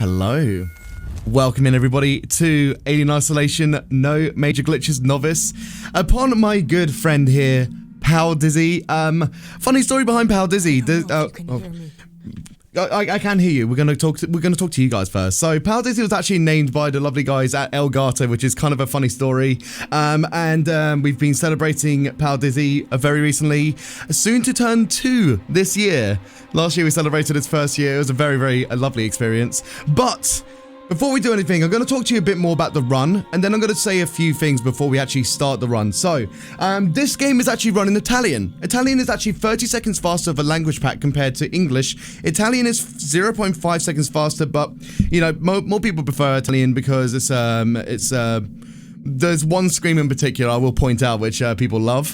Hello. Welcome in everybody to Alien Isolation, No Major Glitches Novice. Upon my good friend here, Pal Dizzy. Funny story behind Pal Dizzy. I can hear you. We're gonna talk to you guys first. So Pal Dizzy was actually named by the lovely guys at El Gato, which is kind of a funny story. We've been celebrating Pal Dizzy very recently, soon to turn 2 this year. Last year we celebrated his first year. It was a very lovely experience. But before we do anything, I'm going to talk to you a bit more about the run, and then I'm going to say a few things before we actually start the run. So, this game is actually run in Italian. Italian is actually 30 seconds faster of a language pack compared to English. Italian is 0.5 seconds faster, but, you know, more people prefer Italian because there's one scream in particular I will point out which people love.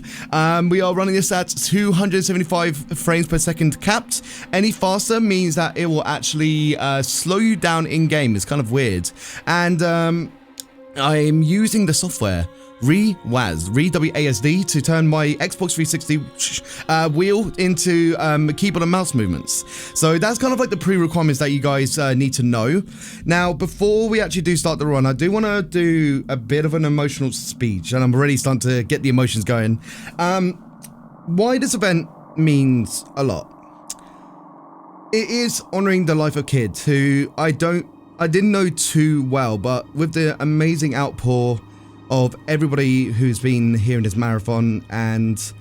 We are running this at 275 frames per second capped. Any faster means that it will actually slow you down in game. It's kind of weird. And I'm using the software WASD to turn my Xbox 360 wheel into keyboard and mouse movements. So that's kind of like the pre-requirements that you guys need to know. Now, before we actually do start the run, I do want to do a bit of an emotional speech, and I'm already starting to get the emotions going. Why this event means a lot. It is honoring the life of kids who I didn't know too well, but with the amazing outpour of everybody who's been here in this marathon and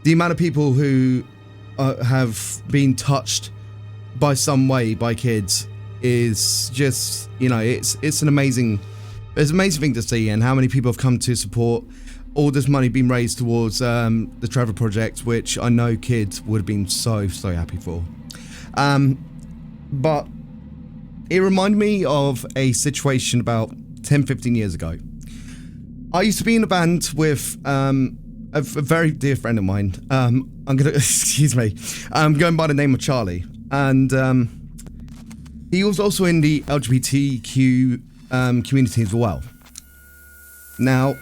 the amount of people who have been touched by some way by kids is just, you know, it's an amazing thing to see, and how many people have come to support all this money being raised towards the Trevor Project, which I know kids would have been so happy for. But it reminded me of a situation about 10-15 years ago. I used to be in a band with a very dear friend of mine. I'm gonna excuse me. I'm going by the name of Charlie, and he was also in the LGBTQ community as well. Now,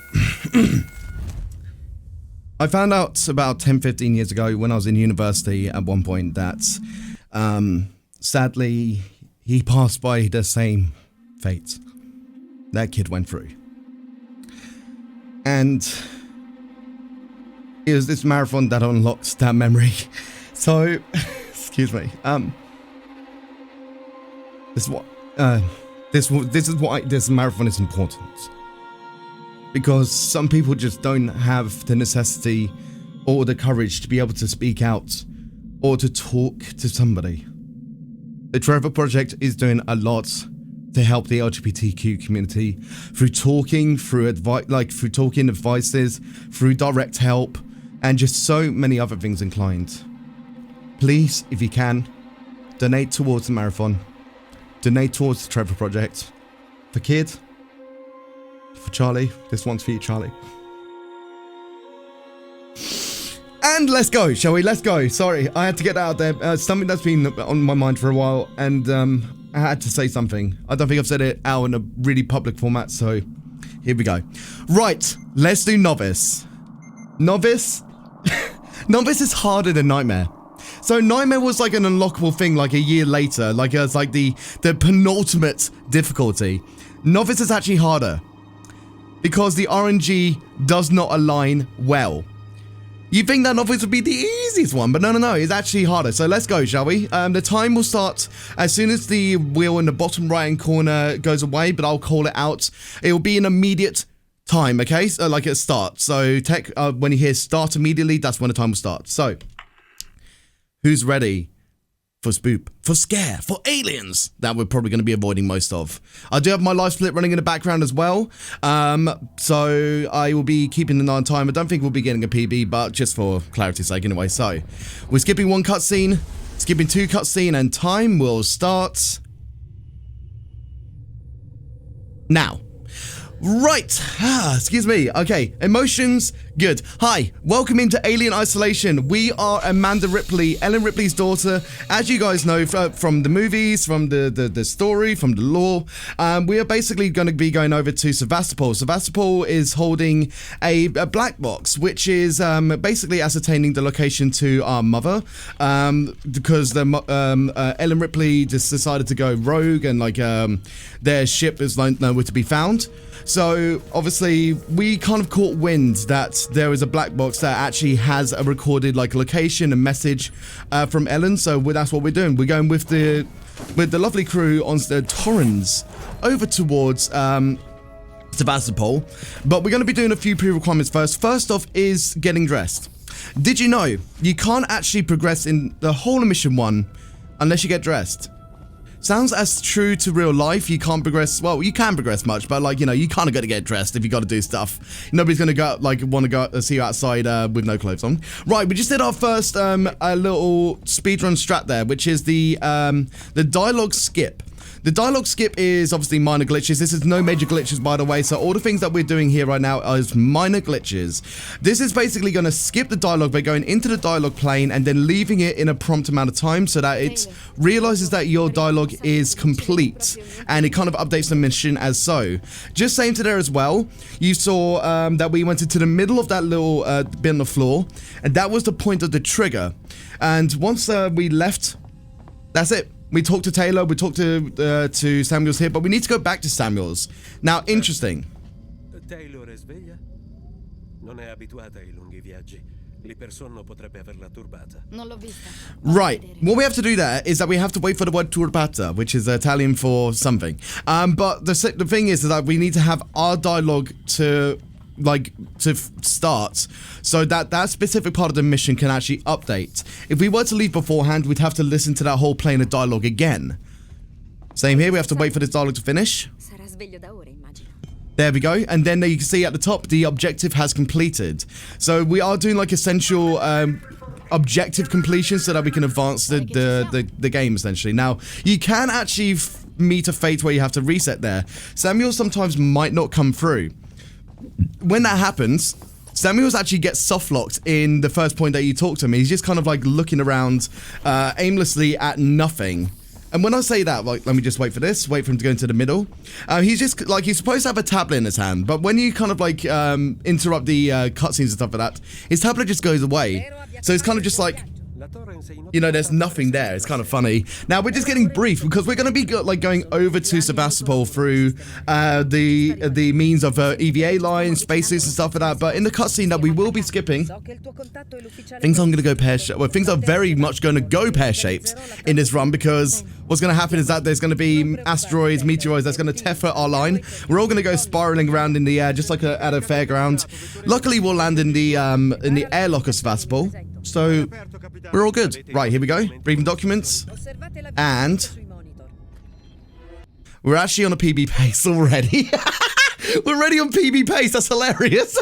I found out about 10-15 years ago when I was in university at one point that sadly he passed by the same fate that kid went through. And it was this marathon that unlocked that memory. So, excuse me. This marathon is important because some people just don't have the necessity or the courage to be able to speak out or to talk to somebody. The Trevor Project is doing a lot to help the LGBTQ community through talking, through advices, through direct help, and just so many other things inclined. Please, if you can, donate towards the marathon, donate towards the Trevor Project. For kid, for Charlie, this one's for you, Charlie. And let's go, shall we? Let's go. Sorry, I had to get out there. Something that's been on my mind for a while, and I had to say something. I don't think I've said it out in a really public format, so here we go. Right, let's do Novice. Novice? Novice is harder than Nightmare. So Nightmare was like an unlockable thing like a year later, like it's like the penultimate difficulty. Novice is actually harder because the RNG does not align well. You think that Novice would be the easiest one, but no, it's actually harder. So let's go, shall we? The time will start as soon as the wheel in the bottom right-hand corner goes away, but I'll call it out. It will be an immediate time, okay? So like it starts. So when you hear start immediately, that's when the time will start. So, who's ready for spoop, for scare, for aliens that we're probably going to be avoiding most of? I do have my live split running in the background as well, so I will be keeping an eye on time. I don't think we'll be getting a PB, but just for clarity's sake anyway. So we're skipping one cutscene, skipping 2 cutscene, and time will start now. Right, excuse me. Okay, emotions Good. Hi, welcome into Alien Isolation. We are Amanda Ripley, Ellen Ripley's daughter. As you guys know from the movies, from the story, from the lore, we are basically going to be going over to Sevastopol. Sevastopol is holding a black box, which is basically ascertaining the location to our mother, because Ellen Ripley just decided to go rogue and their ship is nowhere to be found. So obviously we kind of caught wind that there is a black box that actually has a recorded location and message from Ellen. So that's what we're doing. We're going with the lovely crew on the Torrens over towards Sevastopol, but we're going to be doing a few pre-requirements first. First off is getting dressed. Did you know you can't actually progress in the whole of Mission 1 unless you get dressed? Sounds as true to real life. You can't progress. Well, you can progress much, but you kind of got to get dressed if you got to do stuff. Nobody's gonna go want to go see you outside with no clothes on. Right, we just did our first a little speedrun strat there, which is the dialogue skip. The dialogue skip is obviously minor glitches. This is no major glitches, by the way. So all the things that we're doing here right now is minor glitches. This is basically going to skip the dialogue by going into the dialogue plane and then leaving it in a prompt amount of time so that it realizes that your dialogue is complete and it kind of updates the mission as so. Just saying to there as well, you saw that we went into the middle of that little bit on the floor, and that was the point of the trigger. And once we left, that's it. We talked to Taylor, we talked to Samuels here, but we need to go back to Samuels. Now, interesting. Taylor è sveglia? Non è abituata ai lunghi viaggi. L'ipersonno potrebbe averla turbata. Non l'ho vista. Right. What we have to do there is that we have to wait for the word turbata, which is Italian for something. But the thing is that we need to have our dialogue to start so that specific part of the mission can actually update. If we were to leave beforehand, we'd have to listen to that whole plane of dialogue again. Same here, we have to wait for this dialogue to finish. There we go, and then you can see at the top the objective has completed. So we are doing essential objective completion so that we can advance the game essentially. Now you can actually meet a fate where you have to reset there. Samuel sometimes might not come through. When that happens, Samuels actually gets soft-locked in the first point that you talk to him. He's just kind of looking around aimlessly at nothing. And when I say that, let me just wait for this, wait for him to go into the middle. He's just he's supposed to have a tablet in his hand, but when you kind of interrupt the cutscenes and stuff like that, his tablet just goes away. So it's kind of just there's nothing there. It's kind of funny. Now we're just getting brief because we're going to be going over to Sevastopol through the means of EVA lines, spacesuits and stuff like that. But in the cutscene that we will be skipping, things aren't going to go pear-shaped. Well, things are very much going to go pear-shaped in this run because what's going to happen is that there's going to be asteroids, meteoroids that's going to tear our line. We're all going to go spiraling around in the air just like at a fairground. Luckily, we'll land in the airlock of Sevastopol. So we're all good. Right, here we go. Briefing documents. And we're actually on a PB pace already. We're already on PB pace. That's hilarious.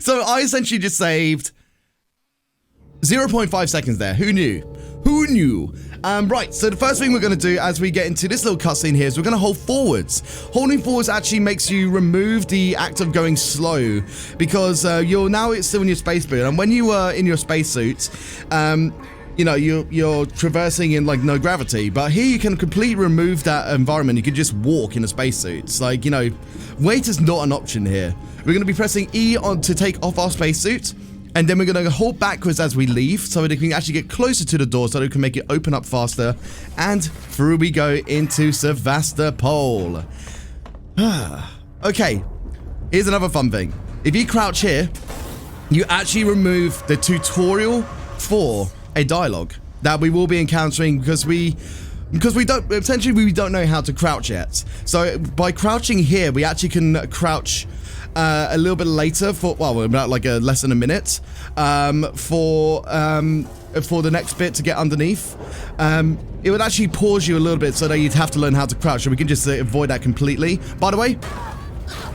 So I essentially just saved 0.5 seconds there. Who knew? Who knew? Right, so the first thing we're going to do as we get into this little cutscene here is we're going to hold forwards. Holding forwards actually makes you remove the act of going slow because you're now still in your spacesuit, and when you are in your spacesuit, you're traversing in no gravity, but here you can completely remove that environment. You can just walk in a spacesuit. It's weight is not an option here. We're going to be pressing E to take off our spacesuit. And then we're going to hold backwards as we leave so that we can actually get closer to the door so that we can make it open up faster. And through we go into Sevastopol. Okay, here's another fun thing. If you crouch here, you actually remove the tutorial for a dialogue that we will be encountering because we don't know how to crouch yet. So by crouching here, we actually can crouch a little bit later for about less than a minute for the next bit to get underneath. It would actually pause you a little bit so that you'd have to learn how to crouch, so we can just avoid that completely. By the way,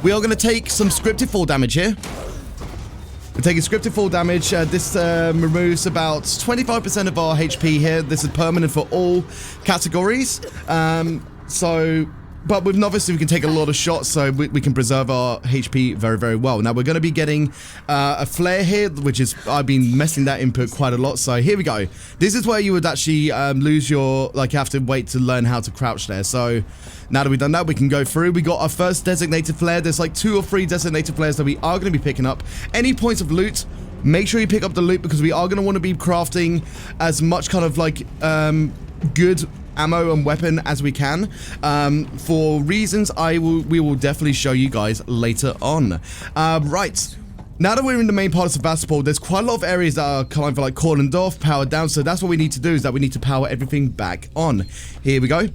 we are going to take some scripted fall damage here. We're taking scripted fall damage. This removes about 25% of our HP here. This is permanent for all categories. So but with Novice, we can take a lot of shots, so we can preserve our HP very, very well. Now, we're going to be getting a flare here, which is, I've been messing that input quite a lot, so here we go. This is where you would actually lose your, like, you have to wait to learn how to crouch there. So now that we've done that, we can go through. We got our first designated flare. There's like 2 or 3 designated flares that we are going to be picking up. Any points of loot, make sure you pick up the loot, because we are going to want to be crafting as much kind of like good ammo and weapon as we can, for reasons we will definitely show you guys later on. Right, now that we're in the main part of Sevastopol, there's quite a lot of areas that are kind of like cordoned off, powered down, so that's what we need to do, is that we need to power everything back on. Here we go.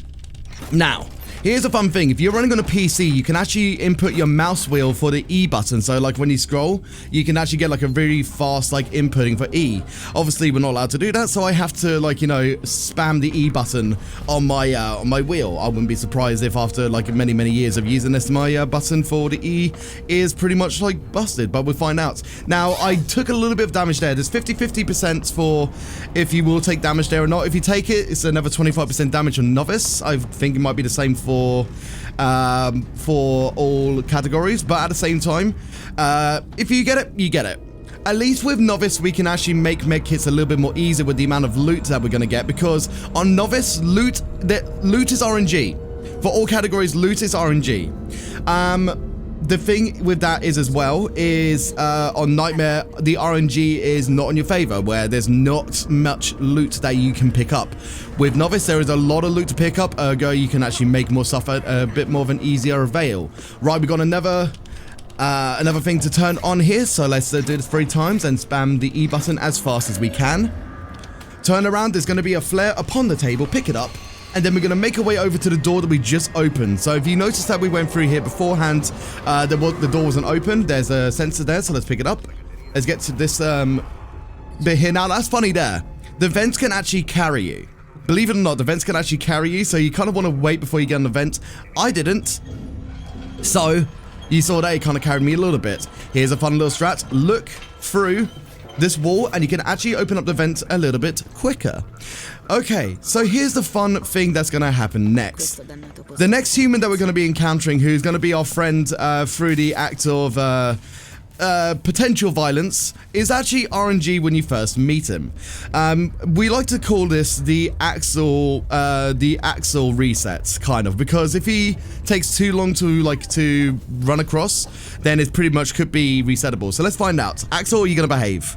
Now, here's a fun thing. If you're running on a PC, you can actually input your mouse wheel for the E button. So like when you scroll, you can actually get like a very fast like inputting for E. Obviously, we're not allowed to do that, so I have to, like, you know, spam the E button on my wheel. I wouldn't be surprised if after like many years of using this, my button for the E is pretty much like busted, but we'll find out. Now, I took a little bit of damage there. There's 50% for if you will take damage there or not. If you take it, it's another 25% damage on Novice. I think it might be the same for all categories, but at the same time, if you get it, you get it. At least with Novice, we can actually make medkits a little bit more easy with the amount of loot that we're going to get, because on Novice, loot is RNG. For all categories, loot is RNG. The thing with that is as well is on Nightmare, the RNG is not in your favor, where there's not much loot that you can pick up. With Novice, there is a lot of loot to pick up, ergo you can actually make more stuff at a bit more of an easier avail. Right, we got another thing to turn on here, so let's do this 3 times and spam the E button as fast as we can. Turn around, there's going to be a flare upon the table, pick it up, and then we're going to make our way over to the door that we just opened. So if you notice that we went through here beforehand, the door wasn't open. There's a sensor there, so let's pick it up. Let's get to this bit here. Now, that's funny there. The vents can actually carry you. Believe it or not, the vents can actually carry you, so you kind of want to wait before you get on the vent. I didn't. So, you saw that it kind of carried me a little bit. Here's a fun little strat. Look through this wall, and you can actually open up the vent a little bit quicker. Okay, so here's the fun thing that's going to happen next. The next human that we're going to be encountering, who's going to be our friend through the act of potential violence, is actually RNG when you first meet him. We like to call this the axle reset, kind of, because if he takes too long to run across, then it pretty much could be resettable. So let's find out. Axel, are you going to behave?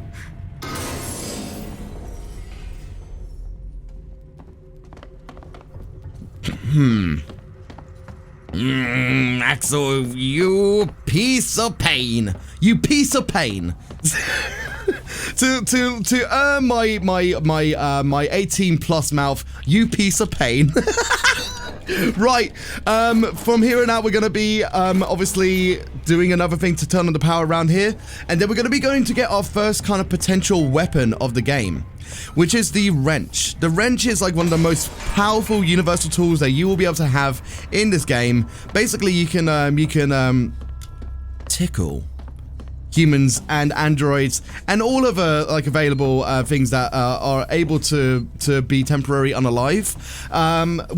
Axel, you piece of pain. You piece of pain. to earn my 18 plus mouth, you piece of pain. Right, from here on out, we're going to be obviously doing another thing to turn on the power around here, and then we're going to be going to get our first kind of potential weapon of the game, which is the wrench. The wrench is like one of the most powerful universal tools that you will be able to have in this game. Basically, you can tickle humans and androids and all of like available things that are able to be temporarily unalive.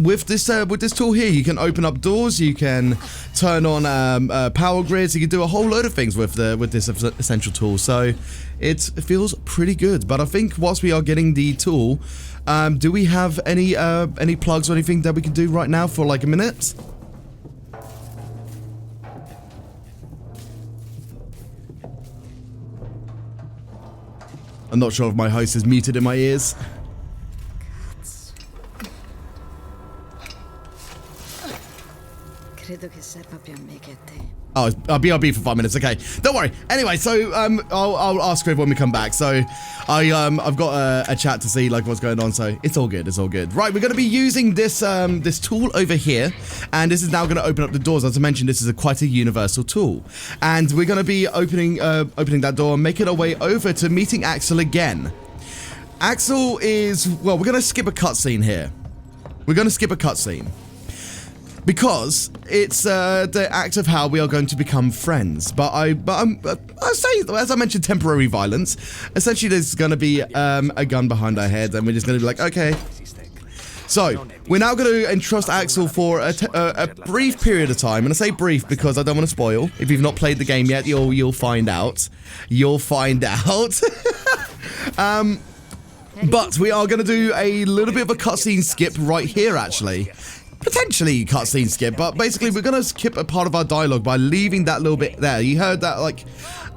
With this tool here, you can open up doors, you can turn on power grids, you can do a whole load of things with this essential tool. So it feels pretty good. But I think whilst we are getting the tool, do we have any plugs or anything that we can do right now for like a minute? I'm not sure if my host is muted in my ears. Oh, I'll be for 5 minutes. Okay, don't worry. Anyway, so I'll ask her when we come back. So I've got a chat to see like what's going on. So it's all good. It's all good. Right, we're going to be using this this tool over here, and this is now going to open up the doors. As I mentioned, this is quite a universal tool, and we're going to be opening that door and making our way over to meeting Axel again. Axel is, well, we're going to skip a cutscene here. We're going to skip a cutscene, because it's the act of how we are going to become friends. But I'm saying, as I mentioned, temporary violence. Essentially, there's going to be a gun behind our head, and we're just going to be like, okay. So, we're now going to entrust Axel for a brief period of time. And I say brief because I don't want to spoil. If you've not played the game yet, you'll find out. You'll find out. But we are going to do a little bit of a cutscene skip right here, actually. Potentially cutscene skip, but basically we're going to skip a part of our dialogue by leaving that little bit there. You heard that, like,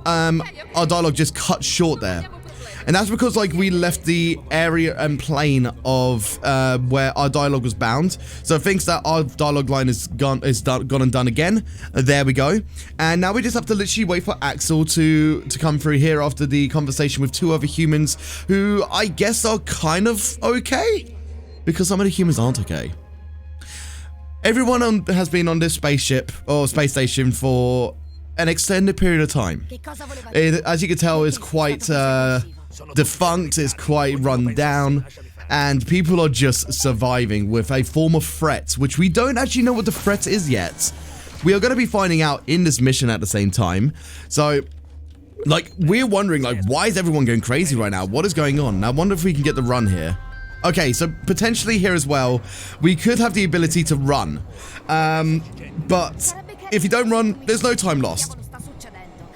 our dialogue just cut short there. And that's because, like, we left the area and plane of where our dialogue was bound. So it thinks that our dialogue line is gone and done again. There we go. And now we just have to literally wait for Axel to come through here after the conversation with two other humans who I guess are kind of okay. Because some of the humans aren't okay. Everyone has been on this spaceship or space station for an extended period of time. As you can tell, it's quite defunct, it's quite run down, and people are just surviving with a form of threat, which we don't actually know what the threat is yet. We are going to be finding out in this mission at the same time. So, like, we're wondering, like, why is everyone going crazy right now? What is going on? I wonder if we can get the run here. Okay, so potentially here as well, we could have the ability to run. But if you don't run, there's no time lost.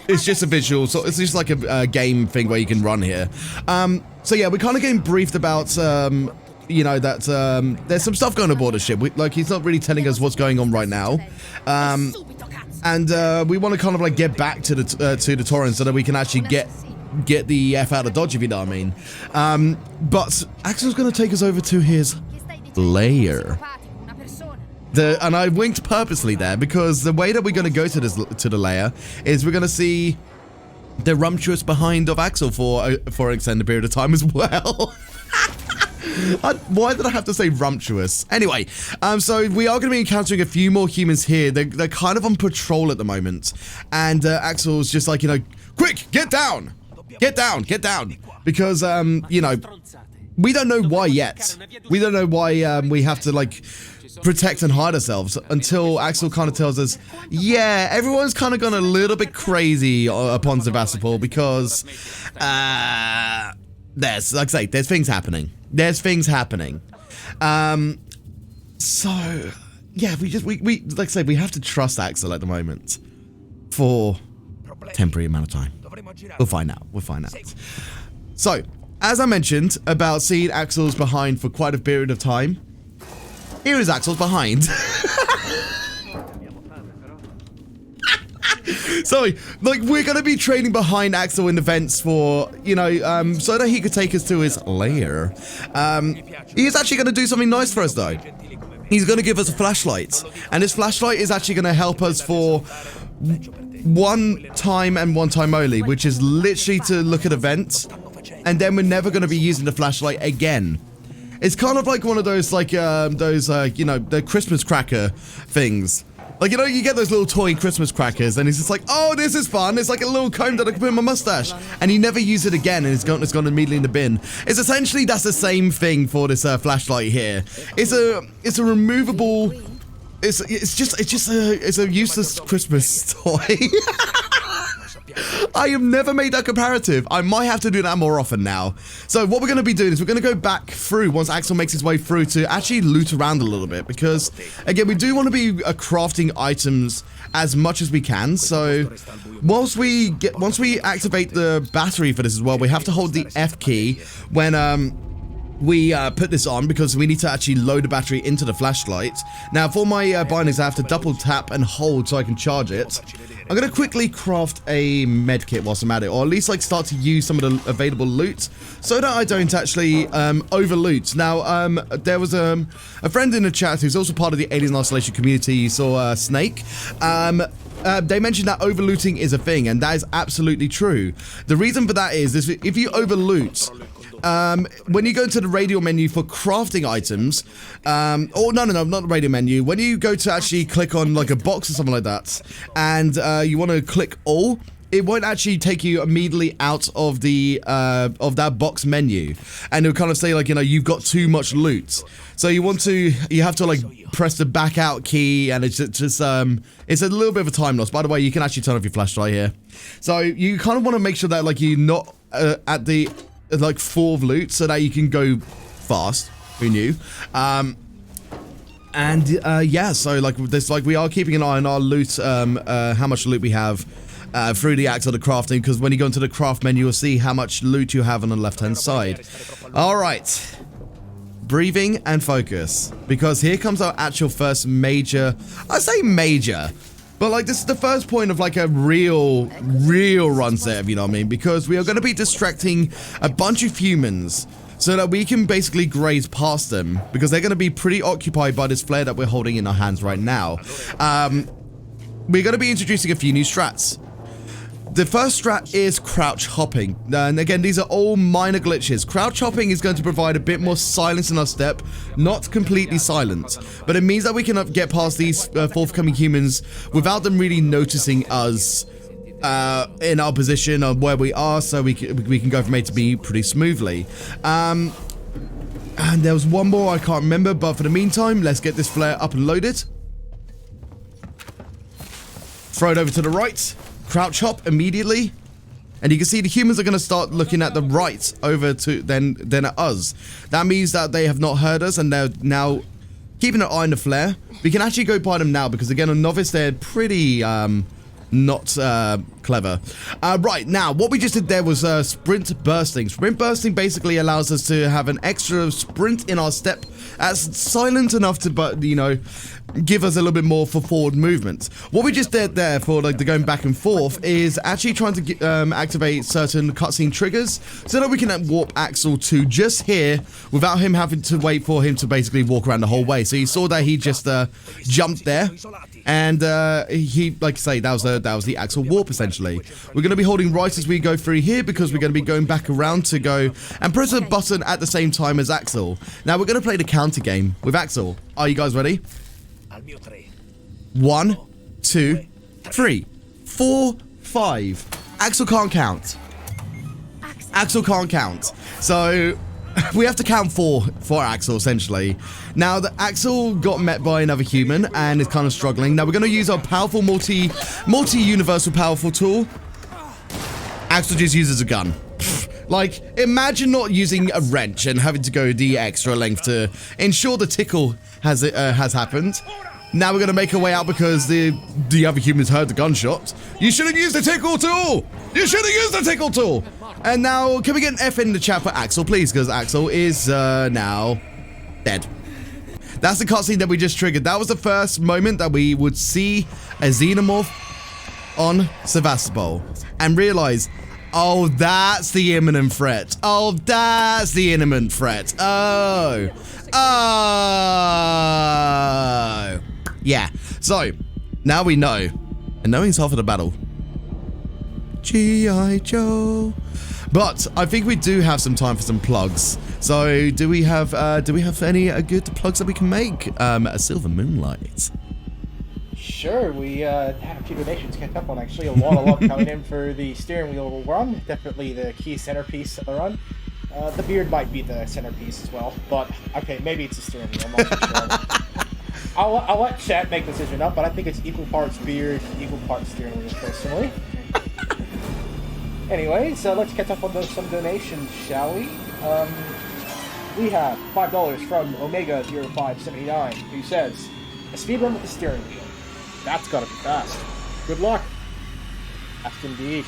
It's just a visual, so it's just like a game thing where you can run here. So yeah, we're kind of getting briefed about, you know, that there's some stuff going aboard the ship. Like, he's not really telling us what's going on right now. And we want to kind of like get back to the Tauren so that we can actually get the F out of Dodge, if you know what I mean. But Axel's going to take us over to his lair. And I winked purposely there because the way that we're going to go to the lair is we're going to see the rumptuous behind of Axel for an extended period of time as well. Why did I have to say rumptuous? Anyway, so we are going to be encountering a few more humans here. They're kind of on patrol at the moment. And Axel's just like, you know, quick, get down! Get down, get down! Because, you know, we don't know why yet. We don't know why we have to, like, protect and hide ourselves until Axel kind of tells us, yeah, everyone's kind of gone a little bit crazy upon Sevastopol because, there's, like I say, there's things happening. There's things happening. So, yeah, we like I say, we have to trust Axel at the moment for a temporary amount of time. We'll find out. We'll find out. So, as I mentioned about seeing Axel's behind for quite a period of time, here is Axel's behind. So, like, we're going to be training behind Axel in the vents for, you know, so that he could take us to his lair. He's actually going to do something nice for us, though. He's going to give us a flashlight. And this flashlight is actually going to help us for one time and one time only, which is literally to look at events. And then we're never going to be using the flashlight again. It's kind of like one of those, like, you know, the Christmas cracker things. Like, you know, you get those little toy Christmas crackers, and it's just like, oh, this is fun. It's like a little comb that I can put in my mustache. And you never use it again, and it's gone immediately in the bin. It's essentially, that's the same thing for this flashlight here. It's a removable, it's a useless Christmas toy. I have never made that comparative. I might have to do that more often now. So what we're going to be doing is we're going to go back through once Axel makes his way through to actually loot around a little bit, because again, we do want to be crafting items as much as we can. So once we activate the battery for this as well, we have to hold the F key when we put this on, because we need to actually load the battery into the flashlight. Now, for my bindings, I have to double tap and hold so I can charge it. I'm going to quickly craft a med kit whilst I'm at it, or at least like start to use some of the available loot so that I don't actually over loot. Now, there was a friend in the chat who's also part of the Alien Isolation community. You saw Snake. They mentioned that over looting is a thing, and that is absolutely true. The reason for that is if you over loot, when you go to the radio menu for crafting items, or no, not the radio menu, when you go to actually click on like a box or something like that, and you want to click all, it won't actually take you immediately out of the of that box menu, and it'll kind of say, like, you know, you've got too much loot. So you have to like press the back out key, and it's just it's a little bit of a time loss. By the way, you can actually turn off your flashlight here. So you kind of want to make sure that like you're not at the like full of loot, so that you can go fast. Who knew? Yeah, so like this, like we are keeping an eye on our loot, how much loot we have through the axe or the crafting, because when you go into the craft menu, you'll see how much loot you have on the left-hand side. All right. Breathing and focus, because here comes our actual first major, I say major, but like this is the first point of like a real run set, you know what I mean, because we are going to be distracting a bunch of humans so that we can basically graze past them, because they're going to be pretty occupied by this flare that we're holding in our hands right now. We're going to be introducing a few new strats. The first strat is crouch hopping, and again, these are all minor glitches. Crouch hopping is going to provide a bit more silence in our step, not completely silent, but it means that we can get past these forthcoming humans without them really noticing us in our position of where we are, so we can go from A to B pretty smoothly. And there was one more I can't remember, but for the meantime, let's get this flare up and loaded. Throw it over to the right. Crouch hop immediately, and you can see the humans are going to start looking at the right over to then at us. That means that they have not heard us, and they're now keeping an eye on the flare. We can actually go by them now, because again on Novice they're pretty not clever. Right, now what we just did there was sprint bursting. Sprint bursting basically allows us to have an extra sprint in our step that's silent enough to, but you know, give us a little bit more for forward movement. What we just did there for like the going back and forth is actually trying to activate certain cutscene triggers so that we can warp Axel to just here without him having to wait for him to basically walk around the whole way. So you saw that he just jumped there, and he, like I say, that was the Axel warp essentially. We're going to be holding right as we go through here, because we're going to be going back around to go and press a button at the same time as Axel. Now we're going to play the counter game with Axel. Are you guys ready? 1, 2, 3, 4, 5. Axel can't count. Axel can't count. So we have to count for Axel essentially. Now the Axel got met by another human and is kind of struggling. Now we're going to use our powerful multi-universal powerful tool. Axel just uses a gun. Like, imagine not using a wrench and having to go the extra length to ensure the tickle has happened. Now we're going to make our way out because the other humans heard the gunshot. You should have used the tickle tool! You should have used the tickle tool! And now, can we get an F in the chat for Axel, please? Because Axel is now dead. That's the cutscene that we just triggered. That was the first moment that we would see a xenomorph on Sevastopol and realize, oh, that's the imminent threat. Oh, that's the imminent threat. Oh. Oh. Yeah. So, now we know. And knowing's half of the battle. G.I. Joe. But I think we do have some time for some plugs. So, do we have any good plugs that we can make? A Silver Moonlight. Sure, we had a few donations catch up on, actually. A lot of love coming in for the steering wheel run. Definitely the key centerpiece of the run. The beard might be the centerpiece as well, but okay, maybe it's the steering wheel. I'm not too sure. I'll let chat make the decision up, but I think it's equal parts beard, equal parts steering wheel, personally. Anyway, so let's catch up on some donations, shall we? We have $5 from Omega0579, who says, a speedrun with the steering wheel. That's gotta be fast. Good luck. Fast indeed.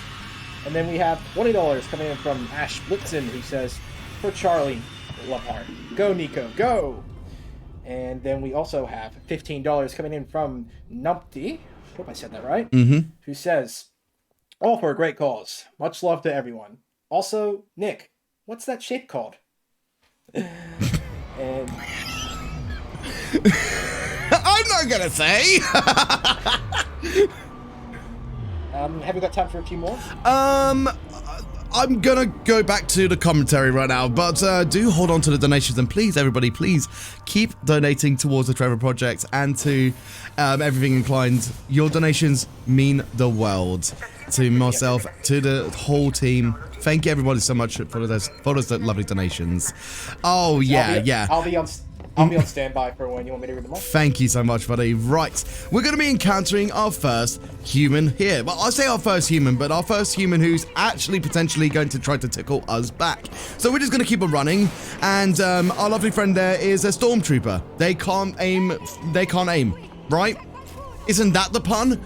And then we have $20 coming in from Ash Blitzen, who says, for Charlie, love heart. Go, Nico, go! And then we also have $15 coming in from Numpty, hope I said that right, who says, all for a great cause. Much love to everyone. Also, Nick, what's that shape called? And... I'm not gonna say! Have we got time for a few more? I'm gonna go back to the commentary right now, but do hold on to the donations, and please, everybody, please keep donating towards the Trevor Project and to Everything Inclined. Your donations mean the world to myself, to the whole team. Thank you, everybody, so much for those lovely donations. Oh yeah, yeah. I'll be on I'll be on standby for when you want me to read them off. Thank you so much, buddy. Right, we're going to be encountering our first human here. Well, I say our first human, but our first human who's actually potentially going to try to tickle us back. So we're just going to keep on running, and our lovely friend there is a stormtrooper. They can't aim, right? Isn't that the pun?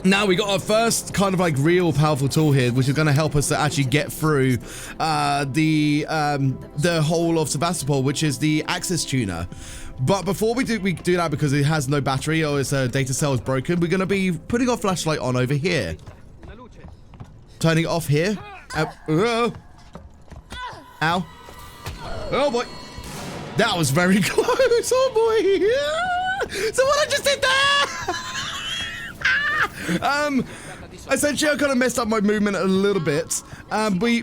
Now we got our first kind of like real powerful tool here, which is going to help us to actually get through the whole of Sevastopol, which is the access tuner. But before we do that, because it has no battery or its data cell is broken, we're going to be putting our flashlight on over here, turning it off here. Ow! Oh boy, that was very close. Oh boy! Yeah. So what I just did there. Essentially I kind of messed up my movement a little bit.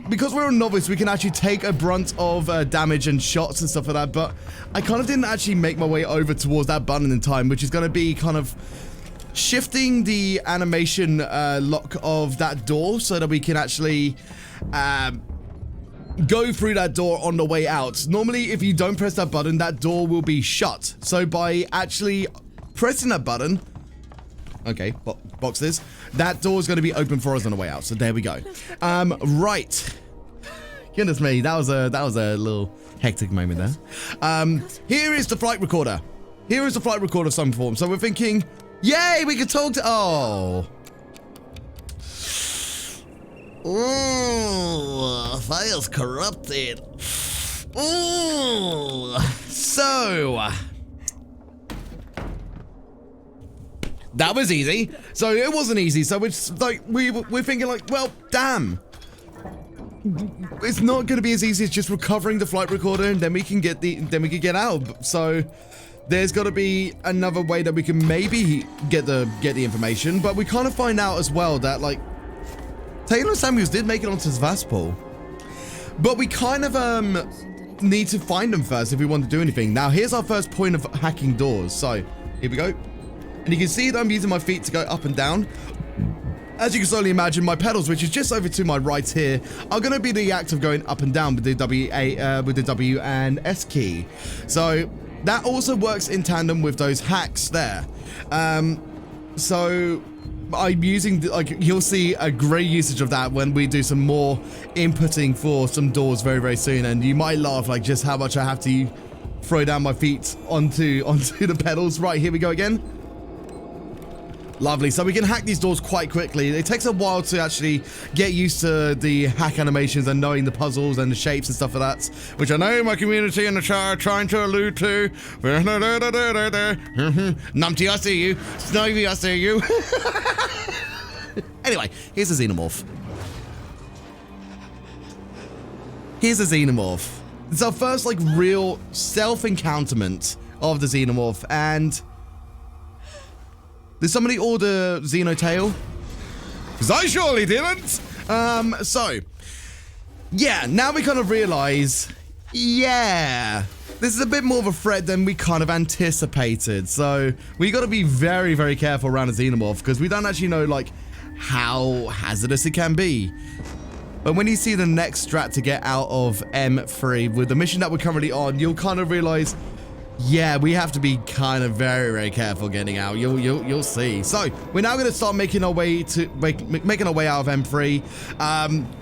Because we're a novice, we can actually take a brunt of damage and shots and stuff like that, but I kind of didn't actually make my way over towards that button in time, which is going to be kind of shifting the animation lock of that door so that we can actually go through that door on the way out. Normally, if you don't press that button, that door will be shut. So by actually pressing that button, okay, boxes, that door is going to be open for us on the way out. So there we go. Right. Goodness me, that was a little hectic moment there. Here is the flight recorder. Here is the flight recorder of some form. So we're thinking, yay, we can talk to, oh. Ooh, file's corrupted. Ooh. So that was easy. So it wasn't easy. So it's like we're thinking like, well, damn. It's not going to be as easy as just recovering the flight recorder, and then we can get out. So there's got to be another way that we can maybe get the information. But we kind of find out as well that like Taylor and Samuels did make it onto Sevastopol, but we kind of need to find them first if we want to do anything. Now here's our first point of hacking doors. So here we go. And you can see that I'm using my feet to go up and down. As you can slowly imagine, my pedals, which is just over to my right here, are going to be the act of going up and down with the W and S key. So that also works in tandem with those hacks there. So I'm using, like, you'll see a great usage of that when we do some more inputting for some doors very, very soon. And you might laugh like just how much I have to throw down my feet onto the pedals. Right, here we go again. Lovely. So we can hack these doors quite quickly. It takes a while to actually get used to the hack animations and knowing the puzzles and the shapes and stuff like that, which I know my community in the chat are trying to allude to. Numpty, I see you. Snivy, I see you. Anyway, here's a xenomorph. Here's a xenomorph. It's our first like real self-encounterment of the xenomorph, and did somebody order Xenotail? Because I surely didn't. So, yeah, now we kind of realize, yeah, this is a bit more of a threat than we kind of anticipated. So, we got to be very, very careful around a Xenomorph because we don't actually know, like, how hazardous it can be. But when you see the next strat to get out of M3 with the mission that we're currently on, you'll kind of realize, yeah, we have to be kind of very, very careful getting out. You'll see. So we're now going to start making our way out of M3.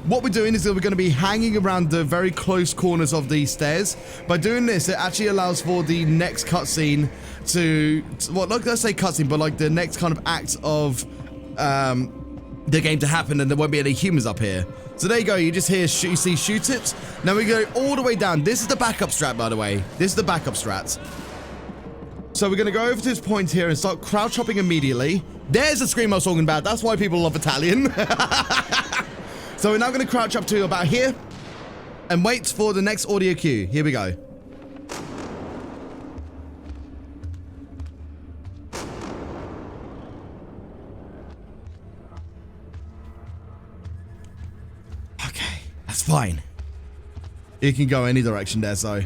What we're doing is that we're going to be hanging around the very close corners of these stairs. By doing this, it actually allows for the next cutscene to, well, not let's say cutscene, but like the next kind of act of the game to happen, and there won't be any humans up here. So there you go, you just hear, you see shoot it. Now we go all the way down. This is the backup strat, by the way. This is the backup strat. So we're going to go over to this point here and start crouch hopping immediately. There's the scream I was talking about. That's why people love Italian. So we're now going to crouch up to about here and wait for the next audio cue. Here we go. Fine. It can go any direction there, so.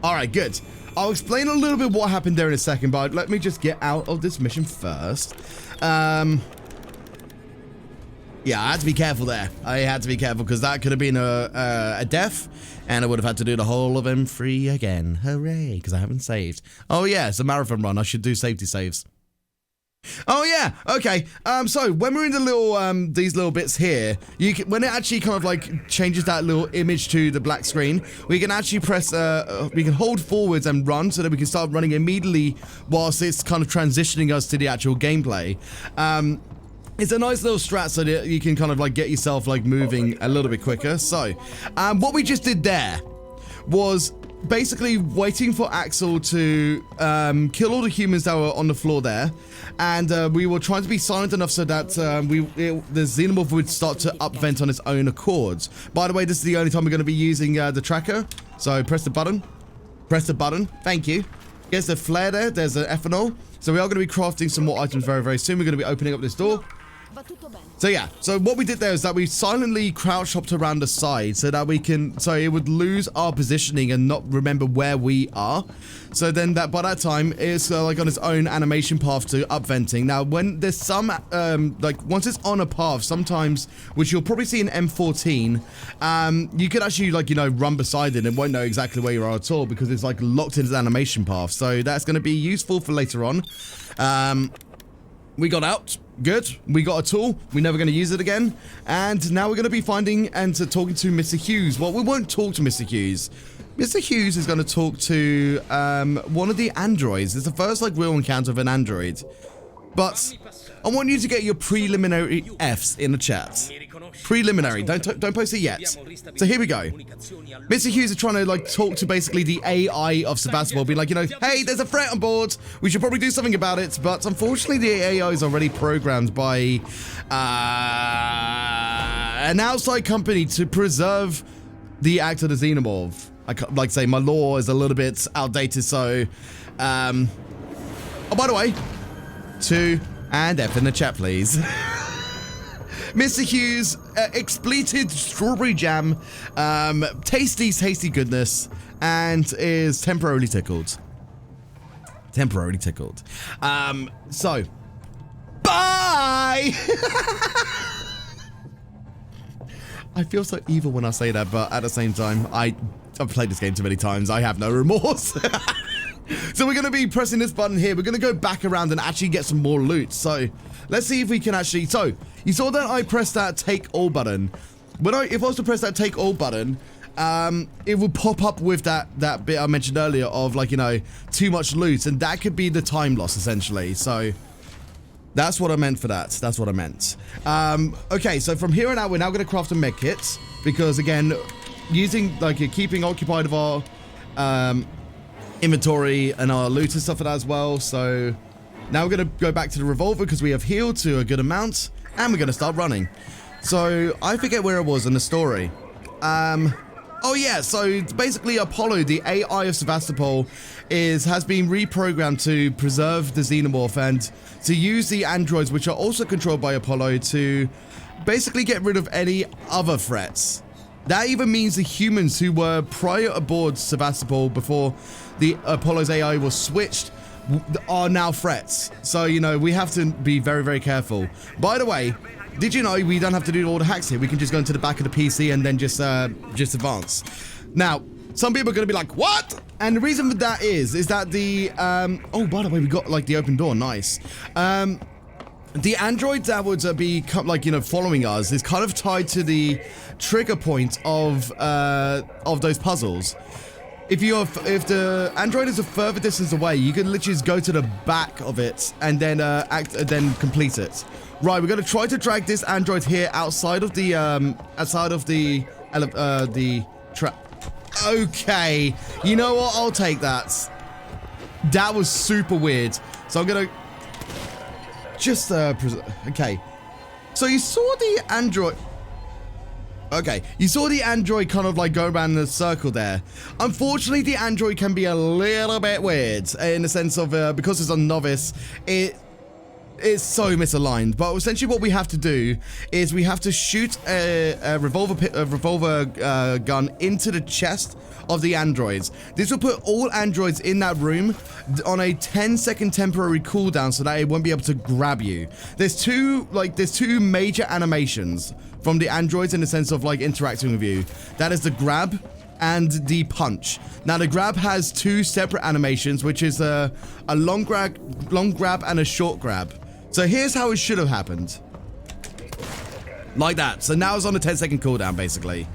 Alright, good. I'll explain a little bit what happened there in a second, but let me just get out of this mission first. Yeah, I had to be careful there. I had to be careful because that could have been a death, and I would have had to do the whole of M3 again. Hooray, because I haven't saved. Oh yeah, it's a marathon run. I should do safety saves. Oh yeah, okay. So when we're in the little these little bits here, you can, when it actually kind of like changes that little image to the black screen, we can actually press we can hold forwards and run so that we can start running immediately whilst it's kind of transitioning us to the actual gameplay. It's a nice little strat so that you can kind of like get yourself like moving a little bit quicker. So what we just did there was basically waiting for Axel to kill all the humans that were on the floor there, and we were trying to be silent enough so that the xenomorph would start to upvent on its own accords. By the way, this is the only time we're going to be using the tracker, so press the button. Press the button. Thank you. There's the flare there. There's an ethanol. So we are going to be crafting some more items very, very soon. We're going to be opening up this door. So yeah, so what we did there is that we silently crouch hopped around the side so that we can, so it would lose our positioning and not remember where we are. So then that by that time it's like on its own animation path to upventing. Now when there's some, like once it's on a path, sometimes, which you'll probably see in M14, you could actually like, you know, run beside it and won't know exactly where you are at all because it's like locked into the animation path. So that's going to be useful for later on. We got out. Good. We got a tool. We're never going to use it again. And now we're going to be finding and talking to Mr. Hughes. Well, we won't talk to Mr. Hughes. Mr. Hughes is going to talk to one of the androids. It's the first like real encounter of an android. But I want you to get your preliminary Fs in the chat. Preliminary. Don't post it yet. So here we go. Mr. Hughes is trying to like talk to basically the AI of Sebastopol, being like, you know, hey, there's a threat on board. We should probably do something about it. But unfortunately, the AI is already programmed by an outside company to preserve the act of the xenomorph. Like say, my lore is a little bit outdated, so oh, by the way, 2 and F in the chat, please. Mr. Hughes, expleted strawberry jam, tasty goodness, and is temporarily tickled. Temporarily tickled. So, bye! I feel so evil when I say that, but at the same time, I've played this game too many times. I have no remorse. So we're going to be pressing this button here. We're going to go back around and actually get some more loot. So let's see if we can actually... So you saw that I pressed that take all button. If I was to press that take all button, it would pop up with that bit I mentioned earlier of like, you know, too much loot. And that could be the time loss essentially. So that's what I meant for that. That's what I meant. Okay, so from here on out, we're now going to craft a med kit. Because again, using like keeping occupied of our... inventory and our loot and stuff like that as well. So now we're going to go back to the revolver because we have healed to a good amount and we're going to start running. So I forget where it was in the story. Oh yeah, so basically Apollo, the AI of Sebastopol, has been reprogrammed to preserve the xenomorph and to use the androids, which are also controlled by Apollo, to basically get rid of any other threats. That even means the humans who were prior aboard Sebastopol before the Apollo's AI was switched are now threats. So, you know, we have to be very, very careful. By the way, did you know we don't have to do all the hacks here? We can just go into the back of the PC and then just advance. Now, some people are going to be like, what? And the reason for that is that the... oh, by the way, we got, like, the open door. Nice. The android that would be, like, you know, following us is kind of tied to the trigger point of those puzzles. If the android is a further distance away, you can literally just go to the back of it and then complete it. Right, we're gonna try to drag this android here outside of the trap. Okay, you know what? I'll take that. That was super weird. So I'm gonna just okay. So you saw the android. Okay, you saw the android kind of like go around in a circle there. Unfortunately, the android can be a little bit weird in the sense of because it's on Novice, is so misaligned. But essentially what we have to do is we have to shoot a revolver gun into the chest of the androids. This will put all androids in that room on a 10-second temporary cooldown so that it won't be able to grab you. There's two major animations from the androids in the sense of like interacting with you. That is the grab and the punch. Now the grab has two separate animations, which is a long grab and a short grab. So here's how it should have happened. Like that. So now it's on a 10-second cooldown basically.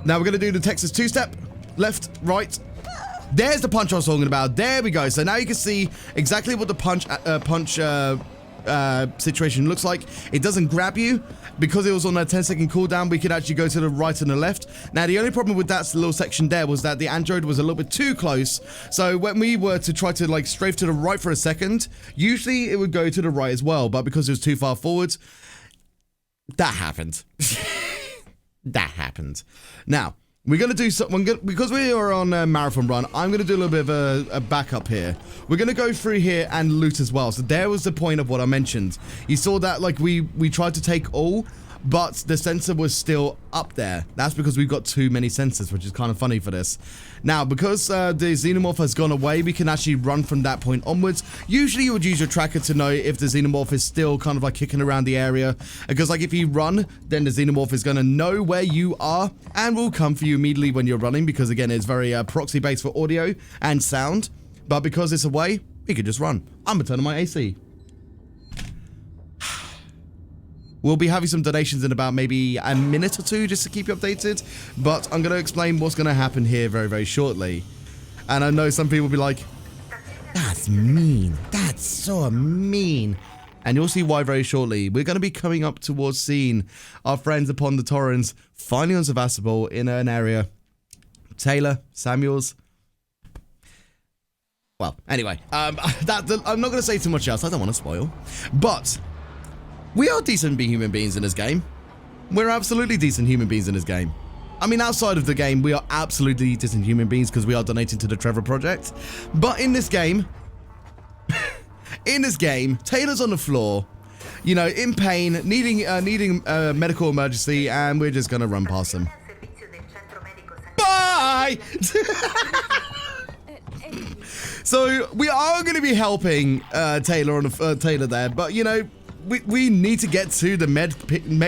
Now we're gonna do the Texas two-step. Left, right. There's the punch I was talking about. There we go. So now you can see exactly what the punch situation looks like. It doesn't grab you. Because it was on a 10-second cooldown, we could actually go to the right and the left. Now, the only problem with that little section there was that the android was a little bit too close. So when we were to try to like strafe to the right for a second, usually it would go to the right as well. But because it was too far forward, that happened. That happened. Now, we're going to do something, because we are on a marathon run, I'm going to do a little bit of a backup here. We're going to go through here and loot as well. So there was the point of what I mentioned. You saw that like we tried to take all, but the sensor was still up there. That's because we've got too many sensors, which is kind of funny for this. Now, because the xenomorph has gone away, we can actually run from that point onwards. Usually you would use your tracker to know if the xenomorph is still kind of like kicking around the area. Because like if you run, then the xenomorph is going to know where you are and will come for you immediately when you're running. Because again, it's very proxy based for audio and sound. But because it's away, we can just run. I'm going to turn on my AC. We'll be having some donations in about maybe a minute or two just to keep you updated. But I'm going to explain what's going to happen here very, very shortly. And I know some people will be like, that's mean. That's so mean. And you'll see why very shortly. We're going to be coming up towards seeing our friends upon the Torrens finally on Sevastopol in an area. Taylor, Samuels. Well, anyway, I'm not going to say too much else. I don't want to spoil. But we are decent human beings in this game. We're absolutely decent human beings in this game. I mean, outside of the game, we are absolutely decent human beings because we are donating to the Trevor Project. But in this game, Taylor's on the floor, you know, in pain, needing a medical emergency, and we're just gonna run past him. Bye. So we are going to be helping Taylor on Taylor there, but you know. We need to get to the med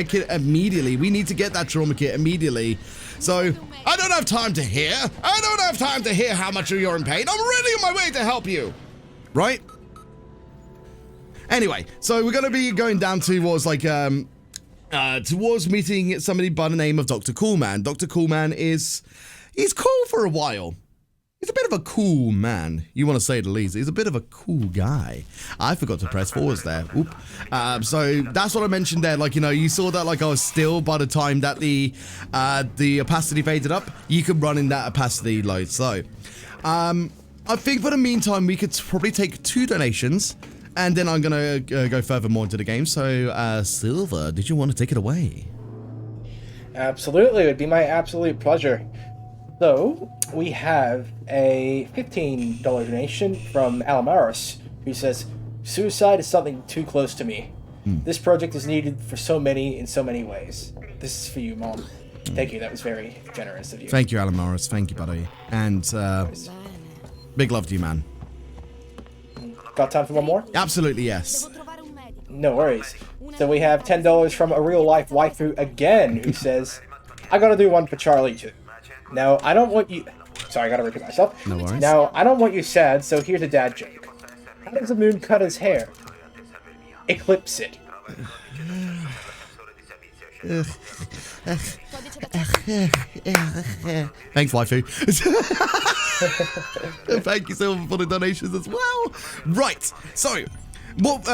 kit immediately. We need to get that trauma kit immediately. So, I don't have time to hear. I don't have time to hear how much you're in pain. I'm already on my way to help you. Right? Anyway, so we're going to be going down towards like, towards meeting somebody by the name of Dr. Coolman. Dr. Coolman he's cool for a while. He's a bit of a cool man. You want to say the least. He's a bit of a cool guy. I forgot to press forwards there. Oop. So that's what I mentioned there. Like, you know, you saw that like I was still by the time that the opacity faded up. You could run in that opacity load. So I think for the meantime, we could probably take 2 donations. And then I'm going to go further more into the game. So Silver, did you want to take it away? Absolutely. It would be my absolute pleasure. So, we have a $15 donation from Alamaris, who says, suicide is something too close to me. This project is needed for in so many ways. This is for you, Mom. Thank you, that was very generous of you. Thank you, Alamaris. Thank you, buddy. And big love to you, man. Got time for one more? Absolutely, yes. No worries. So we have $10 from a real-life waifu again, who says, I gotta do one for Charlie, too. Now, I don't want you... Sorry, I gotta repeat myself. No worries. Now, I don't want you sad, so here's a dad joke. How does the moon cut his hair? Eclipse it. Thanks, waifu. Thank you, Silver, for the donations as well. Right, so... what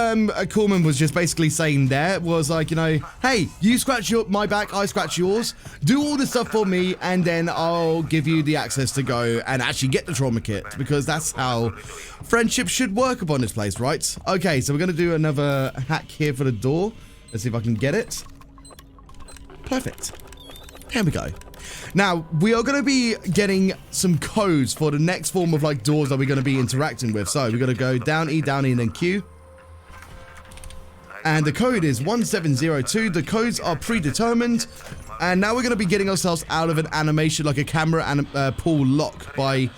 Coleman was just basically saying there was like, you know, hey, you scratch my back, I scratch yours, do all the stuff for me, and then I'll give you the access to go and actually get the trauma kit, because that's how friendship should work upon this place, right? Okay, so we're going to do another hack here for the door. Let's see if I can get it. Perfect. Here we go. Now, we are going to be getting some codes for the next form of like doors that we're going to be interacting with. So we're going to go down E, and then Q. And the code is 1702. The codes are predetermined. And now we're going to be getting ourselves out of an animation, like a camera pull lock, by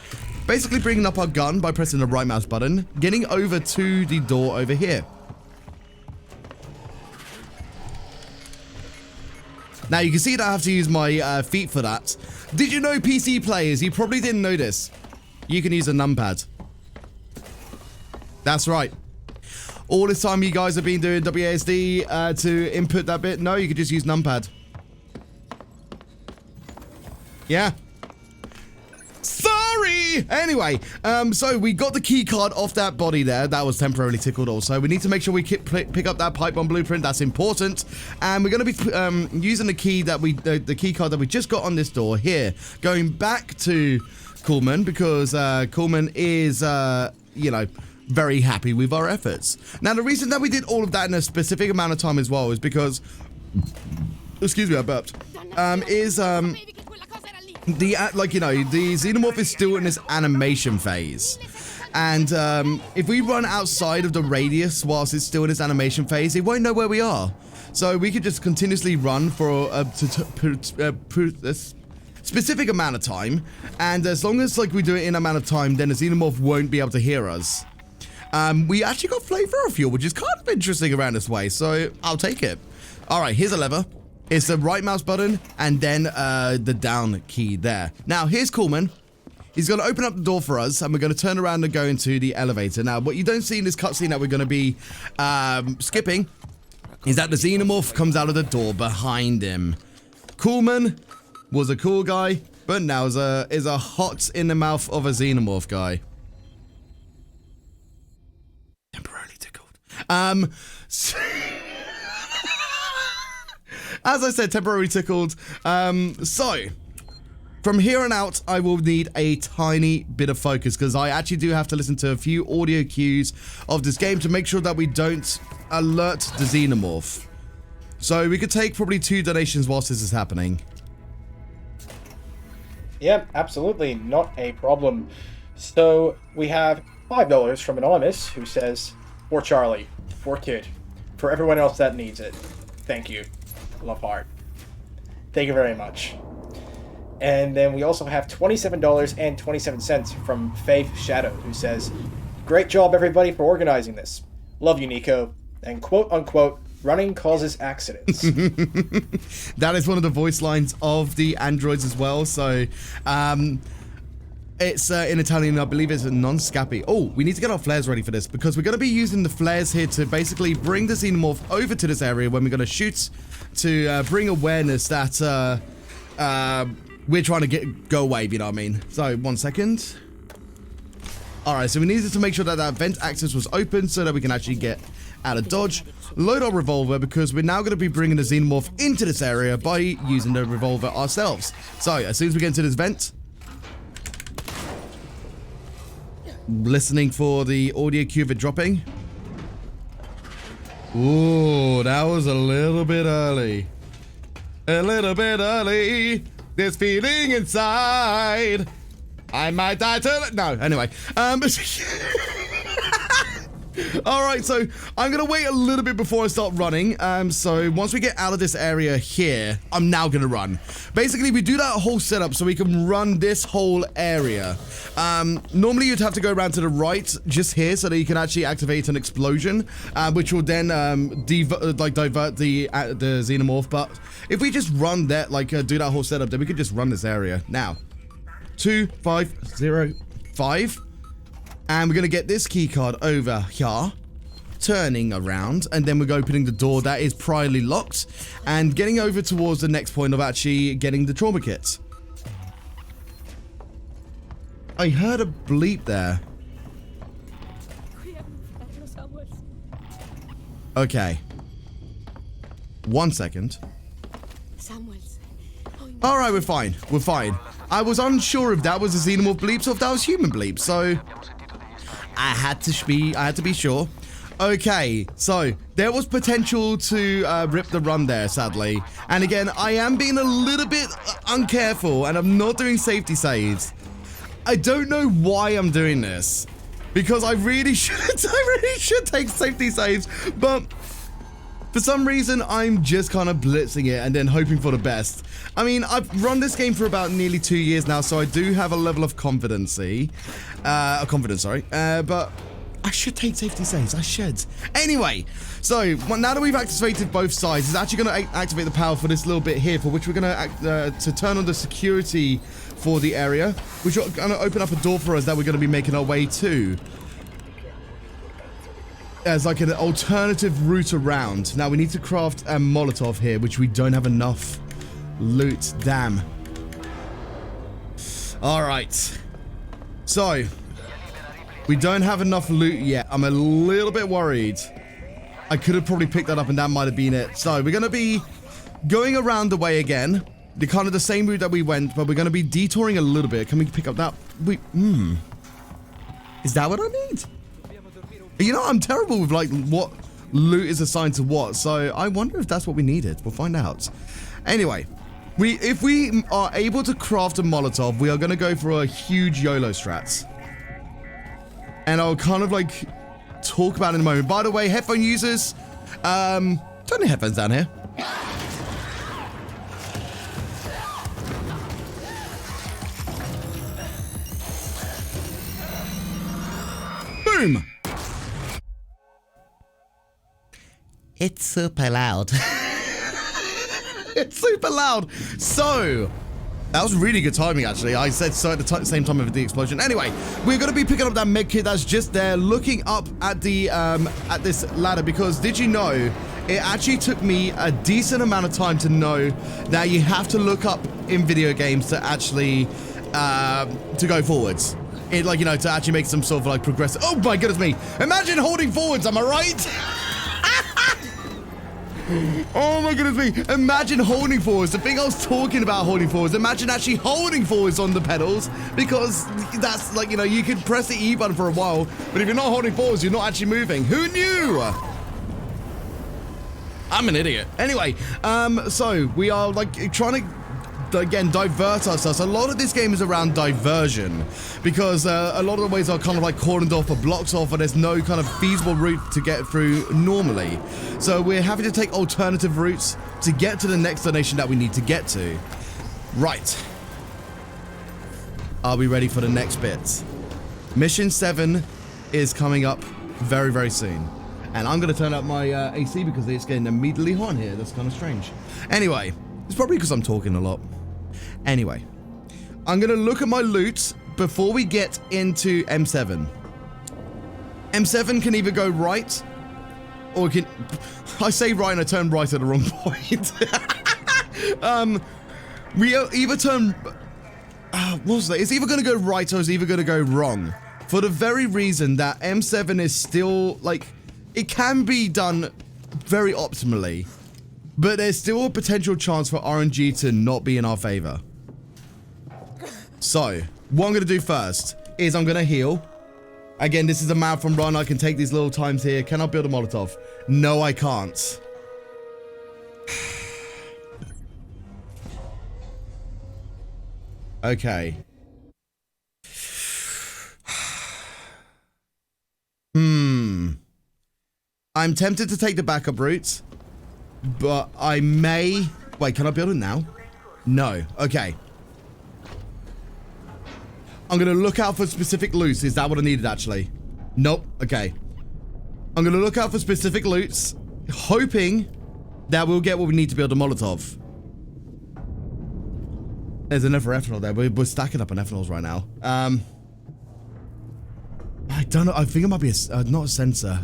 basically bringing up our gun by pressing the right mouse button, getting over to the door over here. Now you can see that I have to use my feet for that. Did you know, PC players, you probably didn't know this, you can use a numpad. That's right. All this time you guys have been doing WASD to input that bit. No, you could just use numpad. Yeah. Sorry! Anyway, so we got the key card off that body there. That was temporarily tickled also. We need to make sure we pick up that pipe bomb blueprint. That's important. And we're going to be using the key that the key card that we just got on this door here. Going back to Coolman, because Coolman is, you know, very happy with our efforts. Now, the reason that we did all of that in a specific amount of time as well is because, excuse me, I burped, like, you know, the xenomorph is still in this animation phase. And if we run outside of the radius whilst it's still in its animation phase, it won't know where we are. So we could just continuously run for a specific amount of time. And as long as, like, we do it in an amount of time, then the xenomorph won't be able to hear us. We actually got flamethrower fuel, which is kind of interesting around this way, so I'll take it. All right, here's a lever. It's the right mouse button and then the down key there. Now, here's Coolman. He's going to open up the door for us, and we're going to turn around and go into the elevator. Now, what you don't see in this cutscene that we're going to be skipping is that the xenomorph comes out of the door behind him. Coolman was a cool guy, but now is a hot in the mouth of a xenomorph guy. Temporarily tickled. As I said, temporarily tickled. So, from here on out, I will need a tiny bit of focus because I actually do have to listen to a few audio cues of this game to make sure that we don't alert the xenomorph. So, we could take probably 2 donations whilst this is happening. Yeah, absolutely. Not a problem. So, we have $5 from Anonymous, who says, for Charlie, for Kid, for everyone else that needs it. Thank you. Love heart. Thank you very much. And then we also have $27.27 from Faith Shadow, who says, great job everybody for organizing this. Love you, Nico. And quote unquote, running causes accidents. That is one of the voice lines of the androids as well. So it's in Italian, I believe it's a non scappi. Oh, we need to get our flares ready for this because we're going to be using the flares here to basically bring the xenomorph over to this area when we're going to shoot to bring awareness that we're trying to go away, you know what I mean? So, 1 second. Alright, so we needed to make sure that that vent access was open so that we can actually get out of dodge. Load our revolver because we're now going to be bringing the xenomorph into this area by using the revolver ourselves. So, as soon as we get into this vent, listening for the audio cue of it dropping. Ooh, that was a little bit early. A little bit early. This feeling inside. I might die to... No, anyway. Alright, so I'm going to wait a little bit before I start running. So once we get out of this area here, I'm now going to run. Basically, we do that whole setup so we can run this whole area. Normally, you'd have to go around to the right just here so that you can actually activate an explosion, which will then divert the xenomorph. But if we just run that, do that whole setup, then we could just run this area. Now, 2505. And we're going to get this key card over here, turning around, and then we're opening the door that is priorly locked, and getting over towards the next point of actually getting the trauma kit. I heard a bleep there. Okay. 1 second. Alright, we're fine. We're fine. I was unsure if that was a xenomorph bleep or if that was human bleep, so I had to be sure. Okay, so there was potential to rip the run there, sadly. And again, I am being a little bit uncareful and I'm not doing safety saves. I don't know why I'm doing this because I really should take safety saves, but For some reason, I'm just kind of blitzing it and then hoping for the best. I mean, I've run this game for about nearly 2 years now, so I do have a level of confidence, sorry. But I should take safety saves, I should. Anyway, so now that we've activated both sides, it's actually going to activate the power for this little bit here, for which we're going to turn on the security for the area, which are going to open up a door for us that we're going to be making our way to. As like an alternative route around. Now we need to craft a Molotov here, which we don't have enough loot. Damn. All right. So we don't have enough loot yet. I'm a little bit worried. I could have probably picked that up and that might have been it. So we're going to be going around the way again. The kind of the same route that we went, but we're going to be detouring a little bit. Can we pick up that? Is that what I need? You know, I'm terrible with like what loot is assigned to what, so I wonder if that's what we needed. We'll find out. Anyway, if we are able to craft a Molotov, we are going to go for a huge YOLO strat. And I'll kind of like talk about it in a moment. By the way, headphone users, turn the headphones down here. Boom! It's super loud. It's super loud. So, that was really good timing, actually. I said so at the same time of the explosion. Anyway, we're going to be picking up that med kit that's just there, looking up at the at this ladder, because did you know it actually took me a decent amount of time to know that you have to look up in video games to actually to go forwards. It, like, you know, to actually make some sort of like progressive. Oh my goodness me! Imagine holding forwards. Am I right? Oh my goodness me, imagine holding forwards. The thing I was talking about holding forwards, imagine actually holding forwards on the pedals, because that's like, you know, you can press the E button for a while, but if you're not holding forwards, you're not actually moving. Who knew? I'm an idiot. Anyway, so we are like trying to again divert ourselves. A lot of this game is around diversion, because a lot of the ways are kind of like cordoned off or blocked off, and there's no kind of feasible route to get through normally. So we're having to take alternative routes to get to the next destination that we need to get to. Right. Are we ready for the next bit? Mission 7 is coming up very, very soon. And I'm going to turn up my AC because it's getting immediately hot in here. That's kind of strange. Anyway, it's probably because I'm talking a lot. Anyway, I'm going to look at my loot before we get into M7. M7 can either go right, or can... I say right and I turn right at the wrong point. We either turn... what was that? It's either going to go right or it's either going to go wrong. For the very reason that M7 is still, like... It can be done very optimally, but there's still a potential chance for RNG to not be in our favor. So, what I'm going to do first is I'm going to heal. Again, this is a marathon run. I can take these little times here. Can I build a Molotov? No, I can't. Okay. I'm tempted to take the backup route, but I may... Wait, can I build it now? No. Okay. I'm going to look out for specific loots. Is that what I needed, actually? Nope. Okay. I'm going to look out for specific loots, hoping that we'll get what we need to build a Molotov. There's another ethanol there. We're stacking up on ethanols right now. I don't know. I think it might be a... not a sensor.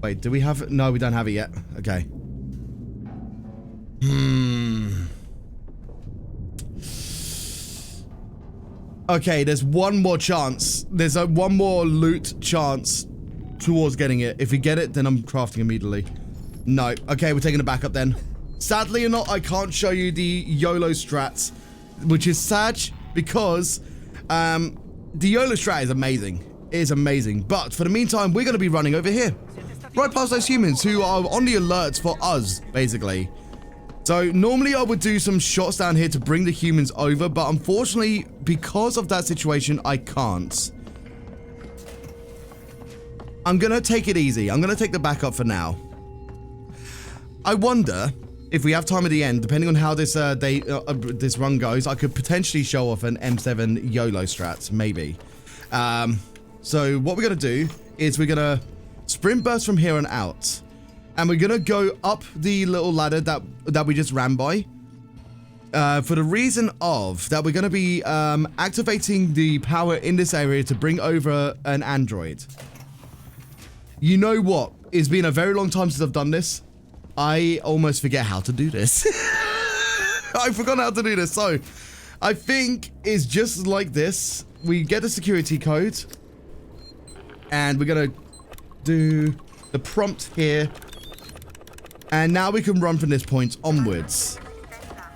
Wait, do we have it? No, we don't have it yet. Okay. Okay, there's one more chance. There's one more loot chance towards getting it. If we get it, then I'm crafting immediately. No. Okay, we're taking it back up then. Sadly or not, I can't show you the YOLO strats, which is sad because the YOLO strat is amazing. It is amazing. But for the meantime, we're going to be running over here. Right past those humans who are on the alerts for us, basically. So normally I would do some shots down here to bring the humans over, but unfortunately, because of that situation, I can't. I'm going to take it easy. I'm going to take the backup for now. I wonder if we have time at the end, depending on how this this run goes, I could potentially show off an M7 YOLO strat, maybe. So what we're going to do is we're going to sprint burst from here on out. And we're going to go up the little ladder that we just ran by. For the reason of that we're going to be activating the power in this area to bring over an android. You know what? It's been a very long time since I've done this. I almost forget how to do this. I forgot how to do this. So I think it's just like this. We get the security code. And we're going to do the prompt here. And now we can run from this point onwards.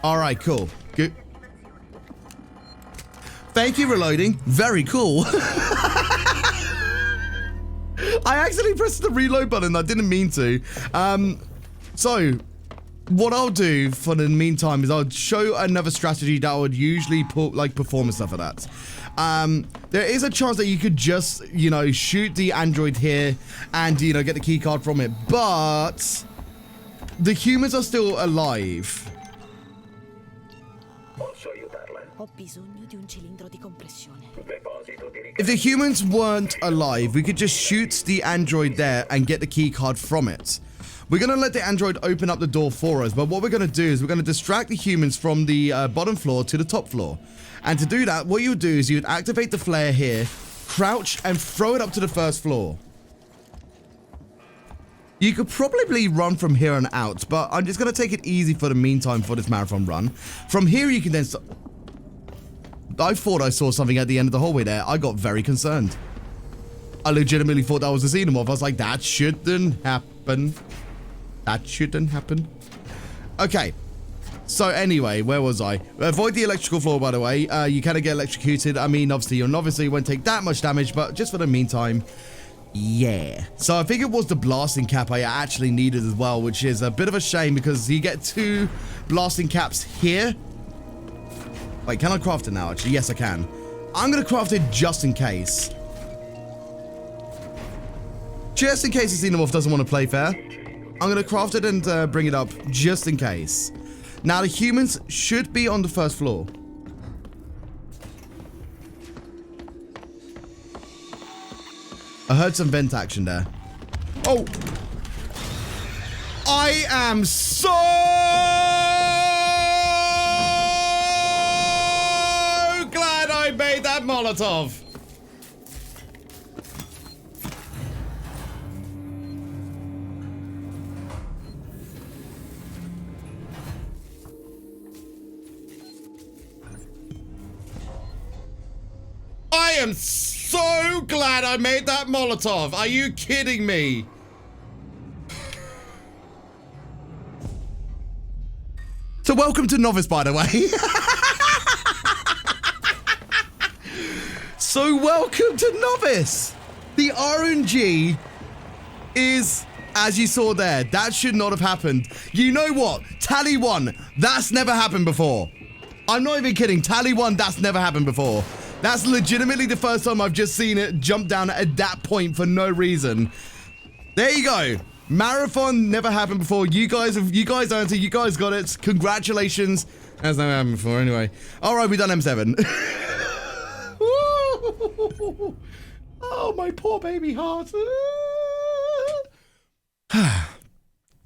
All right, cool. Good. Thank you, reloading. Very cool. I actually pressed the reload button. I didn't mean to. So what I'll do for the meantime is I'll show another strategy that I would usually put, like, perform and stuff like that. There is a chance that you could just, you know, shoot the android here and, you know, get the key card from it. But the humans are still alive. If the humans weren't alive, we could just shoot the android there and get the key card from it. We're going to let the android open up the door for us, but what we're going to do is we're going to distract the humans from the bottom floor to the top floor. And to do that, what you would do is you would activate the flare here, crouch, and throw it up to the first floor. You could probably run from here on out, but I'm just going to take it easy for the meantime for this marathon run. From here, you can then... I thought I saw something at the end of the hallway there. I got very concerned. I legitimately thought that was a xenomorph. I was like, that shouldn't happen. That shouldn't happen. Okay. So anyway, where was I? Avoid the electrical floor, by the way. You kind of get electrocuted. I mean, obviously, you're novice, so you won't take that much damage, but just for the meantime, yeah. So I think it was the blasting cap I actually needed as well, which is a bit of a shame because you get 2 blasting caps here. Wait, can I craft it now, actually? Yes, I can. I'm going to craft it just in case. Just in case the xenomorph doesn't want to play fair. I'm going to craft it and bring it up just in case. Now, the humans should be on the first floor. I heard some vent action there. Oh! I am so glad I made that Molotov! I am so glad I made that Molotov. Are you kidding me? So welcome to Novice, by the way. So welcome to Novice. The RNG is, as you saw there, that should not have happened. You know what? Tally 1, that's never happened before. I'm not even kidding. Tally 1, that's never happened before. That's legitimately the first time I've just seen it jump down at that point for no reason. There you go. Marathon never happened before. You guys answered. You guys got it. Congratulations. That's never happened before anyway. All right, we done M7. Oh, my poor baby heart.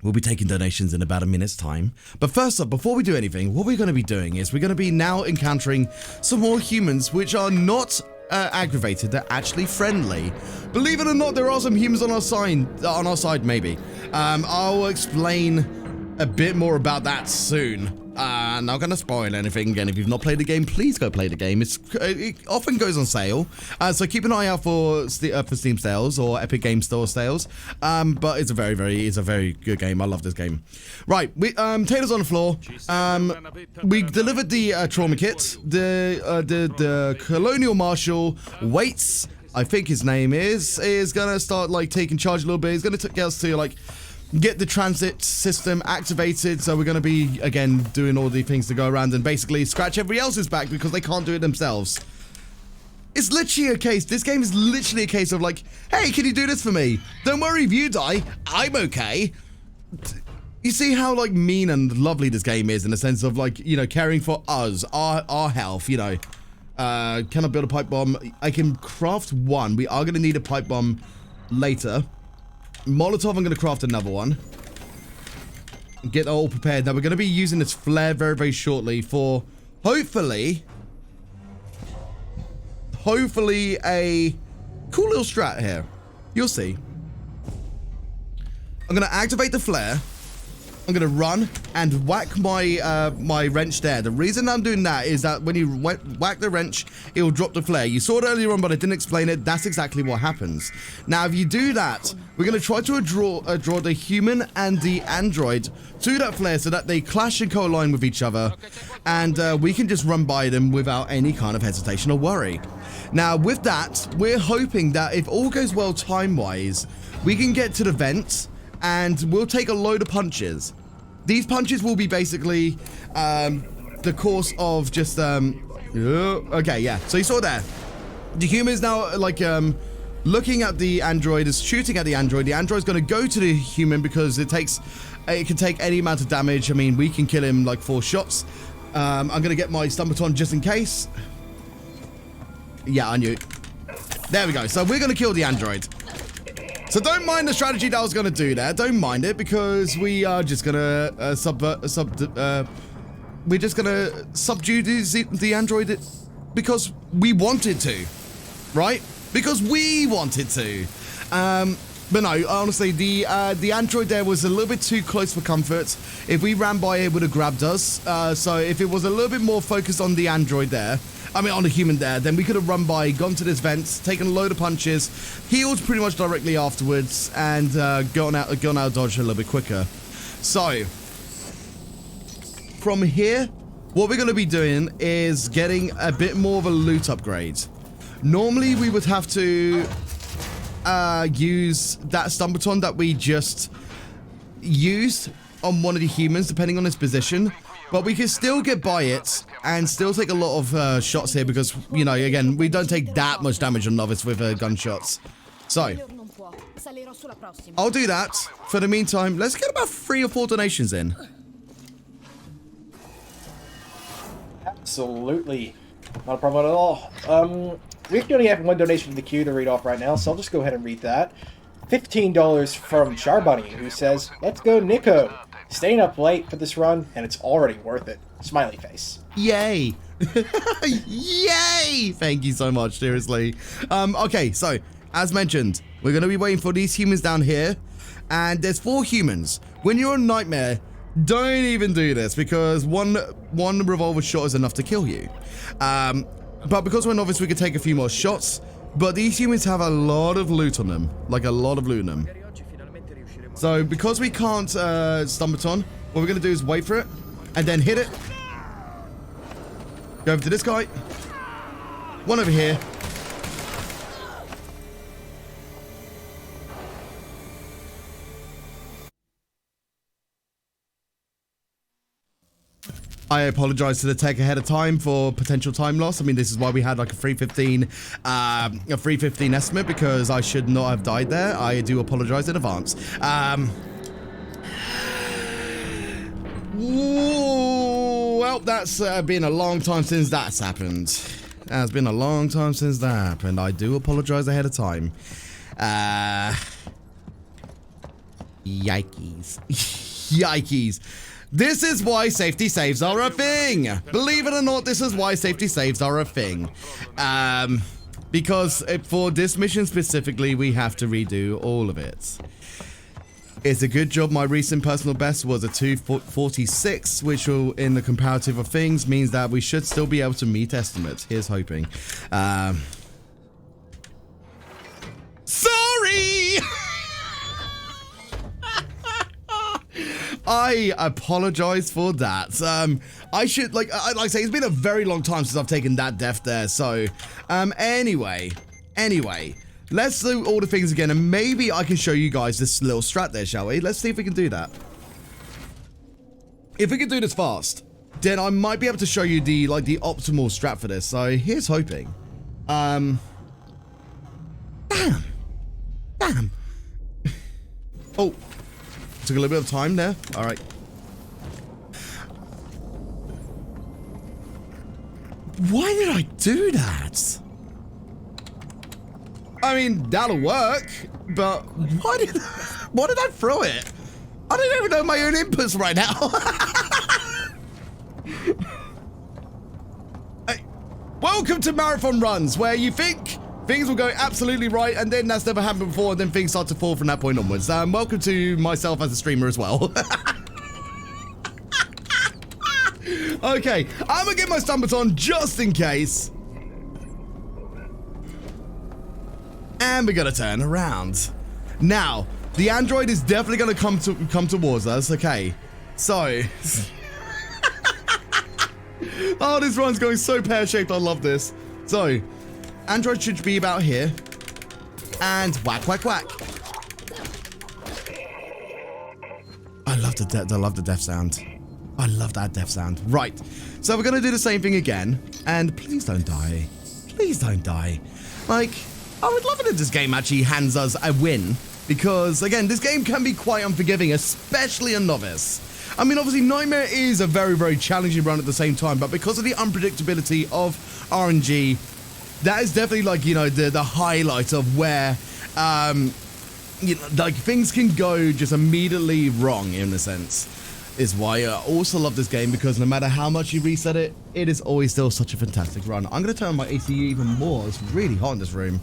We'll be taking donations in about a minute's time. But first up, before we do anything, what we're going to be doing is we're going to be now encountering some more humans which are not aggravated. They're actually friendly. Believe it or not, there are some humans on our side, maybe. I'll explain a bit more about that soon. Not gonna spoil anything. Again, if you've not played the game, please go play the game. It often goes on sale, so keep an eye out for Steam sales or Epic Game Store sales. But it's a very good game. I love this game. Right, Taylor's on the floor. We delivered the trauma kit. The Colonial Marshal waits. I think his name is gonna start like taking charge a little bit. He's gonna get us to like get the transit system activated, so we're going to be, again, doing all the things to go around and basically scratch everybody else's back because they can't do it themselves. It's literally a case. This game is literally a case of like, hey, can you do this for me? Don't worry if you die. I'm okay. You see how like mean and lovely this game is in the sense of like, you know, caring for us, our health, you know. Can I build a pipe bomb? I can craft one. We are going to need a pipe bomb later. Molotov, I'm going to craft another one. Get all prepared. Now, we're going to be using this flare very, very shortly for, hopefully, a cool little strat here. You'll see. I'm going to activate the flare. I'm going to run and whack my my wrench there. The reason I'm doing that is that when you whack the wrench, it will drop the flare. You saw it earlier on, but I didn't explain it. That's exactly what happens. Now, if you do that, we're going to try to draw the human and the android to that flare so that they clash and co-align with each other. And we can just run by them without any kind of hesitation or worry. Now, with that, we're hoping that if all goes well time-wise, we can get to the vent and we'll take a load of punches. These punches will be basically the course of just okay, yeah. So you saw there, the human is now like looking at the android, is shooting at the android. The android's going to go to the human because it can take any amount of damage. I mean, we can kill him like 4 shots. I'm going to get my stun baton just in case. Yeah, I knew. There we go. So we're going to kill the android. So don't mind the strategy that I was going to do there. Don't mind it because we are just going to we're just going to subdue the android because we wanted to, right? Because we wanted to. But no, honestly, the android there was a little bit too close for comfort. If we ran by, it would have grabbed us. So if it was a little bit more focused on the android there, I mean, on the human there, then we could have run by, gone to this vent, taken a load of punches, healed pretty much directly afterwards, and gone out of dodge a little bit quicker. So, from here, what we're going to be doing is getting a bit more of a loot upgrade. Normally, we would have to use that stun baton that we just used on one of the humans, depending on his position. But we can still get by it and still take a lot of shots here because, you know, again, we don't take that much damage on Novice with gunshots. So, I'll do that. For the meantime, let's get about 3 or 4 donations in. Absolutely. Not a problem at all. We only have 1 donation in the queue to read off right now, so I'll just go ahead and read that. $15 from Charbunny, who says, "Let's go, Nico. Staying up late for this run, and it's already worth it." Smiley face. Yay. Yay! Thank you so much, seriously. Okay, so, as mentioned, we're going to be waiting for these humans down here, and there's 4 humans. When you're on Nightmare, don't even do this, because one revolver shot is enough to kill you. But because we're Novice, we can take a few more shots, but these humans have a lot of loot on them, like a lot of loot on them. So, because we can't stun baton, what we're going to do is wait for it, and then hit it. Go over to this guy. One over here. I apologize to the tech ahead of time for potential time loss. I mean, this is why we had like a 3:15 estimate, because I should not have died there. I do apologize in advance. Well, that's been a long time since that's happened. It's been a long time since that happened. I do apologize ahead of time. Yikes. Yikes. This is why safety saves are a thing. Believe it or not, this is why safety saves are a thing. Because for this mission specifically, we have to redo all of it. It's a good job my recent personal best was a 246, which will, in the comparative of things, means that we should still be able to meet estimates. Here's hoping. Sorry! I apologize for that. I should, like I say, it's been a very long time since I've taken that death there. So, anyway, let's do all the things again, and maybe I can show you guys this little strat there, shall we? Let's see if we can do that. If we can do this fast, then I might be able to show you the optimal strat for this. So here's hoping. Damn. Oh, took a little bit of time there. All right. Why did I do that? I mean, that'll work, but why did I throw it? I don't even know my own inputs right now. Hey, welcome to Marathon Runs, where you think things will go absolutely right, and then that's never happened before, and then things start to fall from that point onwards. Welcome to myself as a streamer as well. Okay, I'm gonna get my stumpers on just in case. And we're gonna turn around. Now, the android is definitely gonna come towards us. Okay, so oh, this run's going so pear-shaped. I love this. So, android should be about here, and whack, whack, whack. I love the death sound. I love that death sound. Right, so we're gonna do the same thing again, and please don't die. Please don't die. Like, I would love it if this game actually hands us a win, because again, this game can be quite unforgiving, especially a novice. I mean, obviously, Nightmare is a very, very challenging run at the same time, but because of the unpredictability of RNG, that is definitely like, you know, the highlight of where, you know, like things can go just immediately wrong in a sense. Is why I also love this game, because no matter how much you reset it, it is always still such a fantastic run. I'm going to turn on my AC even more. It's really hot in this room.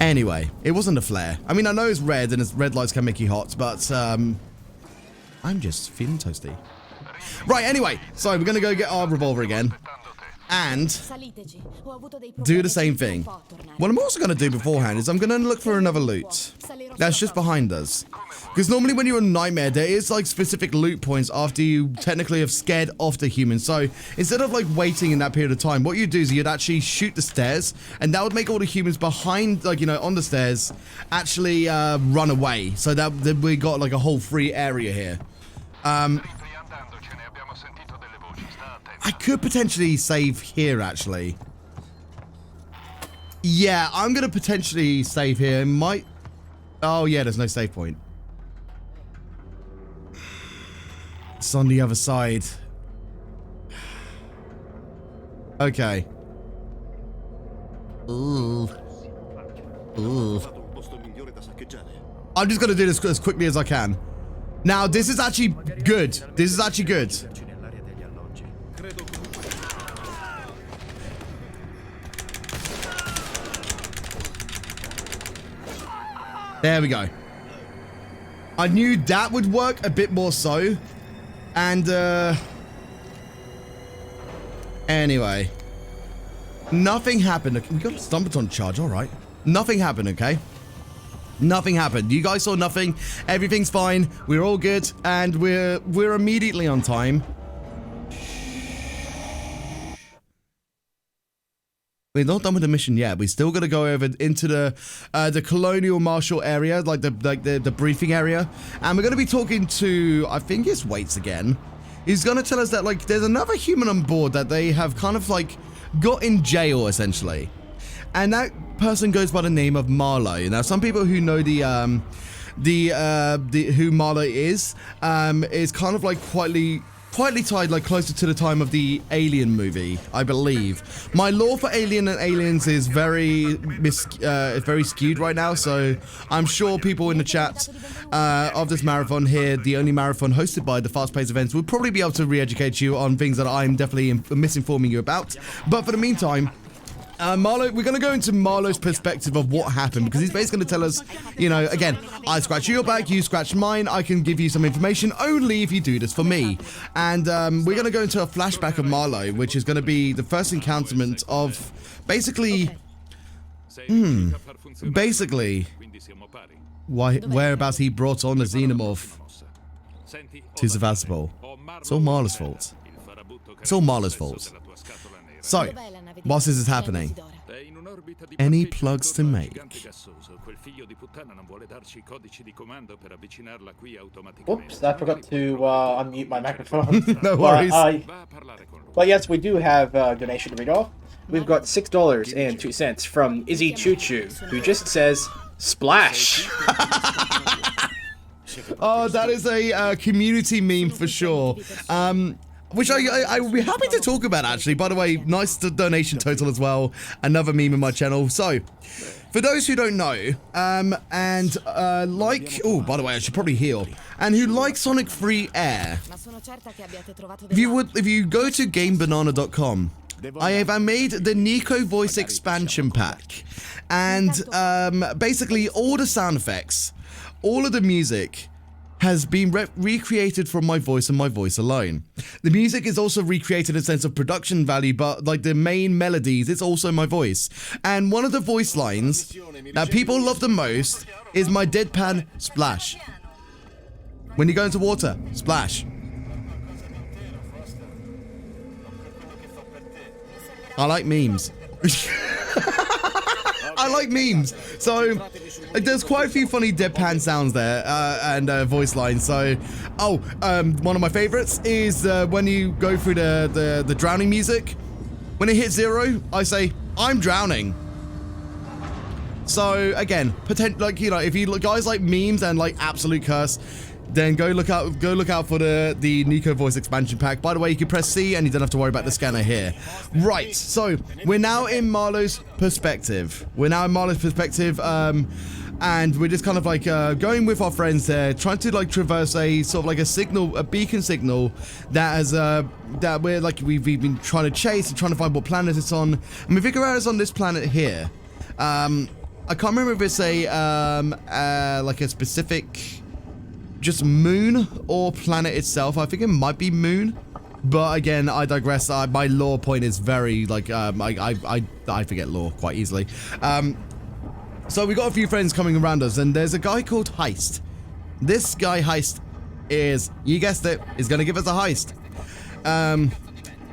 Anyway, it wasn't a flare. I mean, I know it's red and red lights can make you hot, but I'm just feeling toasty. Right, anyway, so we're going to go get our revolver again and do the same thing. What I'm also going to do beforehand is I'm going to look for another loot that's just behind us. Because normally when you're in Nightmare, there is like specific loot points after you technically have scared off the humans. So instead of like waiting in that period of time, what you'd do is you'd actually shoot the stairs, and that would make all the humans behind, like, you know, on the stairs actually run away. So that we got like a whole free area here. I could potentially save here, actually. Yeah, I'm going to potentially save here. It might... Oh, yeah, there's no save point. It's on the other side. Okay. Ooh. Ooh. I'm just going to do this as quickly as I can. Now, this is actually good. This is actually good. There we go. I knew that would work a bit more so. And, anyway. Nothing happened. We got a Stumpaton charge, alright. Nothing happened, okay? Nothing happened. You guys saw nothing. Everything's fine. We're all good. And we're immediately on time. We're not done with the mission yet. We still got to go over into the colonial marshal area, like the briefing area, and we're going to be talking to, I think it's Waits again. He's going to tell us that like there's another human on board that they have kind of like got in jail essentially, and that person goes by the name of Marlowe. Now, some people who know who Marlowe is kind of like quietly tied like closer to the time of the Alien movie, I believe. My lore for Alien and Aliens is very skewed right now, so I'm sure people in the chat of this marathon here, the only marathon hosted by the Fast-Paced Events, will probably be able to re-educate you on things that I'm definitely misinforming you about. But for the meantime, Marlowe, we're going to go into Marlowe's perspective of what happened, because he's basically going to tell us, you know, again, I scratch your back, you scratch mine, I can give you some information only if you do this for me. And we're going to go into a flashback of Marlowe, which is going to be the first encounterment of basically, whereabouts he brought on the xenomorph to Sevastopol. It's all Marlowe's fault. It's all Marlowe's fault. So, whilst this is happening, Any plugs to make? Oops, I forgot to unmute my microphone. No worries. But yes, we do have a donation to read off. We've got $6.02 from Izzy Choo Choo, who just says, splash! Oh, that is a community meme for sure. Which I would be happy to talk about, actually. By the way, nice donation total as well. Another meme in my channel. So, for those who don't know, oh, by the way, I should probably heal. And who like Sonic Free Air, if you go to GameBanana.com, I have made the Nikovoice expansion pack. And basically all the sound effects, all of the music has been recreated from my voice and my voice alone. The music is also recreated in a sense of production value, but like the main melodies, it's also my voice. And one of the voice lines that people love the most is my deadpan splash. When you go into water, splash. I like memes. I like memes. So, like, there's quite a few funny deadpan sounds there and voice lines. So, one of my favorites is when you go through the drowning music. When it hits 0, I say, I'm drowning. So, again, like, you know, if you guys like memes and like absolute curse, then go look out for the Nikovoice expansion pack. By the way, you can press C and you don't have to worry about the scanner here. Right, so we're now in Marlo's perspective. And we're just kind of like going with our friends there, trying to like traverse a sort of like a beacon signal that has that we've been trying to chase and trying to find what planet it's on. And we figure out it's on this planet here. I can't remember if it's like a specific just moon or planet itself. I think it might be moon, but again, I digress. My lore point is very like I forget lore quite easily. So we got a few friends coming around us, and there's a guy called Heist. This guy Heist is, you guessed it, is going to give us a heist.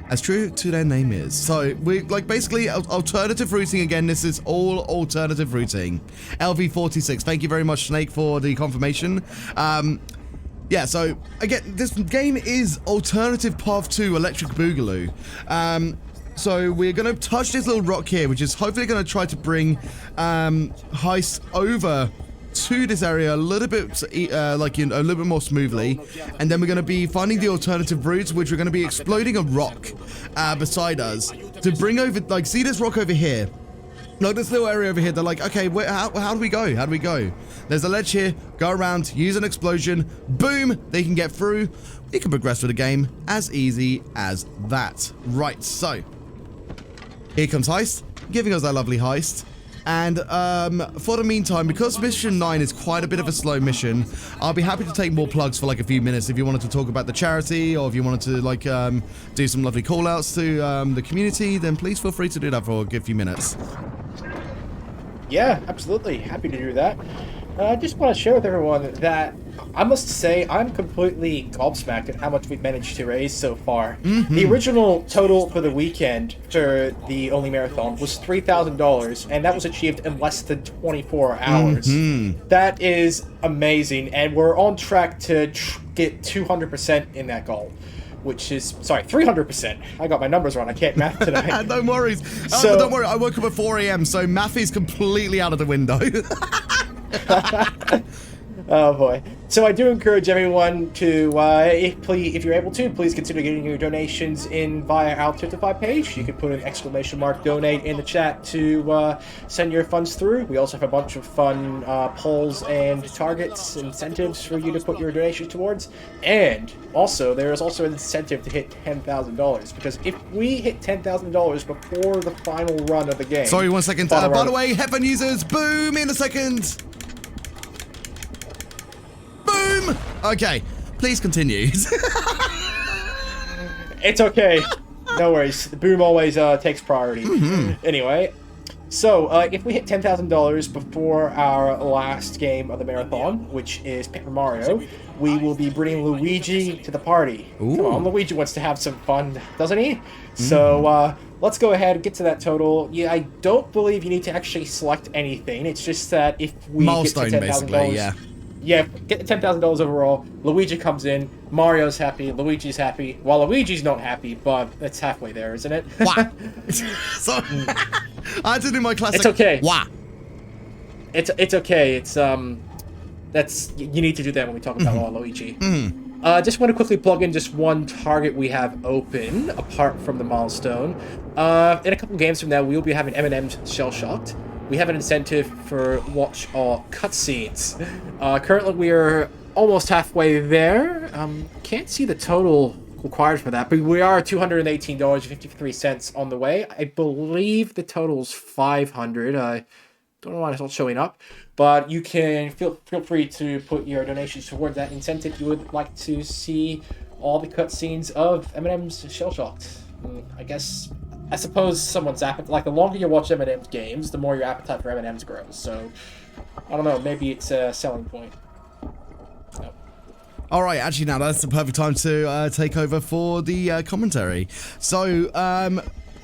As true to their name is. So we like basically alternative routing again. This is all alternative routing. LV46. Thank you very much, Snake, for the confirmation. Yeah. So again, this game is alternative path to Electric Boogaloo. So we're gonna touch this little rock here, which is hopefully gonna try to bring Heist over to this area a little bit like, you know, a little bit more smoothly, and then we're going to be finding the alternative routes, which we're going to be exploding a rock beside us to bring over, like, see this rock over here, like this little area over here. They're like, okay, how do we go? There's a ledge here, go around, use an explosion, boom, they can get through. We can progress with the game as easy as that. Right, so here comes Heist, giving us that lovely heist. And for the meantime, because mission 9 is quite a bit of a slow mission, I'll be happy to take more plugs for like a few minutes if you wanted to talk about the charity, or if you wanted to like do some lovely call outs to the community, then please feel free to do that for a good few minutes. Yeah, absolutely. Happy to do that. I just want to share with everyone that I must say I'm completely gobsmacked at how much we've managed to raise so far. Mm-hmm. The original total for the weekend for the Only Marathon was $3,000, and that was achieved in less than 24 hours. Mm-hmm. That is amazing, and we're on track to get 200% in that goal. Which is, sorry, 300%. I got my numbers wrong. I can't math tonight. No worries. So, don't worry, I woke up at 4 a.m., so math is completely out of the window. Oh boy. So I do encourage everyone to, if you're able to, please consider getting your donations in via our Twitter page. You can put an !donate in the chat to send your funds through. We also have a bunch of fun polls and targets, incentives for you to put your donations towards. And also, there is also an incentive to hit $10,000, because if we hit $10,000 before the final run of the game... Sorry, 1 second. By the way, headphone users, boom in a second. Boom! Okay, please continue. It's okay. No worries. The boom always takes priority. Mm-hmm. Anyway, So, if we hit $10,000 before our last game of the marathon, which is Paper Mario, we will be bringing Luigi to the party. Ooh. Come on, Luigi wants to have some fun, doesn't he? So, let's go ahead and get to that total. Yeah, I don't believe you need to actually select anything. It's just that if we milestone, get to $10,000... basically, yeah. Yeah, get $10,000 overall. Luigi comes in. Mario's happy. Luigi's happy. Well, Luigi's not happy, but it's halfway there, isn't it? Wah. So, I had to do my classic. It's okay. Wah. It's okay. It's that's you need to do that when we talk about Luigi. Just want to quickly plug in just one target we have open apart from the milestone. In a couple games from now, we'll be having M&M's Shell Shocked. We have an incentive for watch all cutscenes. Currently, we are almost halfway there. Can't see the total required for that, but we are $218.53 on the way. I believe the total's $500. I don't know why it's not showing up, but you can feel free to put your donations toward that incentive. You would like to see all the cutscenes of M&M's Shell Shocked. I suppose someone's appetite, like the longer you watch M&M's games, the more your appetite for M&M's grows. So, I don't know, maybe it's a selling point. No. All right, actually now that's the perfect time to take over for the commentary. So,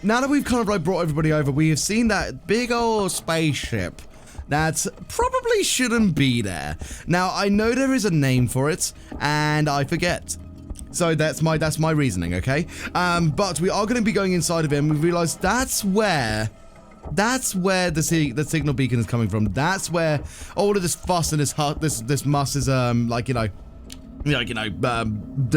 now that we've kind of like brought everybody over, we have seen that big old spaceship that probably shouldn't be there. Now, I know there is a name for it, and I forget. So that's my reasoning, okay? But we are going to be going inside of it, and we realize that's where the signal beacon is coming from. That's where all of this fuss and this muss is the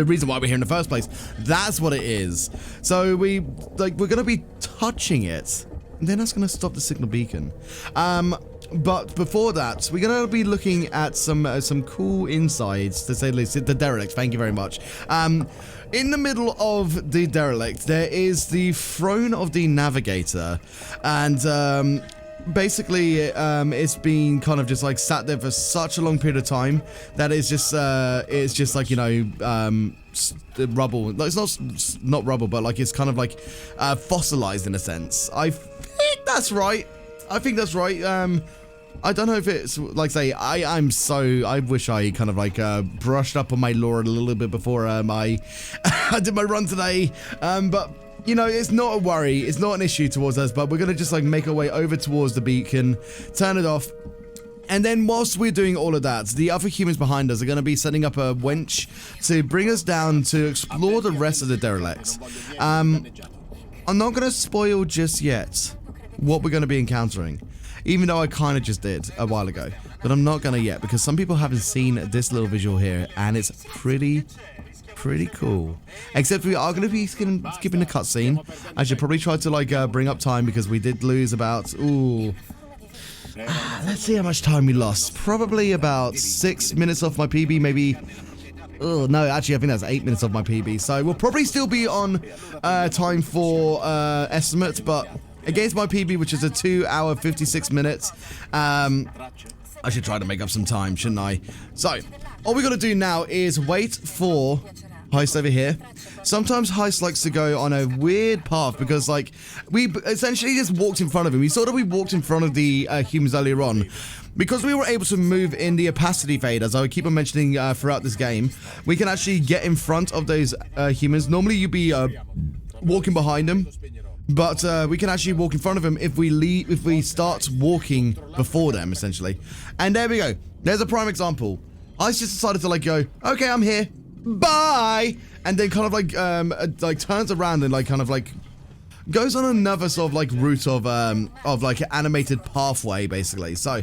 reason why we're here in the first place. That's what it is. So we're going to be touching it, and then that's going to stop the signal beacon. But before that, we're going to be looking at some cool insides, to say the least. The derelict, thank you very much. In the middle of the derelict, there is the throne of the Navigator, and basically it's been kind of just like sat there for such a long period of time that it's just like, you know, rubble. Like, it's not rubble, but like it's kind of like fossilized in a sense. I think that's right. I don't know if it's, like, say, I wish I kind of like brushed up on my lore a little bit before I did my run today, but you know, it's not a worry, it's not an issue towards us, but we're gonna just like make our way over towards the beacon, turn it off, and then whilst we're doing all of that, the other humans behind us are gonna be setting up a winch to bring us down to explore the rest of the derelict. I'm not gonna spoil just yet what we're gonna be encountering, even though I kind of just did a while ago, but I'm not gonna yet, because some people haven't seen this little visual here, and it's pretty cool. Except we are going to be skipping the cutscene. I should probably try to like bring up time, because we did lose about, let's see how much time we lost. Probably about 6 minutes off my PB, maybe. Oh no, actually I think that's 8 minutes off my PB. So we'll probably still be on time for estimate, but against my PB, which is a 2 hour 56 minutes, I should try to make up some time, shouldn't I? So all we got to do now is wait for Heist over here. Sometimes Heist likes to go on a weird path, because like we essentially just walked in front of him. We walked in front of the humans earlier on, because we were able to move in the opacity fade, as I would keep on mentioning throughout this game. We can actually get in front of those humans. Normally you'd be walking behind them, but we can actually walk in front of them if we start walking before them, essentially. And there we go. There's a prime example. I just decided to like go, okay, I'm here, bye, and then kind of like turns around and like kind of like goes on another sort of like route of like an animated pathway, basically. So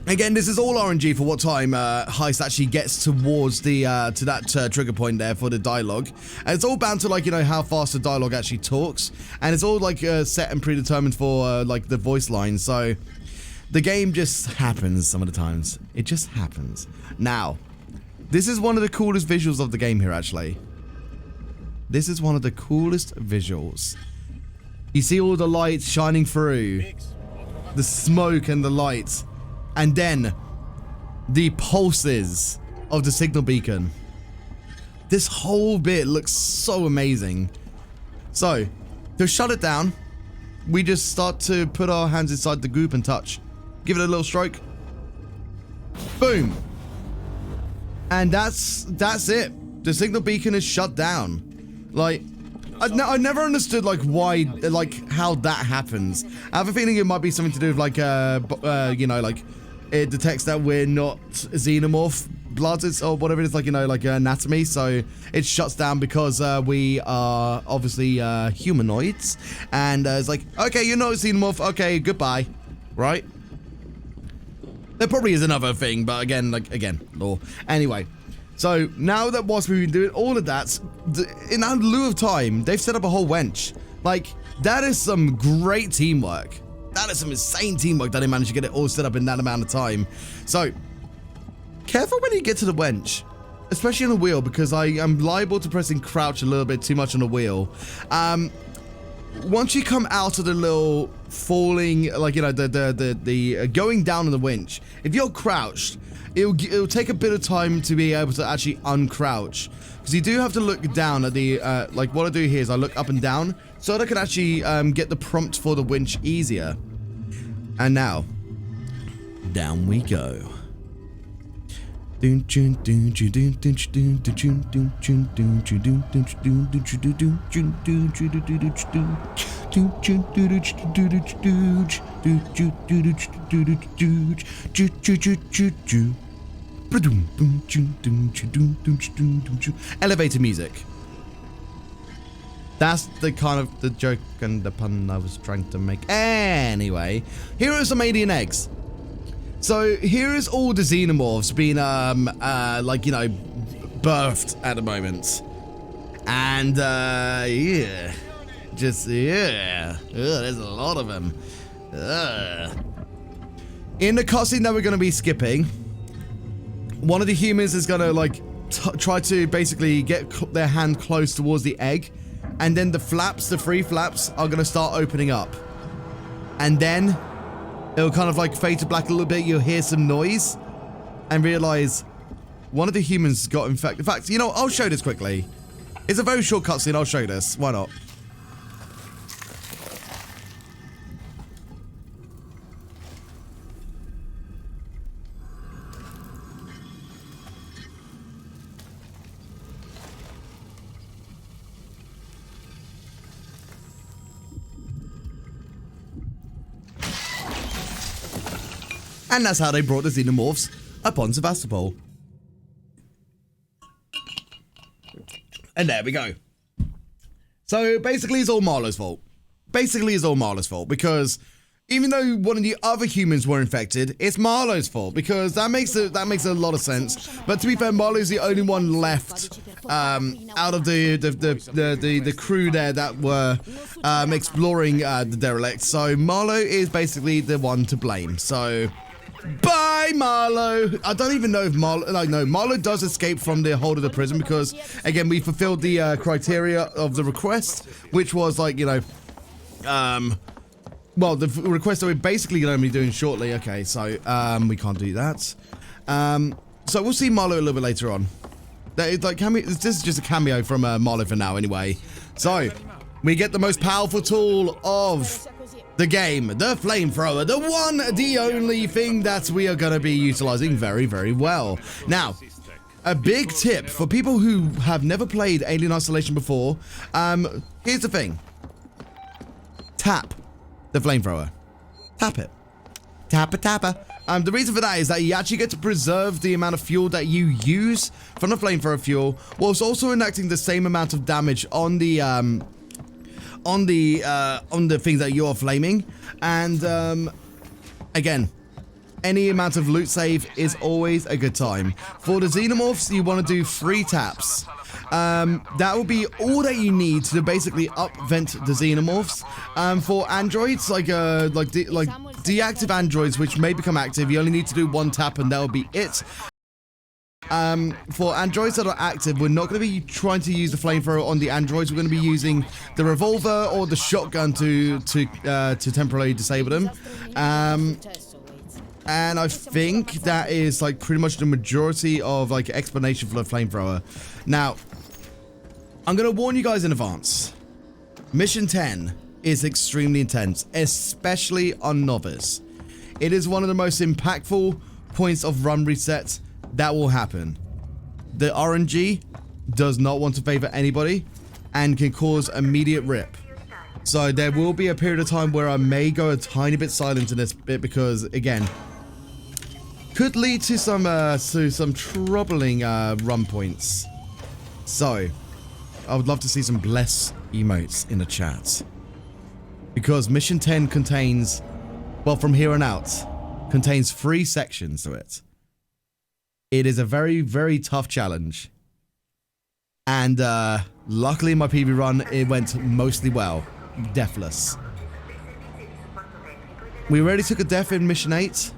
again, this is all RNG for what time Heist actually gets towards the to that trigger point there for the dialogue, and it's all bound to like, you know, how fast the dialogue actually talks, and it's all like set and predetermined for like the voice line. So the game just happens some of the times. It just happens. Now, this is one of the coolest visuals of the game here, actually. This is one of the coolest visuals. You see all the lights shining through, the smoke and the lights, and then the pulses of the signal beacon. This whole bit looks so amazing. So, to shut it down, we just start to put our hands inside the goop and touch. Give it a little stroke. Boom. And that's it. The signal beacon is shut down. Like, I never understood like why, like how that happens. I have a feeling it might be something to do with like, you know, like it detects that we're not xenomorph bloods or whatever it is, like, you know, like anatomy. So it shuts down because we are obviously humanoids, and it's like, okay, you're not a xenomorph. Okay, goodbye, right? There probably is another thing, but again, lore. Anyway, so now that whilst we've been doing all of that, in lieu of time, they've set up a whole wench. Like, that is some great teamwork. That is some insane teamwork that they managed to get it all set up in that amount of time. So, careful when you get to the wench, especially on the wheel, because I am liable to pressing crouch a little bit too much on the wheel. Once you come out of the little falling, like, you know, the going down on the winch, if you're crouched, it'll take a bit of time to be able to actually uncrouch, because you do have to look down at the like what I do here is I look up and down so that I can actually get the prompt for the winch easier. And now down we go. Elevator music. That's the kind of the joke and the pun I was trying to make. Anyway, here are some alien eggs. So here is all the xenomorphs being like, you know, birthed at the moment. And yeah. Just yeah. Ugh, there's a lot of them. Ugh. In the cutscene that we're gonna be skipping, one of the humans is gonna like try to basically get their hand close towards the egg, and then the flaps, the free flaps, are gonna start opening up. And then it'll kind of like fade to black a little bit. You'll hear some noise and realize one of the humans got infected. In fact, you know, I'll show this quickly. It's a very short cutscene. I'll show this. Why not? And that's how they brought the xenomorphs upon Sevastopol. And there we go. So basically it's all Marlowe's fault. Because even though one of the other humans were infected, it's Marlowe's fault, because that makes a lot of sense. But to be fair, Marlowe's the only one left out of the crew there that were exploring the derelict. So Marlowe is basically the one to blame. So bye, Marlowe. I don't even know if Marlowe... Like, no, Marlowe does escape from the hold of the prison because, again, we fulfilled the criteria of the request, which was, like, you know... well, the request that we're basically going to be doing shortly. Okay, so, we can't do that. So we'll see Marlowe a little bit later on. Like, this is just a cameo from Marlowe for now, anyway. So, we get the most powerful tool of the game, the flamethrower, the one, the only thing that we are going to be utilizing very, very well. Now, a big tip for people who have never played Alien Isolation before, here's the thing. Tap the flamethrower. Tap it. Tappa tappa. The reason for that is that you actually get to preserve the amount of fuel that you use from the flamethrower fuel, whilst also enacting the same amount of damage on the things that you're flaming. And again, any amount of loot save is always a good time. For the xenomorphs, you want to do 3 taps. That will be all that you need to basically up-vent the xenomorphs. For androids, like deactive androids, which may become active, you only need to do 1 tap and that will be it. For androids that are active, we're not going to be trying to use the flamethrower on the androids. We're going to be using the revolver or the shotgun to temporarily disable them. And I think that is like pretty much the majority of like explanation for the flamethrower. Now, I'm going to warn you guys in advance. Mission 10 is extremely intense, especially on Novice. It is one of the most impactful points of run resets that will happen. The RNG does not want to favor anybody and can cause immediate rip. So there will be a period of time where I may go a tiny bit silent in this bit because, again, could lead to some troubling run points. So I would love to see some bless emotes in the chat, because mission 10 contains, well, from here on out, contains 3 sections to it. It is a very, very tough challenge. And luckily in my PB run, it went mostly well. Deathless. We already took a death in mission 8.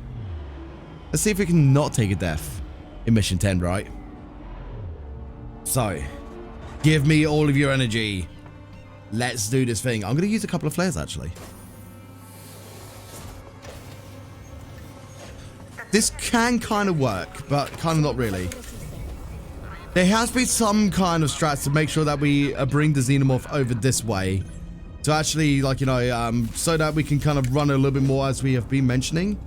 Let's see if we can not take a death in mission 10, right? So, give me all of your energy. Let's do this thing. I'm going to use a couple of flares, actually. This can kind of work, but kind of not really. There has been some kind of strats to make sure that we bring the xenomorph over this way. To actually, like, you know, so that we can kind of run a little bit more, as we have been mentioning.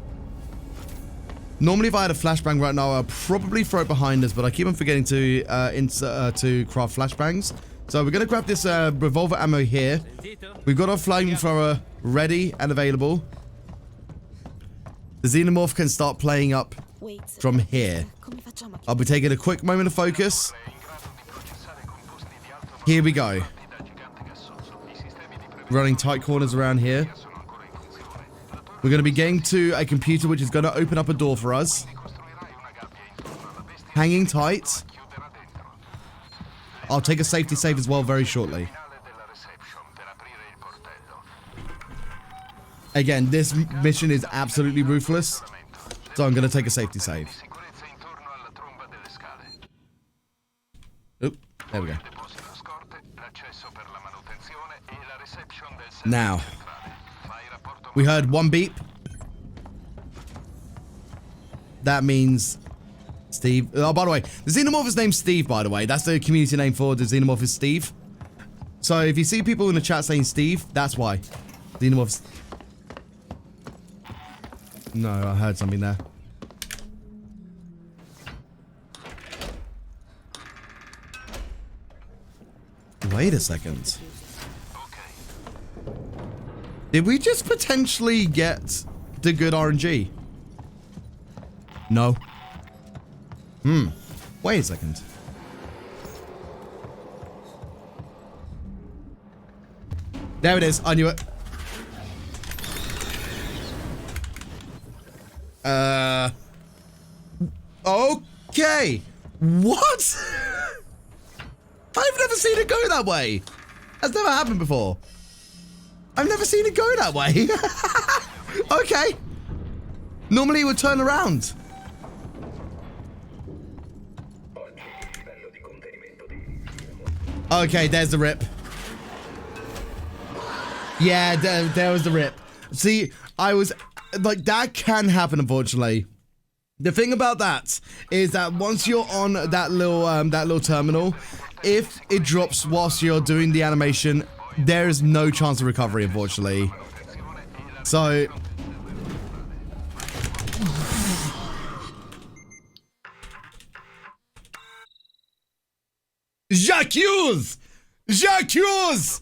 Normally, if I had a flashbang right now, I'd probably throw it behind us, but I keep on forgetting to craft flashbangs. So we're going to grab this revolver ammo here. We've got our flamethrower ready and available. The xenomorph can start playing up from here. I'll be taking a quick moment of focus. Here we go. Running tight corners around here. We're going to be getting to a computer which is going to open up a door for us. Hanging tight. I'll take a safety save as well very shortly. Again, this mission is absolutely ruthless, so I'm going to take a safety save. Oop, there we go. Now, we heard one beep. That means Steve. Oh, by the way, the xenomorph is named Steve, by the way. That's the community name for the xenomorph is Steve. So if you see people in the chat saying Steve, that's why. Xenomorph's... No, I heard something there. Wait a second. Did we just potentially get the good RNG? No. Wait a second. There it is. I knew it. Okay. What? I've never seen it go that way. That's never happened before. I've never seen it go that way. Okay. Normally it would turn around. Okay, there's the rip. Yeah, there was the rip. See, I was like, that can happen, unfortunately. The thing about that is that once you're on that little terminal, if it drops whilst you're doing the animation, there is no chance of recovery, unfortunately. So J'accuse! J'accuse!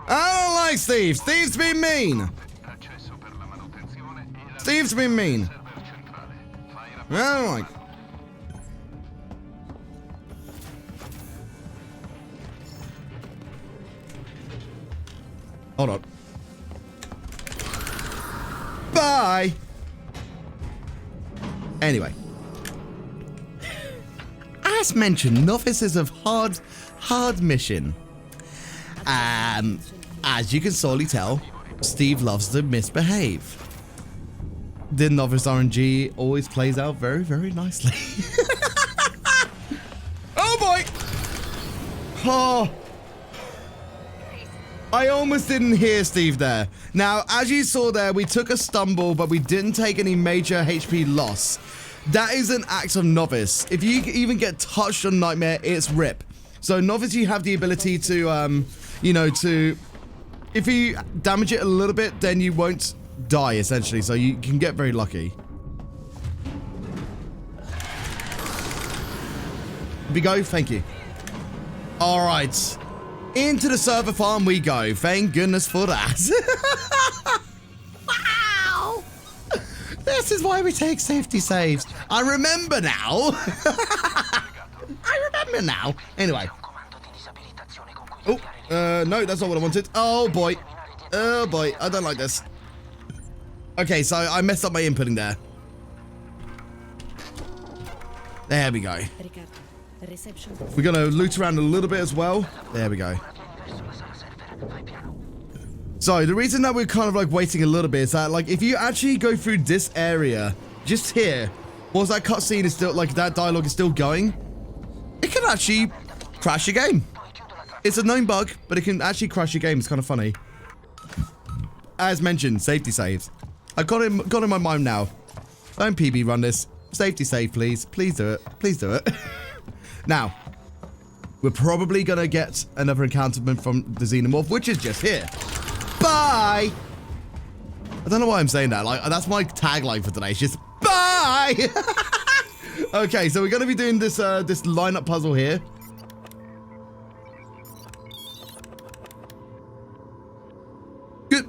I don't like Steve. Steve's been mean. Steve's been mean. I don't like. Hold on. Bye. Anyway. As mentioned, Novice is a hard mission. As you can sorely tell, Steve loves to misbehave. The Novice RNG always plays out very, very nicely. Oh boy! Oh. I almost didn't hear Steve there. Now, as you saw there, we took a stumble, but we didn't take any major HP loss. That is an act of Novice. If you even get touched on Nightmare, it's rip. So Novice, you have the ability to, you know, if you damage it a little bit, then you won't die, essentially. So you can get very lucky. Here we go. Thank you. All right. Into the server farm we go. Thank goodness for that. Wow. This is why we take safety saves. I remember now. I remember now. Anyway. Oh, no, that's not what I wanted. Oh, boy. Oh, boy. I don't like this. Okay, so I messed up my inputting there. There we go. We're going to loot around a little bit as well. There we go. So the reason that we're kind of like waiting a little bit is that like if you actually go through this area just here, whilst that cutscene is still like that dialogue is still going, it can actually crash your game. It's a known bug, but it can actually crash your game. It's kind of funny. As mentioned, safety saves. I got in my mind now. Don't PB run this. Safety save, please. Please do it. Please do it. Now, we're probably gonna get another encounter from the xenomorph, which is just here. Bye! I don't know why I'm saying that. Like, that's my tagline for today. It's just bye! Okay, so we're gonna be doing this this lineup puzzle here. Good.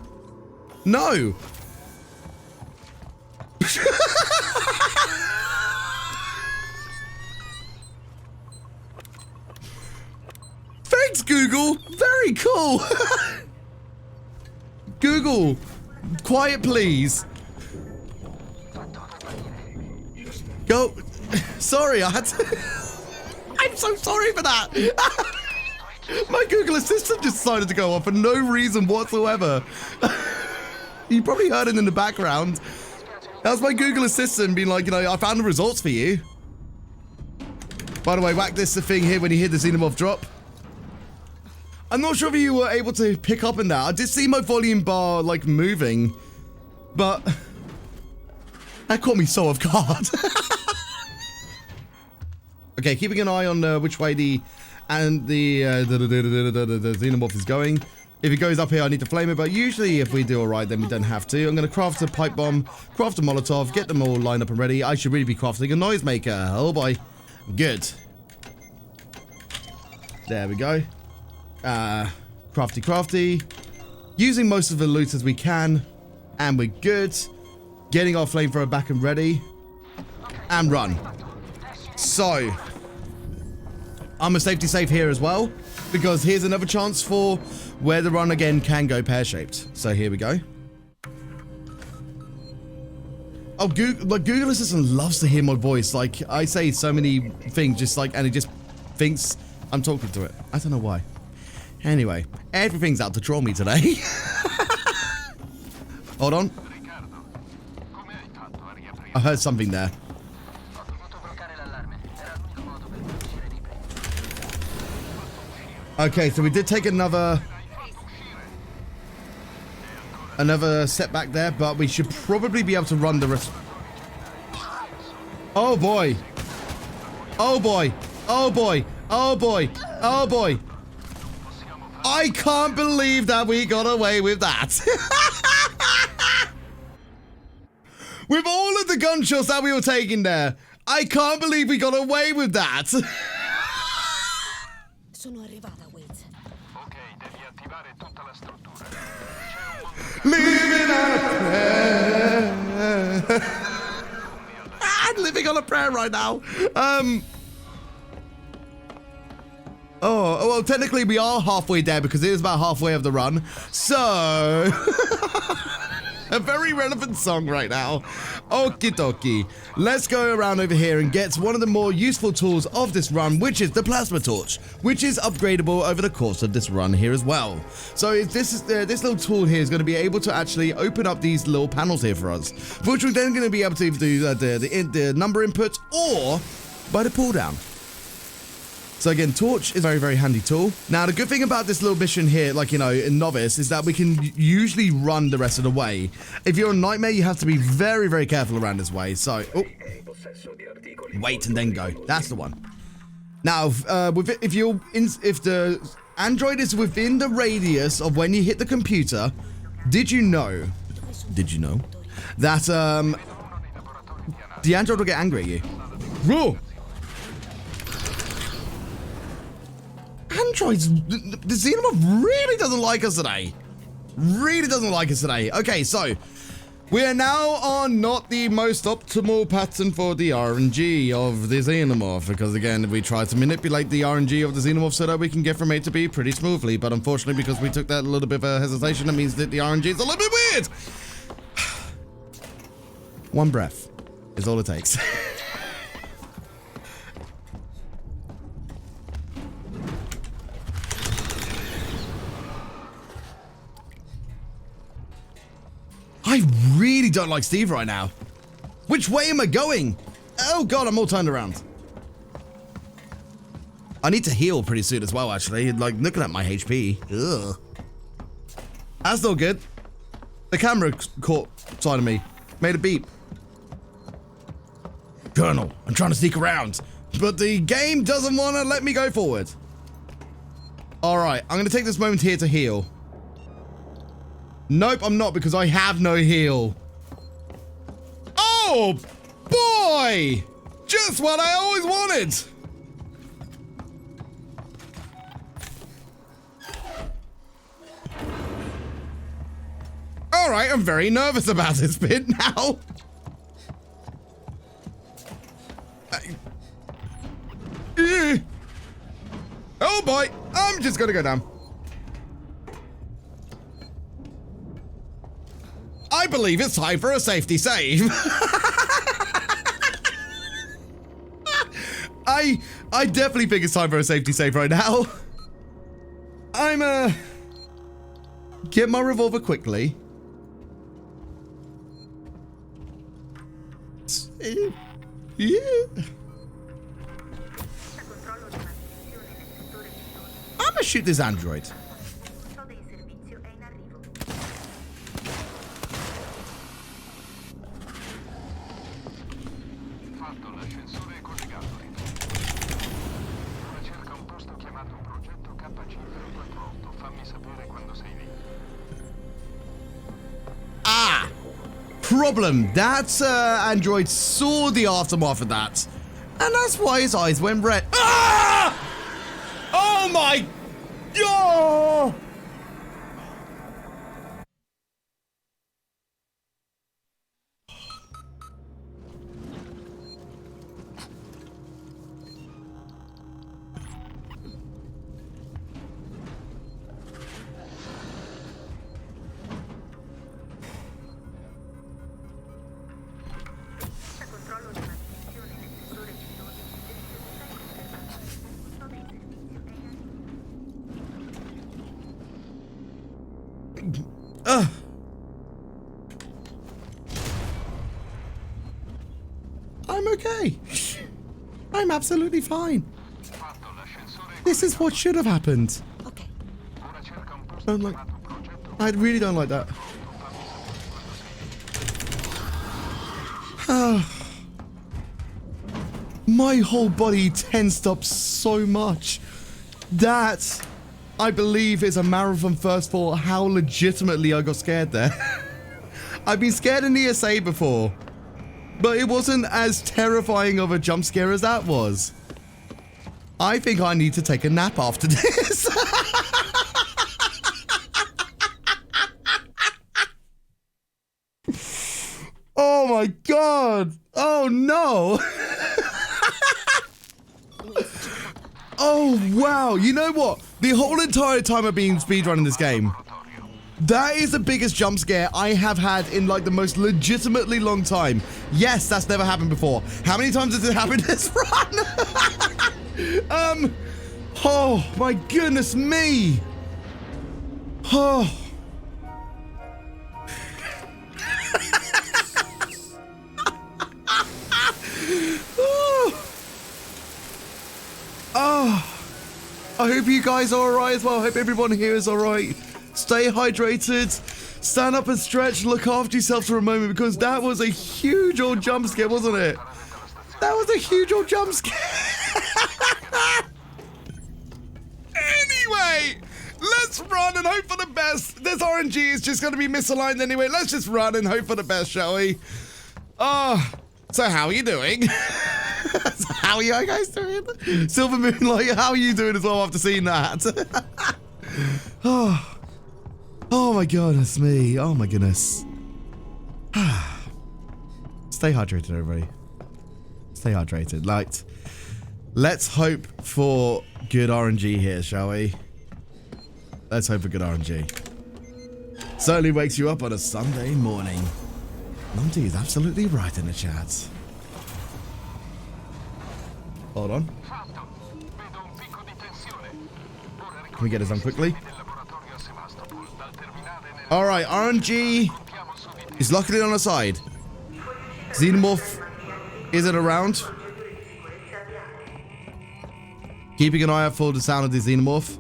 No! Thanks, Google. Very cool. Google, quiet, please. Go. Sorry, I had to. I'm so sorry for that. My Google Assistant just decided to go off for no reason whatsoever. You probably heard it in the background. That was my Google Assistant being like, you know, I found the results for you. By the way, whack this thing here when you hear the xenomorph drop. I'm not sure if you were able to pick up in that. I did see my volume bar like moving, but that caught me so off guard. Okay, keeping an eye on which way the xenomorph is going. If it goes up here, I need to flame it, but usually if we do all right, then we don't have to. I'm going to craft a pipe bomb, craft a Molotov, get them all lined up and ready. I should really be crafting a noisemaker. Oh boy. Good. There we go. Crafty. Using most of the loot as we can. And we're good. Getting our flamethrower back and ready. And run. So, I'm a safety save here as well. Because here's another chance for where the run again can go pear-shaped. So here we go. Oh, Google Assistant loves to hear my voice. Like, I say so many things just like, and it just thinks I'm talking to it. I don't know why. Anyway, everything's out to troll me today. Hold on. I heard something there. Okay, so we did take another setback there, but we should probably be able to run the rest. Oh boy. Oh boy. Oh boy. Oh boy. Oh boy. I can't believe that we got away with that. With all of the gunshots that we were taking there, I can't believe we got away with that. Living on a prayer. I'm living on a prayer right now. Oh, well, technically we are halfway there because it is about halfway of the run. So, a very relevant song right now. Okie dokie. Let's go around over here and get one of the more useful tools of this run, which is the plasma torch, which is upgradable over the course of this run here as well. So this little tool here is going to be able to actually open up these little panels here for us, which we're then going to be able to do the number input or by the pull down. So again, torch is a very, very handy tool. Now, the good thing about this little mission here, like, you know, in Novice, is that we can usually run the rest of the way. If you're a nightmare, you have to be very, very careful around this way. So, oh. Wait and then go. That's the one. Now, if the android is within the radius of when you hit the computer, did you know that the android will get angry at you? Whoa! Androids, the xenomorph really doesn't like us today. Really doesn't like us today. Okay, so we are now on not the most optimal pattern for the RNG of the xenomorph, because again, we tried to manipulate the RNG of the xenomorph so that we can get from A to B pretty smoothly, but unfortunately, because we took that little bit of a hesitation, that means that the RNG is a little bit weird. One breath is all it takes. I really don't like Steve right now. Which way am I going? Oh god, I'm all turned around. I need to heal pretty soon as well, actually. Like, looking at my HP. Ugh. That's not good. The camera caught side of me. Made a beep. Colonel, I'm trying to sneak around, but the game doesn't want to let me go forward. Alright, I'm going to take this moment here to heal. Nope, I'm not, because I have no heal. Oh, boy! Just what I always wanted! Alright, I'm very nervous about this bit now. Oh boy, I'm just gonna go down. I believe it's time for a safety save. I definitely think it's time for a safety save right now. I'm get my revolver quickly. Yeah. I'm gonna shoot this android. Ah! Problem. That android saw the aftermath of that. And that's why his eyes went red. Ah! Oh my god! I'm okay. I'm absolutely fine. This is what should have happened. Okay. I really don't like that. My whole body tensed up so much. That, I believe, is a marathon first for how legitimately I got scared there. I've been scared in ESA before, but it wasn't as terrifying of a jump scare as that was. I think I need to take a nap after this. Oh my god. Oh no. Oh wow. You know what? The whole entire time I've been speedrunning this game, that is the biggest jump scare I have had in like the most legitimately long time. Yes, that's never happened before. How many times has it happened this run? Oh my goodness me. Oh. Oh. I hope you guys are alright as well. I hope everyone here is alright. Stay hydrated, stand up and stretch, look after yourself for a moment, because that was a huge old jump scare, wasn't it? That was a huge old jump scare. Let's run and hope for the best. This RNG is just going to be misaligned anyway. Let's just run and hope for the best, shall we? Oh, so how are you doing? How are you guys doing? Silver Moonlight, how are you doing as well after seeing that? Oh my goodness me. Oh my goodness. Stay hydrated, everybody. Stay hydrated. Like, let's hope for good RNG here, shall we? Let's hope for good RNG. Certainly wakes you up on a Sunday morning. Monty is absolutely right in the chat. Hold on. Can we get this done quickly? Alright, RNG is luckily on the side. Xenomorph isn't around. Keeping an eye out for the sound of the Xenomorph.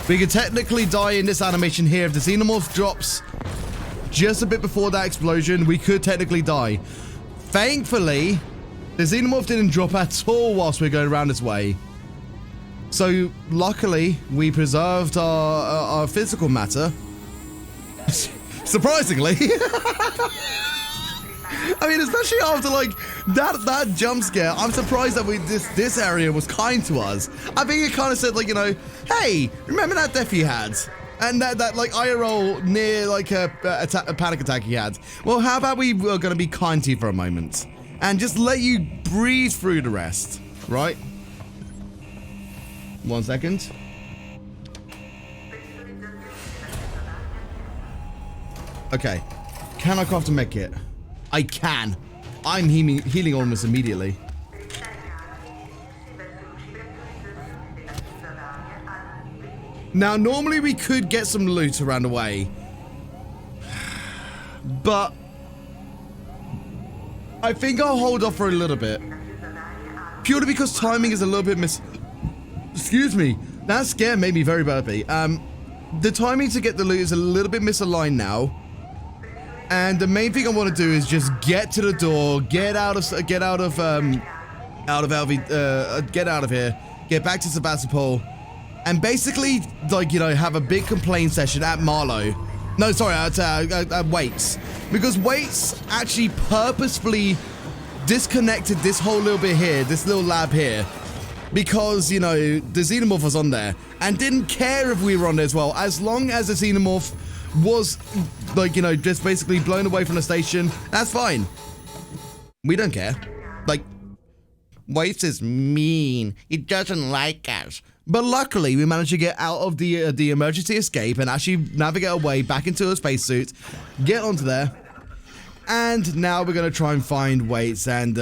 We could technically die in this animation here. If the Xenomorph drops just a bit before that explosion, we could technically die. Thankfully, the Xenomorph didn't drop at all whilst we were going around this way. So, luckily, we preserved our physical matter. Surprisingly. I mean, especially after, like, that jump scare, I'm surprised that this area was kind to us. I think it kind of said, like, you know, hey, remember that death you had? And that like, eye roll near, like, a panic attack he had? Well, how about we were going to be kind to you for a moment? And just let you breathe through the rest, right? 1 second. Okay. Can I craft a med kit? I can. I'm healing almost immediately. Now, normally we could get some loot around the way. But I think I'll hold off for a little bit. Purely because timing is a little bit Excuse me. That scare made me very burpy. The timing to get the loot is a little bit misaligned now. And the main thing I want to do is just get to the door, get out of here, get back to Sebastopol, and basically, like, you know, have a big complaint session at Marlow. No, sorry, at Waits. Because Waits actually purposefully disconnected this whole little bit here, this little lab here, because, you know, the Xenomorph was on there, and didn't care if we were on there as well, as long as the Xenomorph was, like, you know, just basically blown away from the station. That's fine. We don't care. Like, Waits is mean. He doesn't like us. But luckily, we managed to get out of the emergency escape and actually navigate our way back into a spacesuit, get onto there, and now we're going to try and find Waits and,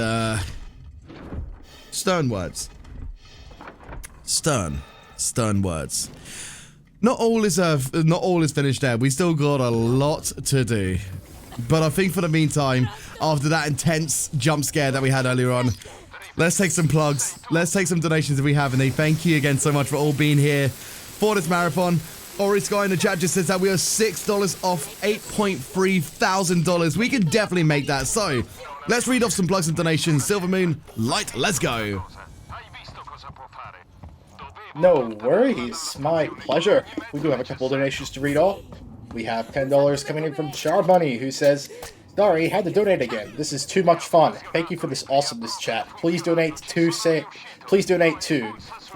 stern words. Stern words. Not all is finished there. We still got a lot to do. But I think for the meantime, after that intense jump scare that we had earlier on, let's take some plugs. Let's take some donations if we have any. Thank you again so much for all being here for this marathon. Ori Sky in the chat just says that we are $6 off $8.3 thousand. We can definitely make that. So, let's read off some plugs and donations. Silver Moon, Light, let's go. No worries, my pleasure. We do have a couple of donations to read off. We have $10 coming in from Char Bunny, who says, "Sorry, had to donate again. This is too much fun. Thank you for this awesomeness, chat. Please donate to Please donate to."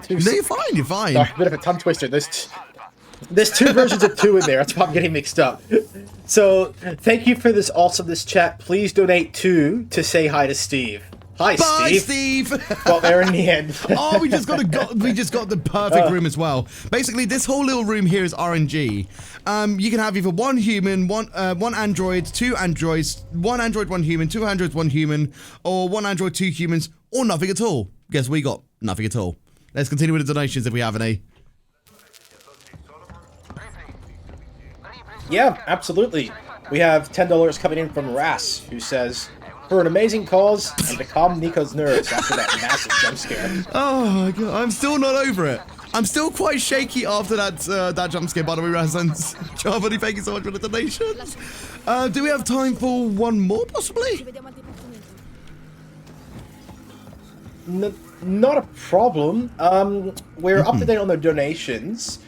No, you're fine. You're fine. Sorry, a bit of a tongue twister. There's two versions of 2 in there. That's why I'm getting mixed up. So, thank you for this awesomeness, chat. Please donate to say hi to Steve. Hi, Bye, Steve. Steve. Got there in the end. Oh, we just got the perfect room as well. Basically, this whole little room here is RNG. You can have either one human, one android, 2 androids, 1 android, 1 human, 2 androids, 1 human, or 1 android, 2 humans, or nothing at all. Guess we got nothing at all. Let's continue with the donations if we have any. Yeah, absolutely. We have $10 coming in from Ras, who says, "For an amazing cause and to calm Nico's nerves after that massive jump scare." Oh my god, I'm still not over it. I'm still quite shaky after that jump scare, by the way, Ras. And Charvani, thank you so much for the donations. Do we have time for one more, possibly? Not a problem. We're up to date on the donations.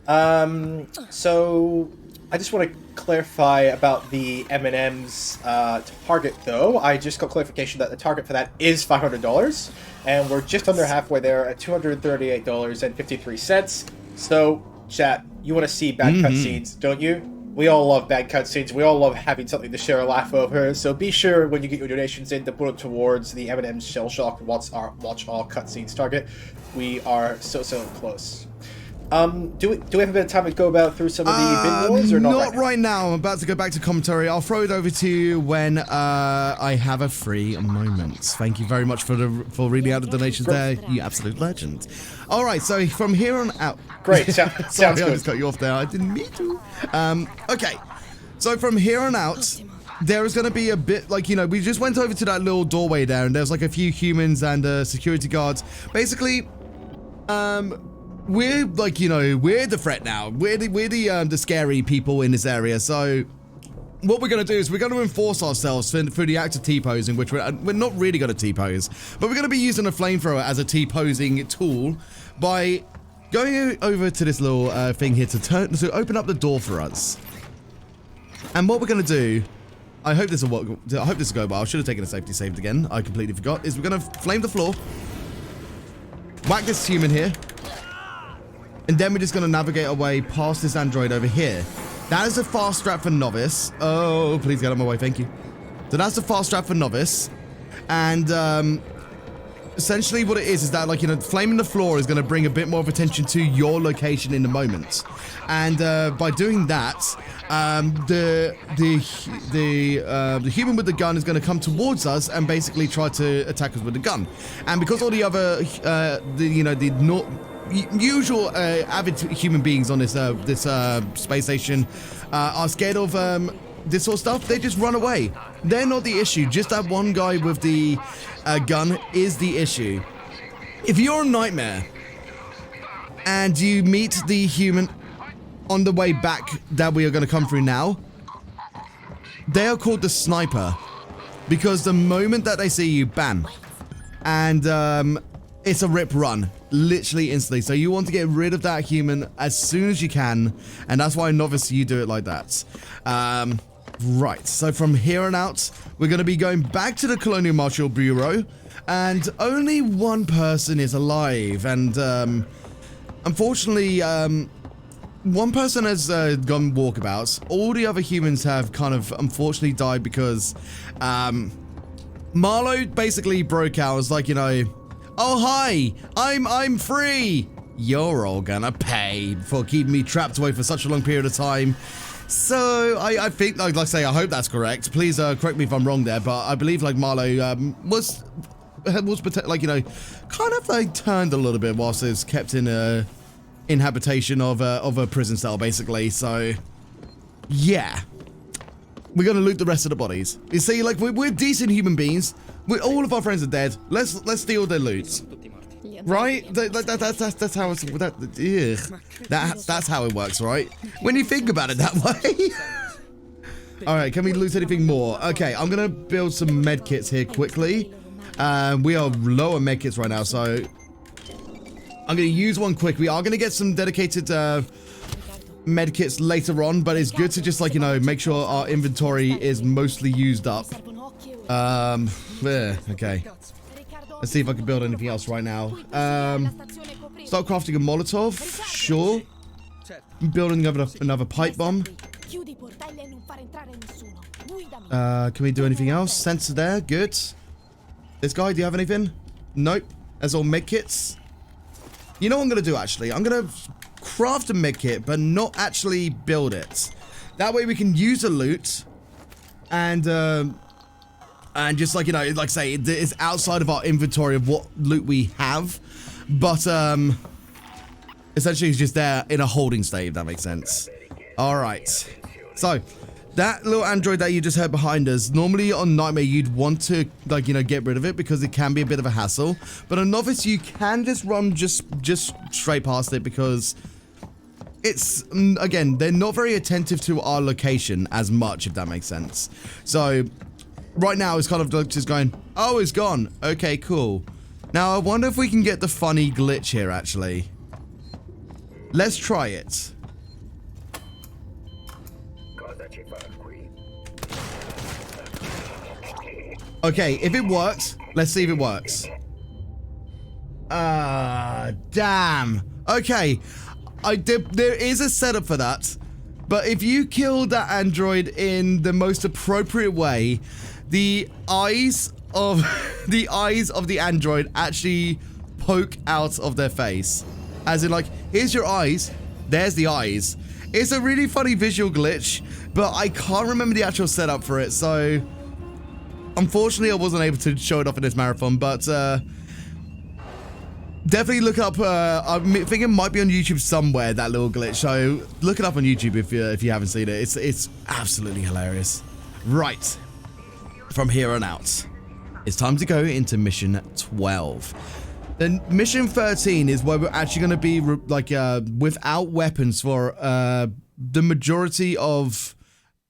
So I just want to clarify about the M&M's target, though. I just got clarification that the target for that is $500, and we're just under halfway there at $238.53. So, chat, you want to see bad cutscenes, don't you? We all love bad cutscenes. We all love having something to share a laugh over. So be sure when you get your donations in to put it towards the M&M's Shell Shock Watch All Cutscenes target. We are so close. Do we have a bit of time to go through some of the videos, or not right now? I'm about to go back to commentary. I'll throw it over to you when I have a free moment. Thank you very much for reading out the donations there, you absolute legend. All right, so from here on out. Great, sounds Sorry, good. I just cut you off there. I didn't mean to. Okay, so from here on out, there is going to be a bit like, we just went over to that little doorway there, and there's like a few humans and security guards. Basically, we're like, we're the threat now. We're the scary people in this area. So what we're going to do is we're going to enforce ourselves through the act of T-posing, which we're not really going to T-pose, but we're going to be using a flamethrower as a T-posing tool by going over to this little thing here to open up the door for us. And what we're going to do, I hope this will work. I hope this will go well. I should have taken a safety save again. I completely forgot. Is we're going to flame the floor, whack this human here, and then we're just going to navigate our way past this android over here. That is a fast strap for Novice. Oh, please get out of my way. Thank you. So that's the fast strap for Novice. And essentially what it is that, like, flaming the floor is going to bring a bit more of attention to your location in the moment. And by doing that, the human with the gun is going to come towards us and basically try to attack us with the gun. And because all the other, usual avid human beings on this space station are scared of this sort of stuff, they just run away. They're not the issue. Just that one guy with the gun is the issue. If you're a nightmare and you meet the human on the way back that we are going to come through now, they are called the sniper, because the moment that they see you, bam, and it's a rip run, literally instantly. So you want to get rid of that human as soon as you can, and that's why Novice, you do it like that. Right, so from here on out, we're going to be going back to the Colonial Marshal Bureau, and only one person is alive, and unfortunately, one person has gone walkabouts. All the other humans have kind of unfortunately died because Marlowe basically broke out. It's like, oh hi, I'm free. You're all gonna pay for keeping me trapped away for such a long period of time. So I think, like I say, I hope that's correct. Please correct me if I'm wrong there, but I believe like Marlowe was like, kind of like turned a little bit whilst it's kept in a inhabitation of a prison cell, basically. So yeah, we're gonna loot the rest of the bodies. You see, like we're decent human beings. All of our friends are dead. Let's steal their loot, right? That's how it's that's how it works, right? When you think about it that way. All right, can we loot anything more? Okay, I'm gonna build some med kits here quickly. We are low on med kits right now, so I'm gonna use one quick. We are gonna get some dedicated med kits later on, but it's good to just, like, make sure our inventory is mostly used up. Yeah, okay. Let's see if I can build anything else right now. Start crafting a Molotov. Sure. I'm building another pipe bomb. Can we do anything else? Sensor there. Good. This guy, do you have anything? Nope. That's all med kits. You know what I'm going to do, actually? I'm going to craft a med kit, but not actually build it. That way we can use the loot and just, like, like say, it's outside of our inventory of what loot we have, but essentially it's just there in a holding state, if that makes sense. All right, so that little android that you just heard behind us, normally on Nightmare you'd want to, like, get rid of it because it can be a bit of a hassle, but on Novice you can just run just straight past it because it's, again, they're not very attentive to our location as much, if that makes sense. So right now it's kind of like just going, oh, it's gone. Okay, cool. Now, I wonder if we can get the funny glitch here, actually. Let's try it. Okay, if it works, let's see if it works. Damn. Okay, there is a setup for that, but if you kill that android in the most appropriate way, the eyes of the android actually poke out of their face, as in like, here's your eyes, there's the eyes. It's a really funny visual glitch, but I can't remember the actual setup for it, so unfortunately I wasn't able to show it off in this marathon. But definitely look it up. I think it might be on YouTube somewhere, that little glitch, so look it up on YouTube if you haven't seen it. It's absolutely hilarious. Right, from here on out, it's time to go into mission 12. Then mission 13 is where we're actually going to be like without weapons for the majority of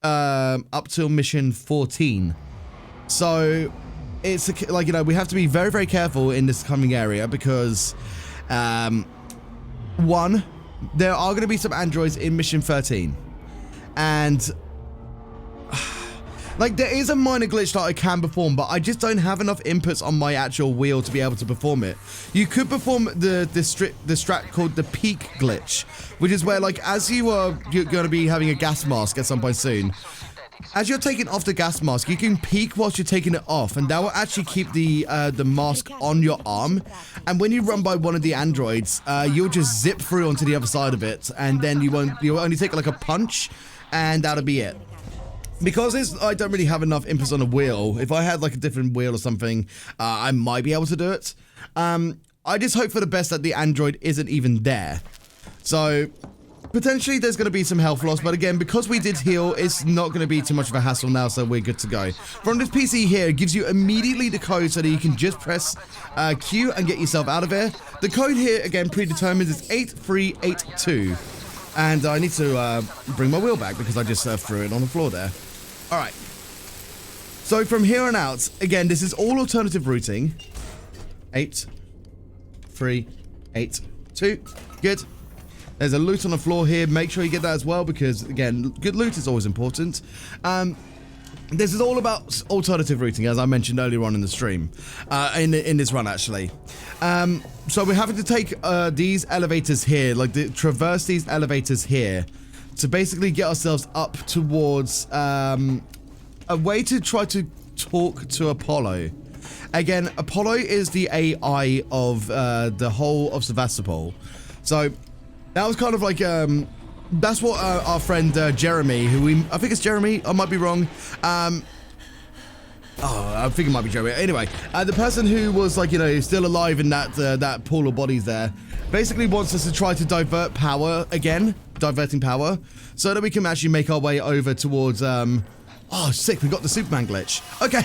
up till mission 14. So it's like, you know, we have to be very, very careful in this coming area because one, there are going to be some androids in mission 13, and like, there is a minor glitch that I can perform, but I just don't have enough inputs on my actual wheel to be able to perform it. You could perform the strat called the peak glitch, which is where, like, as you're going to be having a gas mask at some point soon, as you're taking off the gas mask, you can peek whilst you're taking it off, and that will actually keep the mask on your arm. And when you run by one of the androids, you'll just zip through onto the other side of it, and then you'll only take like a punch, and that'll be it. Because I don't really have enough inputs on a wheel. If I had like a different wheel or something, I might be able to do it. I just hope for the best that the android isn't even there. So potentially there's going to be some health loss, but again, because we did heal, it's not going to be too much of a hassle now, so we're good to go. From this PC here, it gives you immediately the code so that you can just press Q and get yourself out of here. The code here, again, predetermined is 8382. And I need to bring my wheel back because I just threw it on the floor there. All right. So from here on out, again, this is all alternative routing. 8, 3, 8, 2. Good. There's a loot on the floor here. Make sure you get that as well because, again, good loot is always important. This is all about alternative routing, as I mentioned earlier on in the stream, in this run, actually. So we're having to take these elevators here, like traverse these elevators here, to basically get ourselves up towards a way to try to talk to Apollo. Again, Apollo is the AI of the whole of Sevastopol. So that was kind of like that's what our friend Jeremy, I think it's Jeremy, I might be wrong. I think it might be Jeremy. Anyway, the person who was, like, you know, still alive in that pool of bodies there, basically wants us to try to divert power again, diverting power, so that we can actually make our way over towards, oh, sick, we got the Superman glitch. Okay.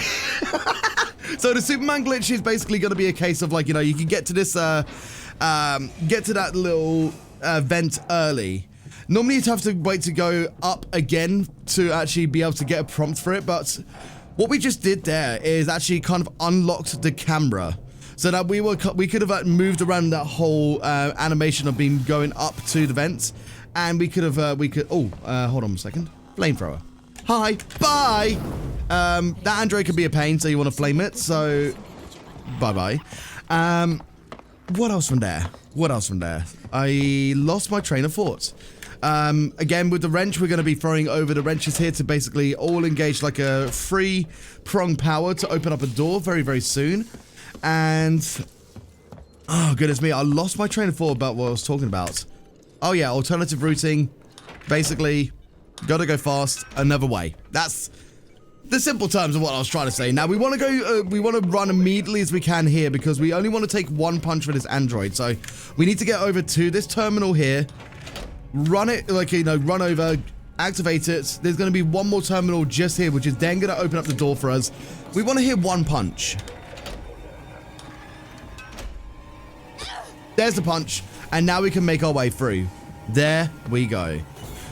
So the Superman glitch is basically going to be a case of, like, you know, you can get to this, get to that little vent early. Normally you'd have to wait to go up again to actually be able to get a prompt for it, but what we just did there is actually kind of unlocked the camera so that we could have moved around that whole animation of being going up to the vents, and we could have hold on a second, flamethrower. Hi, bye. That android could be a pain, so you want to flame it, so bye. What else from there? I lost my train of thought. Again, with the wrench, we're going to be throwing over the wrenches here to basically all engage like a free prong power to open up a door very, very soon. And oh, goodness me, I lost my train of thought about what I was talking about. Oh yeah, alternative routing. Basically, gotta go fast another way. That's the simple terms of what I was trying to say. Now we want to go, we want to run immediately as we can here because we only want to take one punch for this android. So we need to get over to this terminal here. Run it, like, you know, run over, activate it. There's going to be one more terminal just here, which is then going to open up the door for us. We want to hit one punch. There's the punch, and now we can make our way through. There we go.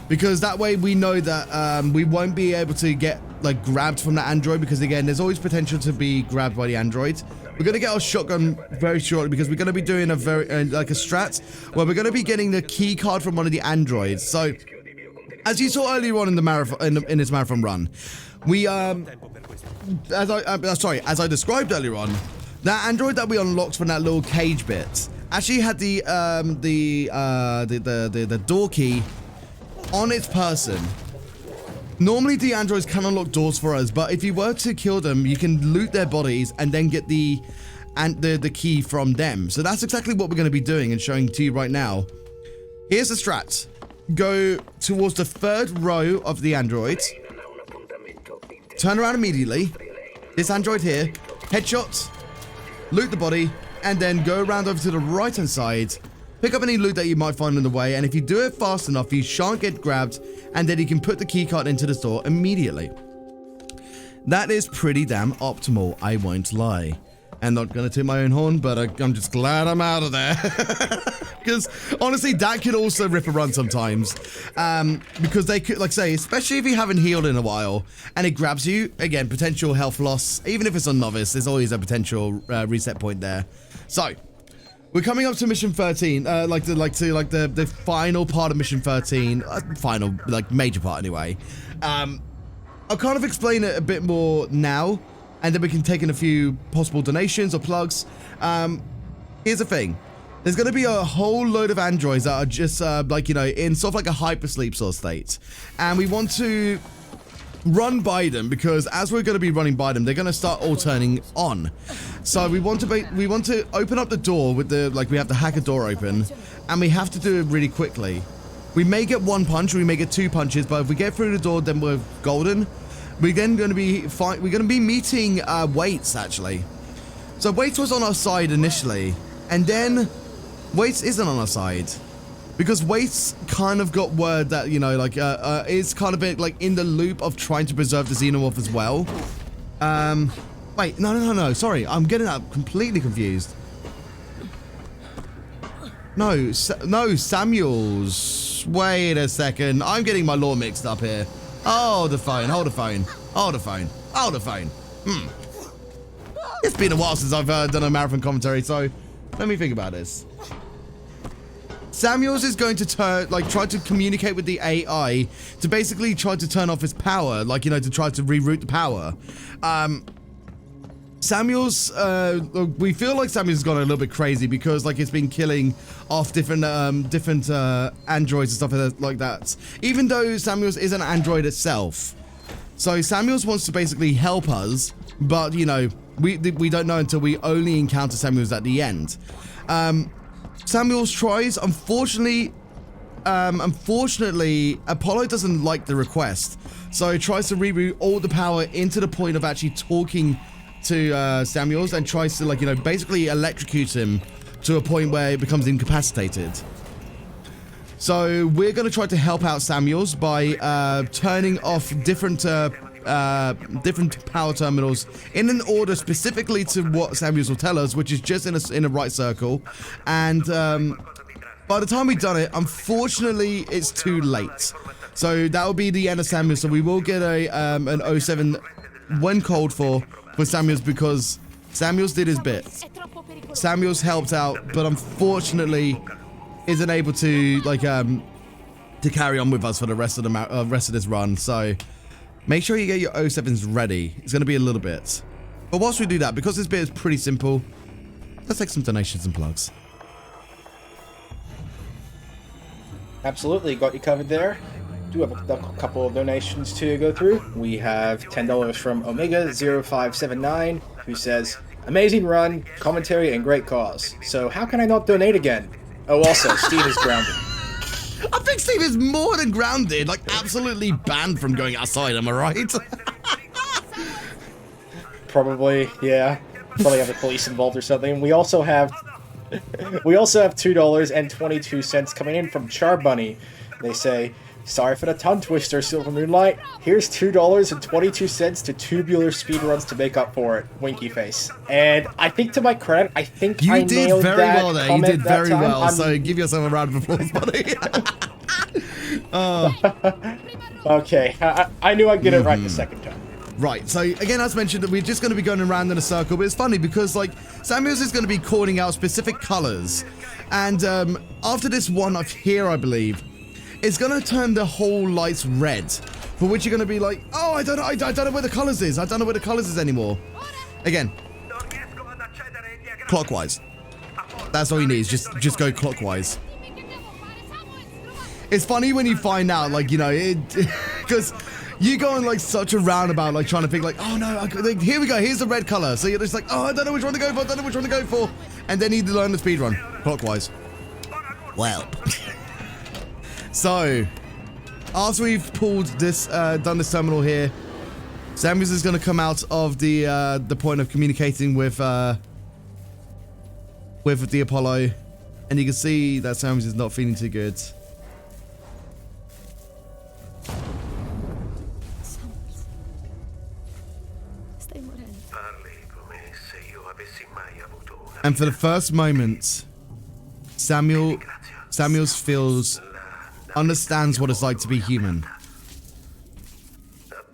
Because that way we know that we won't be able to get, like, grabbed from the android, because again, there's always potential to be grabbed by the android. We're going to get our shotgun very shortly because we're going to be doing a very, like a strat where we're going to be getting the key card from one of the androids. So, as you saw earlier on in the marathon, in this marathon run, we, as I described earlier on, that android that we unlocked from that little cage bit actually had the door key on its person. Normally, the androids can unlock doors for us, but if you were to kill them, you can loot their bodies and then get the key from them. So that's exactly what we're going to be doing and showing to you right now. Here's the strat. Go towards the third row of the androids. Turn around immediately. This android here. Headshot. Loot the body. And then go around over to the right-hand side. Pick up any loot that you might find on the way, and if you do it fast enough, you shan't get grabbed, and then you can put the keycard into the store immediately. That is pretty damn optimal, I won't lie. And not gonna toot my own horn, but I'm just glad I'm out of there. Because honestly, that could also rip a run sometimes. Because they could, like say, especially if you haven't healed in a while, and it grabs you, again, potential health loss. Even if it's on Novice, there's always a potential reset point there. So, we're coming up to mission 13, the final part of mission 13, final, like, major part anyway. I'll kind of explain it a bit more now, and then we can take in a few possible donations or plugs. Here's the thing. There's going to be a whole load of androids that are just, in sort of like a hypersleep sort of state. And we want to run by them because as we're going to be running by them, they're going to start all turning on. So we want to open up the door with the, we have to hack a door open, and we have to do it really quickly. We may get one punch, or we may get two punches, but if we get through the door, then we're golden. We're then going to be meeting Waits actually. So Waits was on our side initially, and then Waits isn't on our side. Because Waits kind of got word that, is kind of in the loop of trying to preserve the xenomorph as well. Wait, no, sorry, I'm getting that completely confused. No, Samuels. Wait a second, I'm getting my lore mixed up here. Hold the phone. It's been a while since I've done a marathon commentary, so let me think about this. Samuels is going to try to communicate with the AI to basically try to turn off his power, to try to reroute the power. Samuels, we feel like Samuels has gone a little bit crazy because, it's been killing off different androids and stuff like that. Even though Samuels is an android itself. So Samuels wants to basically help us, but, we don't know until we only encounter Samuels at the end. Samuels tries. Unfortunately, Apollo doesn't like the request, so he tries to reroute all the power into the point of actually talking to Samuels and tries to, basically electrocute him to a point where he becomes incapacitated. So we're going to try to help out Samuels by turning off different power terminals in an order specifically to what Samuels will tell us, which is just in a right circle. And by the time we've done it, unfortunately, it's too late. So that will be the end of Samuels. So we will get an 07 when called for Samuels because Samuels did his bit. Samuels helped out, but unfortunately isn't able to carry on with us for the rest of the rest of this run. So make sure you get your 07s ready. It's going to be a little bit. But whilst we do that, because this bit is pretty simple, let's take some donations and plugs. Absolutely, got you covered there. Do have a couple of donations to go through. We have $10 from Omega0579, who says, "Amazing run, commentary, and great cause. So how can I not donate again? Oh, also, Steve is grounded." I think Steve is more than grounded, absolutely banned from going outside, am I right? Probably, yeah. Probably have the police involved or something. We also have $2.22 coming in from Char Bunny. They say, "Sorry for the tongue twister, Silver Moonlight. Here's $2.22 to tubular speedruns to make up for it. Winky face." And I think to my credit, I nailed You did very that well there. You did very well. I'm... So give yourself a round of applause, buddy. Okay, I knew I'd get it right the second time. Right, so again, as mentioned, we're just going to be going around in a circle, but it's funny because, like, Samuels is going to be calling out specific colors, and after this one up here, I believe, it's going to turn the whole lights red, for which you're going to be like, oh, I don't know where the colors is. I don't know where the colors is anymore. Again, clockwise. That's all you need, is just go clockwise. It's funny when you find out, like, you know, because you go on like such a roundabout, like trying to think like, oh no, like, here we go, here's the red color. So you're just like, oh, I don't know which one to go for, and then you learn the speed run clockwise. Well, so after we've pulled this, done this terminal here, Samuels is going to come out of the point of communicating with the Apollo, and you can see that Samuels is not feeling too good. And for the first moment, Samuels understands what it's like to be human.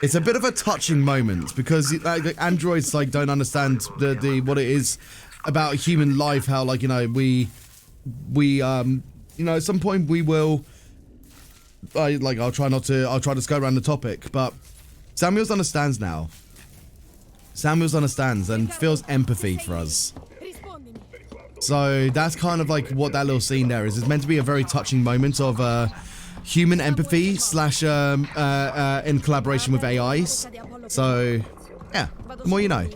It's a bit of a touching moment because like, androids like don't understand what it is about human life. How, like, you know, we you know, at some point we will. I'll try to go around the topic, but Samuels understands now. Samuels understands and feels empathy for us. So that's kind of like what that little scene there is. It's meant to be a very touching moment of human empathy slash in collaboration with AIs. So yeah, the more you know.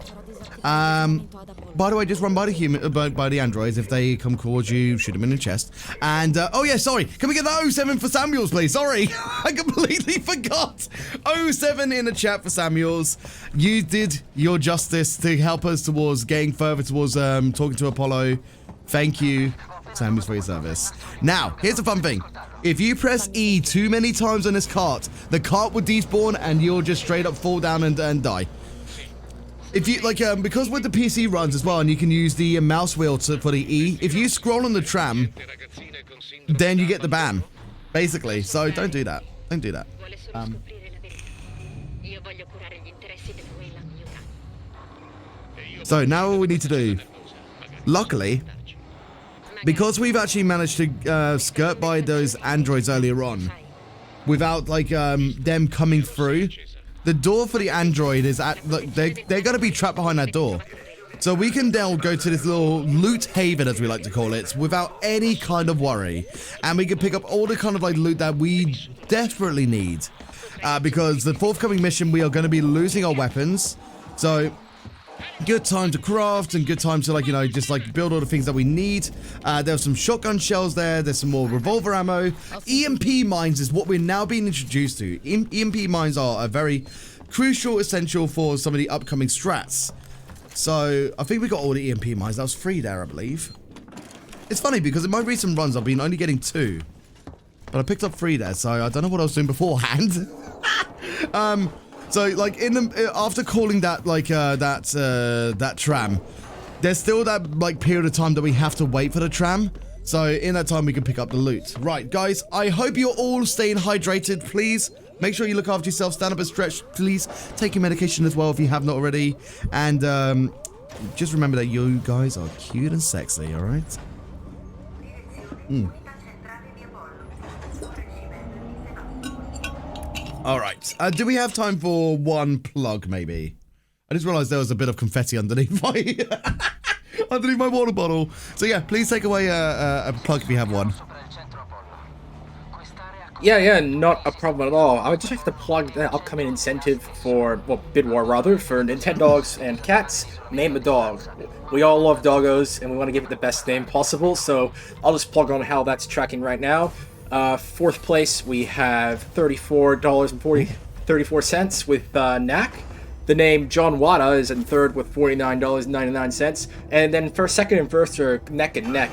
By the way, just run by the androids. If they come towards you, shoot them in the chest. And oh yeah, sorry. Can we get the 07 for Samuels, please? Sorry, I completely forgot. 07 in the chat for Samuels. You did your justice to help us towards getting further towards talking to Apollo. Thank you, Samuels, for your service. Now, here's the fun thing. If you press E too many times on this cart, the cart will despawn and you'll just straight up fall down and die. If you like, because with the PC runs as well, and you can use the mouse wheel for the E. If you scroll on the tram, then you get the ban, basically. So don't do that. Don't do that. So now what we need to do, luckily, because we've actually managed to skirt by those androids earlier on, without like them coming through. The door for the android is at, look, they're going to be trapped behind that door. So we can now go to this little loot haven, as we like to call it, without any kind of worry. And we can pick up all the kind of like loot that we desperately need. Because the forthcoming mission, we are going to be losing our weapons. So good time to craft and good time to, like, you know, just like build all the things that we need. There's some shotgun shells there. There's some more revolver ammo. Emp mines is what we're now being introduced to. Emp mines are a very crucial, essential for some of the upcoming strats. So I think we got all the Emp mines. That was 3 there, I believe. It's funny because in my recent runs, I've been only getting 2. But I picked up 3 there, so I don't know what I was doing beforehand. So, like, after calling that, like, that tram, there's still that, like, period of time that we have to wait for the tram. So, in that time, we can pick up the loot. Right, guys, I hope you're all staying hydrated, please. Make sure you look after yourself, stand up and stretch, please. Take your medication as well if you have not already. And, just remember that you guys are cute and sexy, alright? Alright, do we have time for one plug, maybe? I just realized there was a bit of confetti underneath my underneath my water bottle. So yeah, please take away a plug if you have one. Yeah, not a problem at all. I would just like to plug the upcoming incentive for, well, Bid War rather, for Nintendogs and cats. Name a dog. We all love doggos, and we want to give it the best name possible, so I'll just plug on how that's tracking right now. 4th place, we have $34.34 with Knack. The name John Wada is in 3rd with $49.99. And then for 2nd and 1st are neck and neck.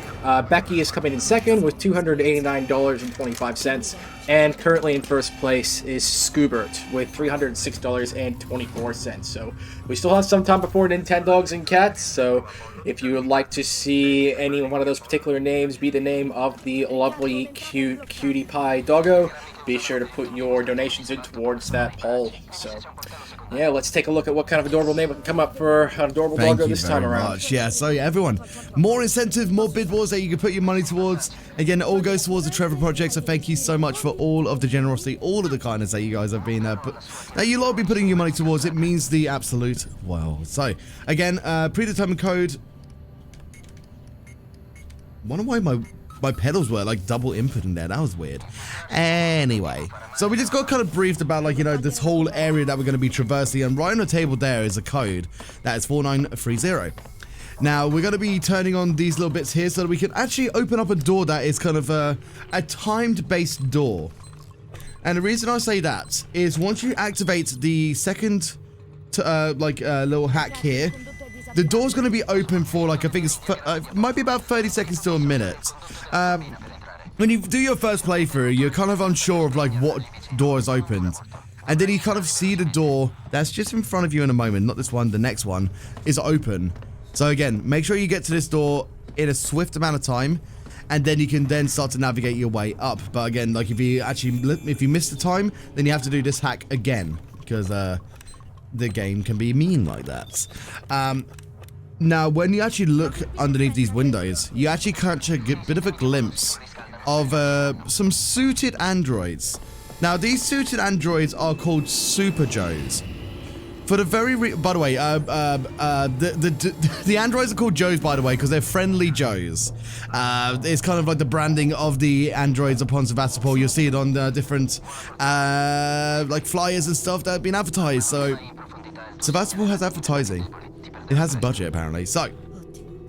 Becky is coming in 2nd with $289.25. And currently in first place is Scoobert with $306.24. So we still have some time before Nintendogs and Cats. So if you would like to see any one of those particular names be the name of the lovely, cute cutie pie doggo, be sure to put your donations in towards that poll. So yeah, let's take a look at what kind of adorable name we can come up for an adorable doggo this time around. Much. Yeah, so yeah, everyone, more incentive, more bid wars that you can put your money towards. Again, it all goes towards the Trevor Project, so thank you so much for all of the generosity, all of the kindness that you guys have been, that you lot have been putting your money towards. It means the absolute world. So, again, predetermined code. Wonder why my pedals were like double input in there. That was weird. Anyway, so we just got kind of briefed about, like, you know, this whole area that we're going to be traversing, and right on the table there is a code that is 4930. Now we're going to be turning on these little bits here so that we can actually open up a door that is kind of a timed based door. And the reason I say that is once you activate the second little hack here, the door's going to be open for, like, I think it's might be about 30 seconds to a minute. When you do your first playthrough, you're kind of unsure of, like, what door is opened. And then you kind of see the door that's just in front of you in a moment, not this one, the next one, is open. So again, make sure you get to this door in a swift amount of time, and then you can then start to navigate your way up. But again, like, if you miss the time, then you have to do this hack again, because the game can be mean like that. Now, when you actually look underneath these windows, you actually catch a bit of a glimpse of some suited androids. Now, these suited androids are called Super Joes. For the by the way, the androids are called Joes, by the way, because they're friendly Joes. It's kind of like the branding of the androids upon Sevastopol. You'll see it on the different like flyers and stuff that have been advertised. So Sevastopol has advertising. It has a budget, apparently. So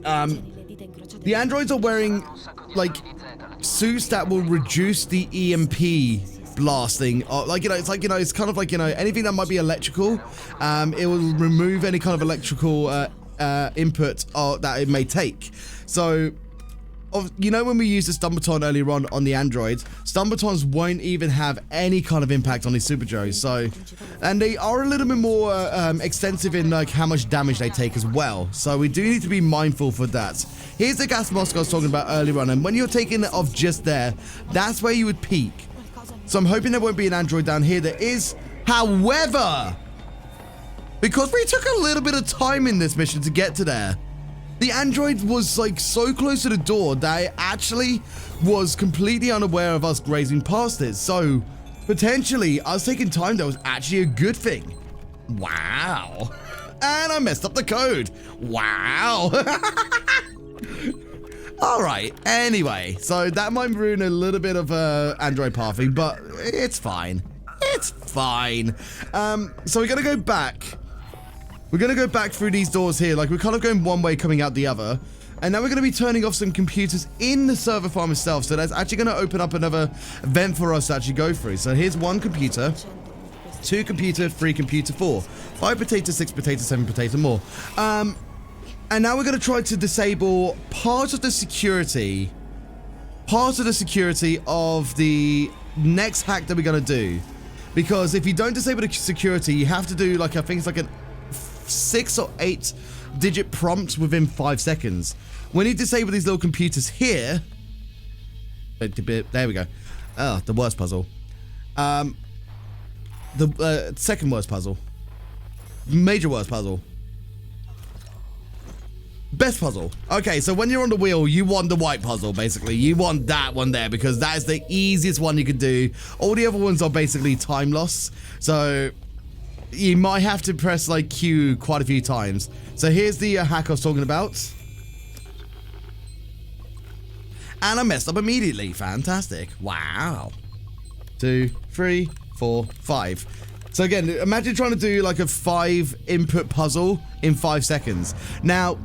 the androids are wearing, like, suits that will reduce the EMP blasting, like, you know, it's like, you know, it's kind of like, you know, anything that might be electrical, it will remove any kind of electrical input that it may take. So, you know, when we used the stun baton earlier on the androids, stun batons won't even have any kind of impact on these Super Joes. So, and they are a little bit more extensive in, like, how much damage they take as well. So we do need to be mindful for that. Here's the gas mask I was talking about earlier on, and when you're taking it off just there, that's where you would peak. So I'm hoping there won't be an android down here. There is, however, because we took a little bit of time in this mission to get to there, the android was, like, so close to the door that it actually was completely unaware of us grazing past it. So potentially us taking time there was actually a good thing. Wow. And I messed up the code. Wow. All right. Anyway, so that might ruin a little bit of android pathing, but it's fine. It's fine. So we're going to go back. We're going to go back through these doors here. Like, we're kind of going one way, coming out the other. And now we're going to be turning off some computers in the server farm itself. So that's actually going to open up another vent for us to actually go through. So here's 1 computer, 2 computer, 3 computer, 4, 5 potato, 6 potato, 7 potato more. And now we're going to try to disable part of the security of the next hack that we're going to do. Because if you don't disable the security, you have to do, like, I think it's like a 6 or 8 digit prompt within 5 seconds. When you disable these little computers here, there we go. Oh, the worst puzzle. The second worst puzzle. Major worst puzzle. Best puzzle. Okay, so when you're on the wheel, you want the white puzzle, basically. You want that one there, because that is the easiest one you can do. All the other ones are basically time loss. So you might have to press, like, Q quite a few times. So here's the hack I was talking about. And I messed up immediately. Fantastic. Wow. 2, 3, 4, 5. So again, imagine trying to do, like, a 5 input puzzle in 5 seconds. Now,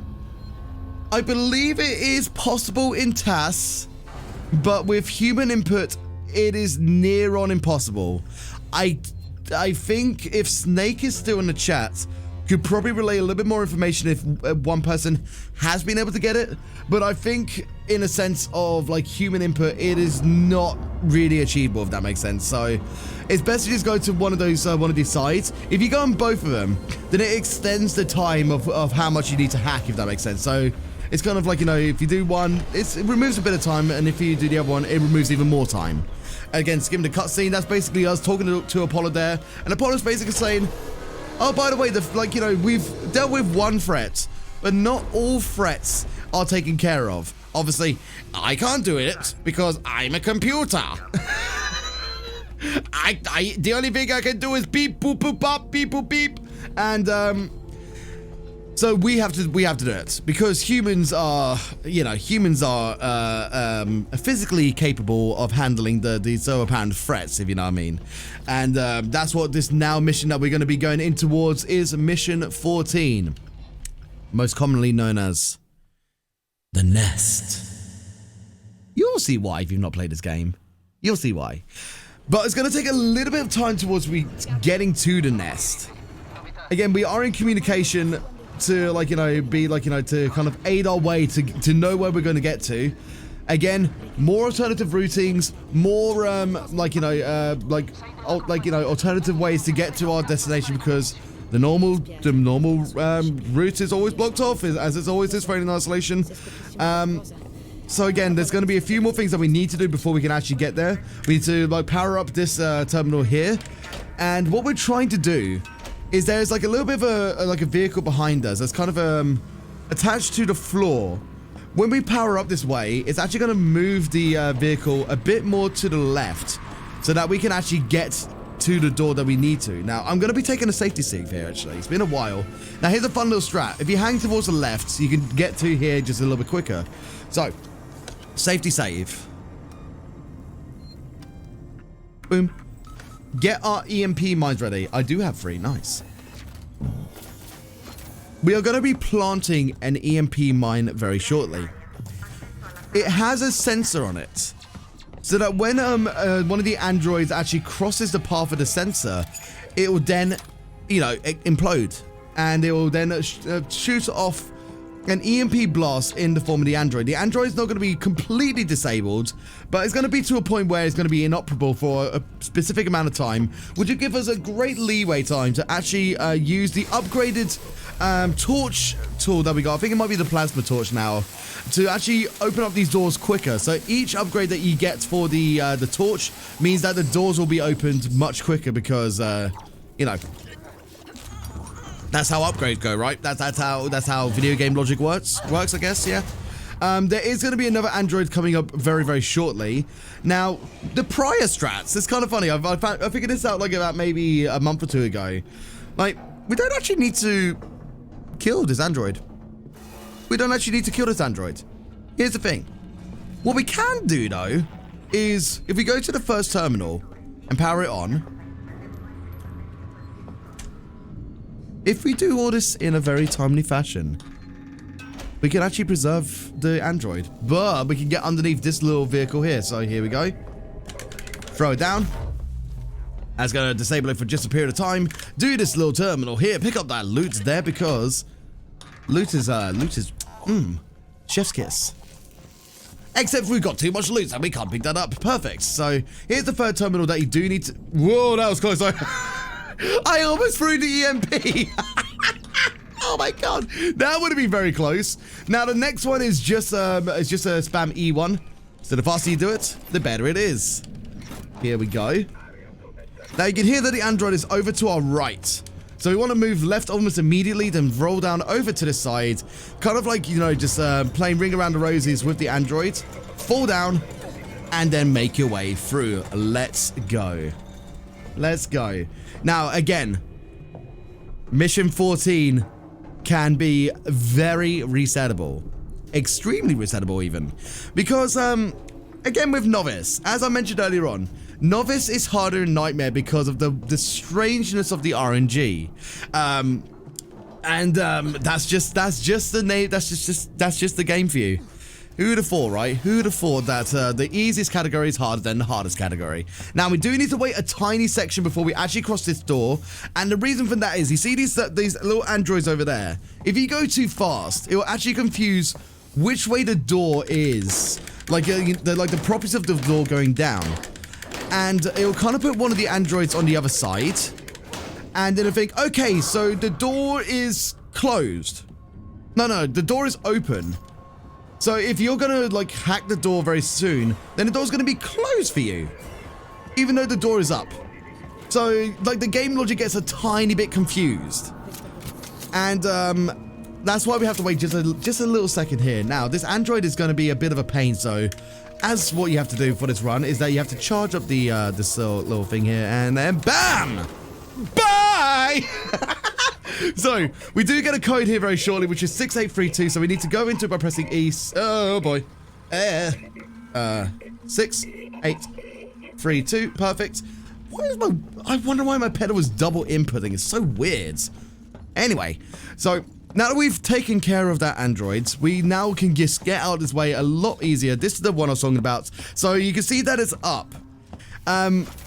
I believe it is possible in TAS, but with human input, it is near on impossible. I think if Snake is still in the chat, could probably relay a little bit more information if one person has been able to get it. But I think in a sense of, like, human input, it is not really achievable, if that makes sense. So it's best to just go to one of these sides. If you go on both of them, then it extends the time of how much you need to hack, if that makes sense. So it's kind of like, you know, if you do one, it removes a bit of time, and if you do the other one, it removes even more time. Again, skim the cutscene. That's basically us talking to Apollo there, and Apollo's basically saying, oh, by the way, like, you know, we've dealt with one threat, but not all threats are taken care of. Obviously, I can't do it because I'm a computer. The only thing I can do is beep, boop, boop, bop, beep, boop, beep. And, so we have to do it because humans are, you know, physically capable of handling the so apparent threats, if you know what I mean. And that's what this now mission that we're going to be going in towards is mission 14, most commonly known as the Nest. You'll see why if you've not played this game. You'll see why. But it's going to take a little bit of time towards getting to the Nest. Again, we are in communication to, like, you know, to kind of aid our way to know where we're going to get to. Again, more alternative routings, more alternative ways to get to our destination, because the normal route is always blocked off, as it's always is for in isolation. So again, there's going to be a few more things that we need to do before we can actually get there. We need to, like, power up this terminal here, and what we're trying to do is there's like a little bit of a vehicle behind us that's kind of attached to the floor. When we power up this way, it's actually going to move the vehicle a bit more to the left so that we can actually get to the door that we need to. Now, I'm going to be taking a safety seat here, actually. It's been a while. Now, here's a fun little strat. If you hang towards the left, you can get to here just a little bit quicker. So, safety save. Boom. Get our EMP mines ready. I do have 3. Nice. We are going to be planting an EMP mine very shortly. It has a sensor on it, so that when one of the androids actually crosses the path of the sensor, it will then, you know, implode, and it will then shoot off an EMP blast in the form of the android. The android is not going to be completely disabled, but it's going to be to a point where it's going to be inoperable for a specific amount of time, which would give us a great leeway time to actually use the upgraded torch tool that we got. I think it might be the plasma torch now, to actually open up these doors quicker. So each upgrade that you get for the torch means that the doors will be opened much quicker, because you know, that's how upgrades go, right? That's how video game logic works, I guess. Yeah. There is going to be another android coming up very, very shortly. Now, the prior strats, it's kind of funny. I figured this out like about maybe a month or 2 ago. Like, we don't actually need to kill this android. We don't actually need to kill this android. Here's the thing. What we can do, though, is if we go to the first terminal and power it on, if we do all this in a very timely fashion, we can actually preserve the android, but we can get underneath this little vehicle here. So here we go. Throw it down. That's going to disable it for just a period of time. Do this little terminal here. Pick up that loot there, because loot is chef's kiss. Except we've got too much loot and we can't pick that up. Perfect. So here's the third terminal that you do need to... Whoa, that was close. I almost threw the EMP. Oh my god, that would have been very close. Now the next one is just a spam E1. So the faster you do it, the better it is. Here we go. Now you can hear that the android is over to our right. So we want to move left almost immediately, then roll down over to the side. Kind of like, you know, just playing Ring Around the Roses with the android. Fall down, and then make your way through. Let's go. Let's go. Now, again, Mission 14 can be very resettable. Extremely resettable, even. Because, again, with Novice, as I mentioned earlier on, Novice is harder than Nightmare because of the strangeness of the RNG. That's just the name. That's just the game for you. Who would have thought, right? Who would have thought that the easiest category is harder than the hardest category? Now, we do need to wait a tiny section before we actually cross this door. And the reason for that is, you see these little androids over there? If you go too fast, it will actually confuse which way the door is. Like the properties of the door going down. and it will kind of put one of the androids on the other side, and then it'll think, okay, so the door is closed. No, the door is open. So if you're gonna like hack the door very soon, then the door's gonna be closed for you, even though the door is up. So like the game logic gets a tiny bit confused, and that's why we have to wait just a little second here. Now this android is gonna be a bit of a pain, so as what you have to do for this run is that you have to charge up the this little thing here, and then BAM! Bye! So, we do get a code here very shortly, which is 6832, so we need to go into it by pressing E. Oh boy. 6832, perfect. Why is I wonder why my pedal was double inputting, it's so weird. Anyway, so now that we've taken care of that android, we now can just get out of this way a lot easier. This is the one I was talking about. So you can see that it's up.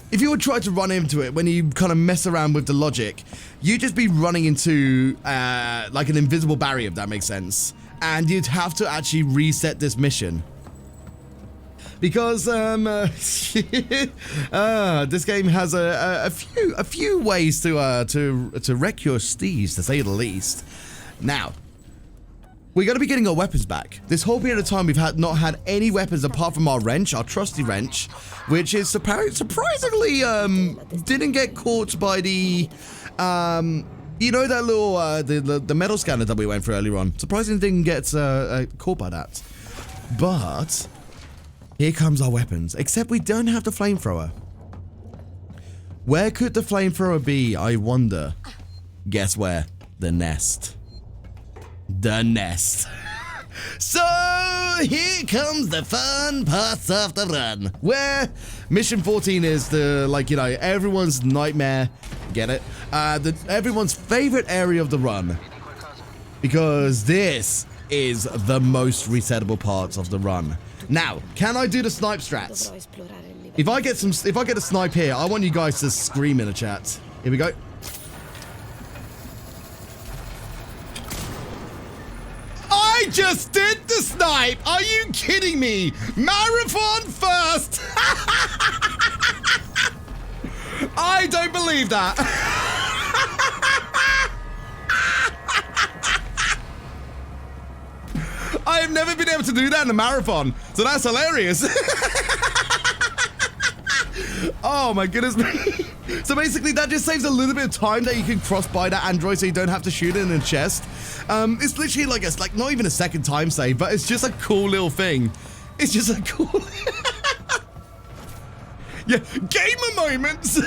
If you would try to run into it when you kind of mess around with the logic, you'd just be running into like an invisible barrier, if that makes sense. And you'd have to actually reset this mission. Because this game has a few ways to wreck your steeds, to say the least. Now, we're going to be getting our weapons back. This whole period of time, we've not had any weapons apart from our wrench, our trusty wrench, which is surprisingly didn't get caught by the you know, that little the metal scanner that we went through earlier on. Surprisingly, didn't get caught by that. But here comes our weapons. Except we don't have the flamethrower. Where could the flamethrower be? I wonder. Guess where? The nest. The nest. So here comes the fun parts of the run, where mission 14 is the, like, you know, everyone's nightmare. Get it? Everyone's favorite area of the run, because this is the most resettable part of the run. Now, can I do the snipe strats? If I get a snipe here, I want you guys to scream in the chat. Here we go. I just did the snipe! Are you kidding me? Marathon first! I don't believe that. I have never been able to do that in a marathon, so that's hilarious. Oh my goodness me. So basically that just saves a little bit of time that you can cross by that android so you don't have to shoot it in the chest. It's literally like, it's like not even a second time save, but it's just a cool little thing. It's just a cool... Yeah, gamer moments.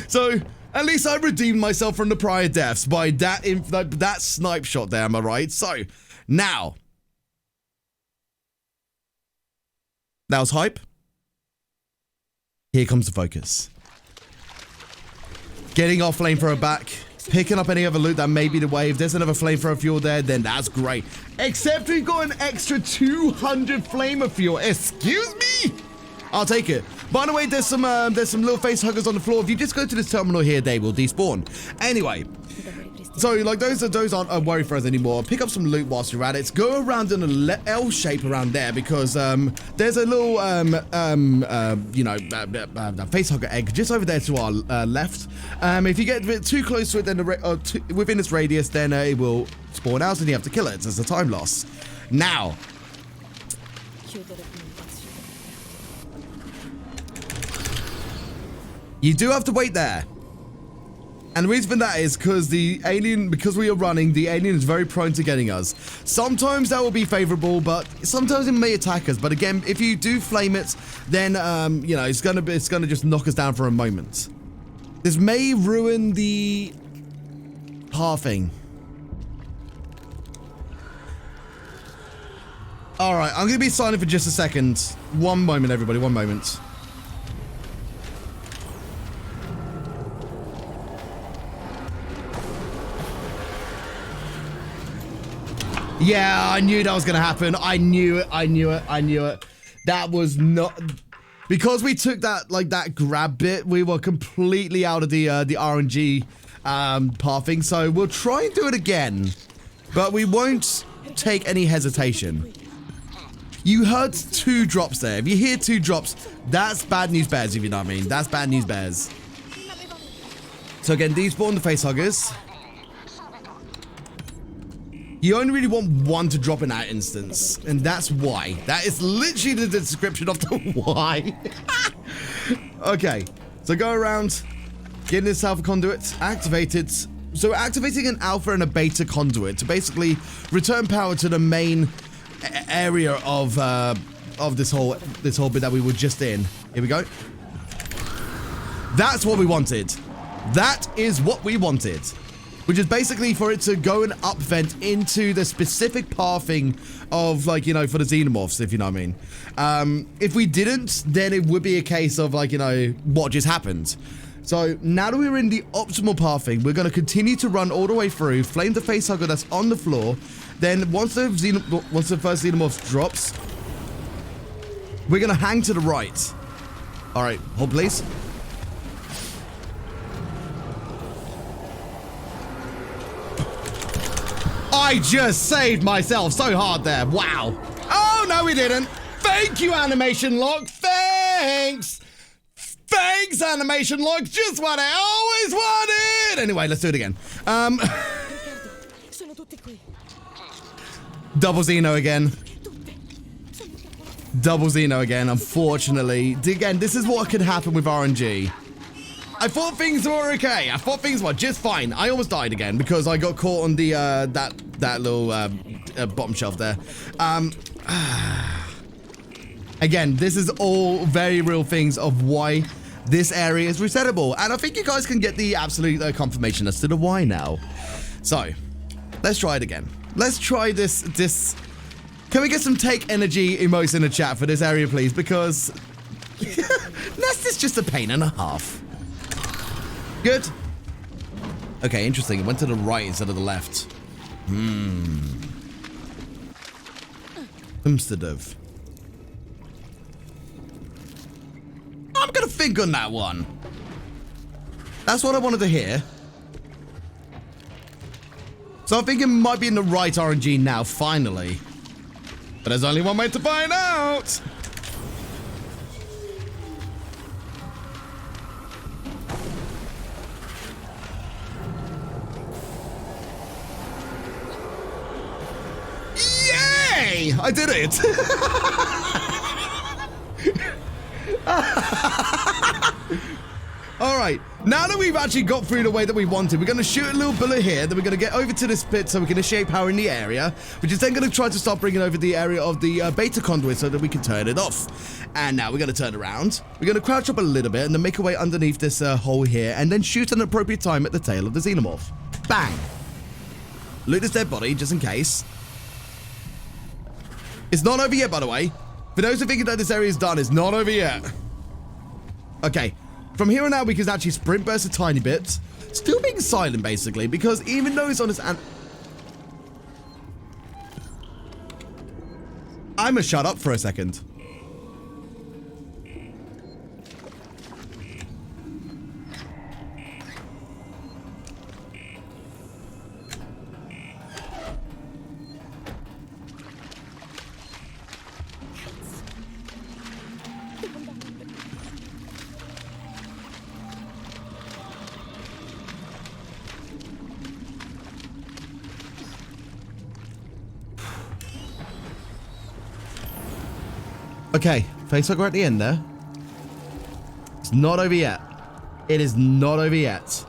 So at least I redeemed myself from the prior deaths by that snipe shot there, am I right? So now, that was hype. Here comes the focus. Getting our flamethrower back, picking up any other loot that may be the way. If there's another flamethrower fuel there, then that's great. Except we've got an extra 200 flamer fuel. Excuse me? I'll take it. By the way, there's some little face huggers on the floor. If you just go to this terminal here, they will despawn. Anyway, so like those aren't a worry for us anymore. Pick up some loot whilst you're at it. Go around in an L shape around there, because there's a little you know, face hugger egg just over there to our left. If you get a bit too close to it, then within its radius, then it will spawn out and you have to kill it. It's a time loss. Now, you do have to wait there. And the reason for that is because because we are running, the alien is very prone to getting us. Sometimes that will be favorable, but sometimes it may attack us. But again, if you do flame it, then you know, it's gonna just knock us down for a moment. This may ruin the pathing. All right, I'm gonna be silent for just a second. One moment, everybody. One moment. Yeah, I knew that was gonna happen. I knew it. That was not... Because we took that, like, that grab bit, we were completely out of the RNG pathing, so we'll try and do it again. But we won't take any hesitation. You heard 2 drops there. If you hear 2 drops, that's bad news bears, if you know what I mean. That's bad news bears. So again, despawn the facehuggers. You only really want 1 to drop in that instance, and that's why. That is literally the description of the why. Okay, so go around, getting this alpha conduit activated. So activating an alpha and a beta conduit to basically return power to the main area of this whole bit that we were just in. Here we go. That's what we wanted. That is what we wanted. Which is basically for it to go and up vent into the specific pathing of, like, you know, for the xenomorphs, if you know what I mean. If we didn't, then it would be a case of, like, you know, what just happened. So now that we're in the optimal pathing, we're going to continue to run all the way through, flame the facehugger that's on the floor. Then once the first xenomorph drops, we're going to hang to the right. All right, hold please. I just saved myself so hard there. Wow. Oh, no, we didn't. Thank you, animation lock. Thanks. Thanks, animation lock. Just what I always wanted. Anyway, let's do it again. Double Xeno again. Double Xeno again, unfortunately. Again, this is what could happen with RNG. I thought things were okay. I thought things were just fine. I almost died again because I got caught on the that little bottom shelf there. Again, this is all very real things of why this area is resettable, and I think you guys can get the absolute confirmation as to the why now. So, let's try it again. Let's try this. Can we get some take energy emotes in the chat for this area, please? Because Nest is just a pain and a half. Good. Okay, interesting. It went to the right instead of the left. Instead of. I'm gonna think on that one. That's what I wanted to hear. So I think it might be in the right RNG now, finally. But there's only one way to find out. Yay! I did it! Alright, now that we've actually got through the way that we wanted, we're going to shoot a little bullet here, then we're going to get over to this pit so we can initiate power in the area, which is then going to try to start bringing over the area of the beta conduit so that we can turn it off. And now we're going to turn around, we're going to crouch up a little bit and then make our way underneath this hole here, and then shoot at an appropriate time at the tail of the xenomorph. Bang! Loot this dead body, just in case. It's not over yet, by the way. For those who think that this area is done, it's not over yet. Okay. From here on out, we can actually sprint burst a tiny bit. Still being silent, basically, because even though it's on its... I'ma shut up for a second. Okay, facehugger at the end there. It's not over yet. It is not over yet.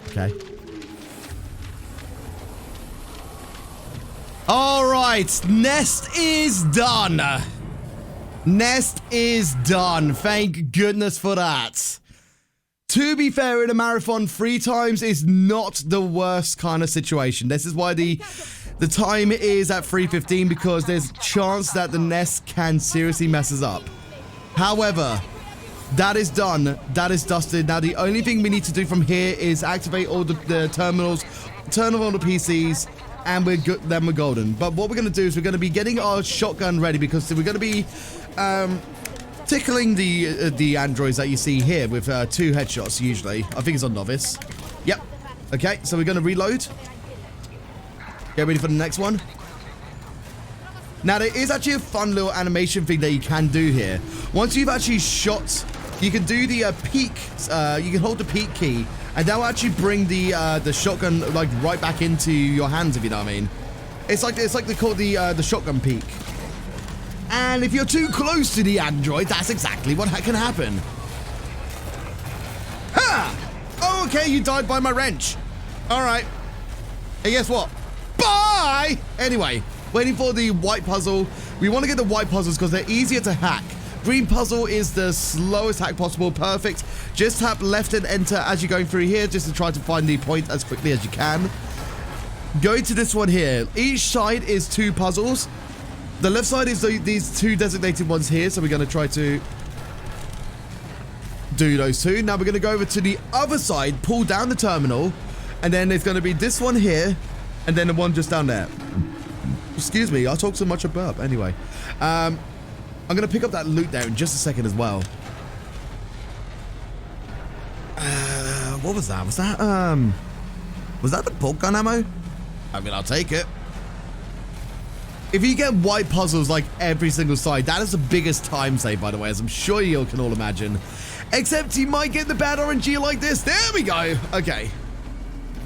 Okay. All right, Nest is done. Nest is done. Thank goodness for that. To be fair, in a marathon, 3 times is not the worst kind of situation. This is why the time is at 3:15, because there's a chance that the Nest can seriously mess us up. However, that is done. That is dusted. Now, the only thing we need to do from here is activate all the terminals, turn on all the PCs, and we're good. Then we're golden. But what we're going to do is we're going to be getting our shotgun ready, because we're going to be... tickling the androids that you see here with 2 headshots usually. I think it's on Novice. Yep. Okay, so we're going to reload. Get ready for the next one. Now, there is actually a fun little animation thing that you can do here. Once you've actually shot, you can do the peek. You can hold the peek key, and that will actually bring the shotgun like right back into your hands, if you know what I mean. It's like they call the shotgun peek. And if you're too close to the android, that's exactly what can happen. Ha! Oh, okay, you died by my wrench. All right. Hey, guess what? Bye! Anyway, waiting for the white puzzle. We want to get the white puzzles because they're easier to hack. Green puzzle is the slowest hack possible. Perfect. Just tap left and enter as you're going through here just to try to find the point as quickly as you can. Going to this one here. Each side is 2 puzzles. The left side is these 2 designated ones here. So we're going to try to do those 2. Now we're going to go over to the other side, pull down the terminal. And then there's going to be this one here. And then the one just down there. Excuse me, I talk so much about. Anyway, I'm going to pick up that loot there in just a second as well. What was that? Was that the bolt gun ammo? I mean, I'll take it. If you get white puzzles like every single side, that is the biggest time save, by the way, as I'm sure you can all imagine. Except you might get the bad RNG like this. There we go. Okay.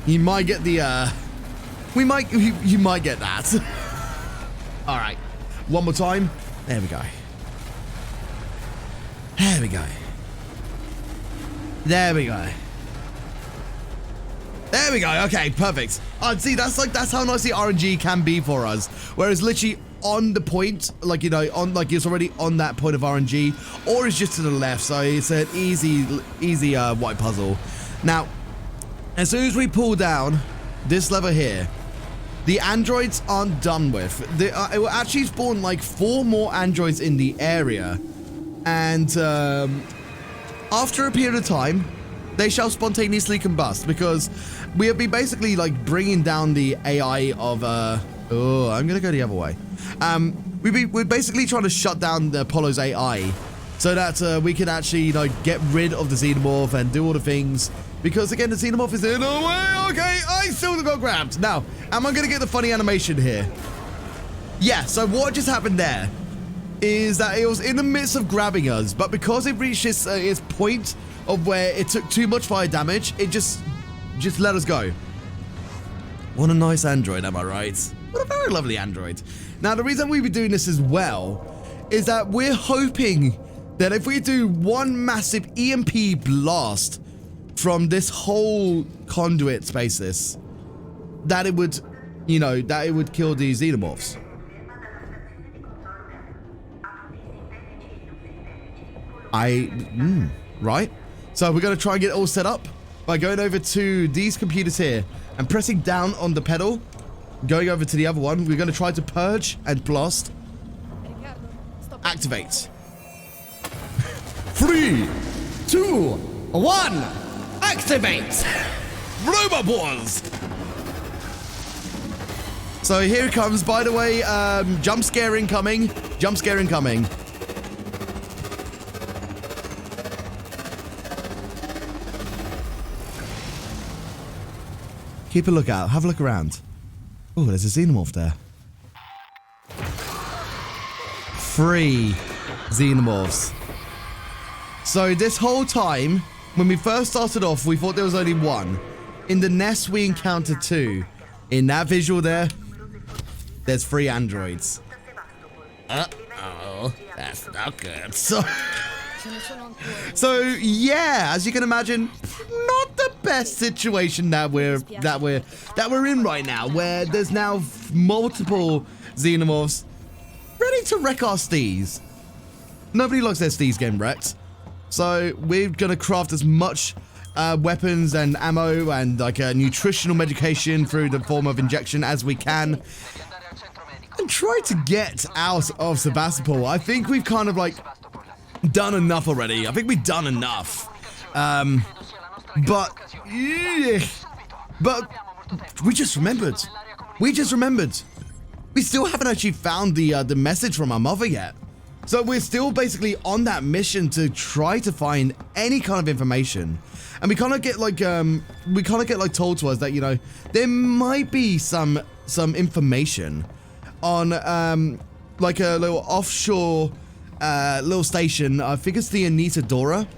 You might get the, you might get that. All right. One more time. There we go. There we go. There we go. There we go. Okay, perfect. See, that's how nice the RNG can be for us. Whereas literally on the point, like, you know, it's already on that point of RNG, or it's just to the left. So it's an easy white puzzle. Now, as soon as we pull down this lever here, the androids aren't done with. It will actually spawn like 4 more androids in the area. And after a period of time, they shall spontaneously combust because we have been basically like bringing down the AI of, oh, I'm going to go the other way. We're basically trying to shut down the Apollo's AI so that we can actually, you know, get rid of the xenomorph and do all the things. Because again, the xenomorph is in our way. Okay, I still got grabbed. Now, am I going to get the funny animation here? Yeah, so what just happened there is that it was in the midst of grabbing us, but because it reached its point of where it took too much fire damage, it just let us go. What a nice android, am I right? What a very lovely android. Now, the reason we've been doing this as well is that we're hoping that if we do one massive EMP blast from this whole conduit spaces, that it would, you know, that it would kill these xenomorphs. Right? So we're going to try and get it all set up by going over to these computers here and pressing down on the pedal, going over to the other one. We're going to try to purge and blast. Activate. 3, 2, 1. Activate. Robot Wars. So here it comes. By the way, jump scare incoming. Jump scare incoming. Keep a lookout. Have a look around. Oh, there's a xenomorph there. 3 xenomorphs. So this whole time, when we first started off, we thought there was only 1. In the nest, we encountered 2. In that visual there, there's 3 androids. Uh-oh, that's not good. So yeah, as you can imagine, not the best situation that we're in right now, where there's now multiple xenomorphs ready to wreck our steez. Nobody likes their steez getting wrecked, so we're gonna craft as much weapons and ammo and like a nutritional medication through the form of injection as we can, and try to get out of Sebastopol. I think we've kind of like done enough already. I think we've done enough. But we just remembered. We still haven't actually found the message from our mother yet. So we're still basically on that mission to try to find any kind of information. And we kind of get like, told to us that, you know, there might be some information on, like a little offshore, little station. I think it's the Nikoheart.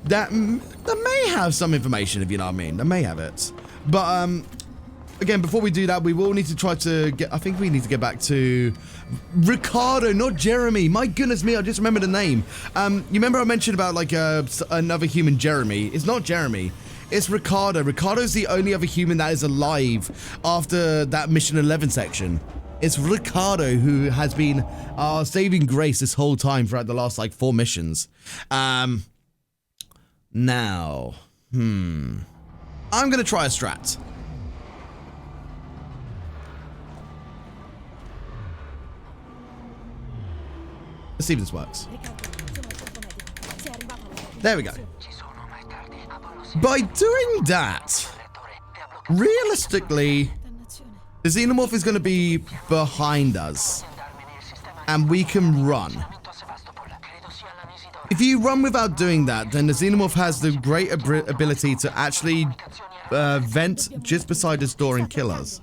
That may have some information, if you know what I mean. That may have it. But, again, before we do that, we will need to try to get, I think we need to get back to Ricardo, not Jeremy. My goodness me, I just remembered the name. You remember I mentioned about like another human, Jeremy? It's not Jeremy. It's Ricardo. Ricardo's the only other human that is alive after that Mission 11 section. It's Ricardo who has been our saving grace this whole time throughout the last like 4 missions. Now, I'm gonna try a strat. Let's see if this works. There we go. By doing that, realistically, the xenomorph is going to be behind us, and we can run. If you run without doing that, then the xenomorph has the great ability to actually vent just beside this door and kill us.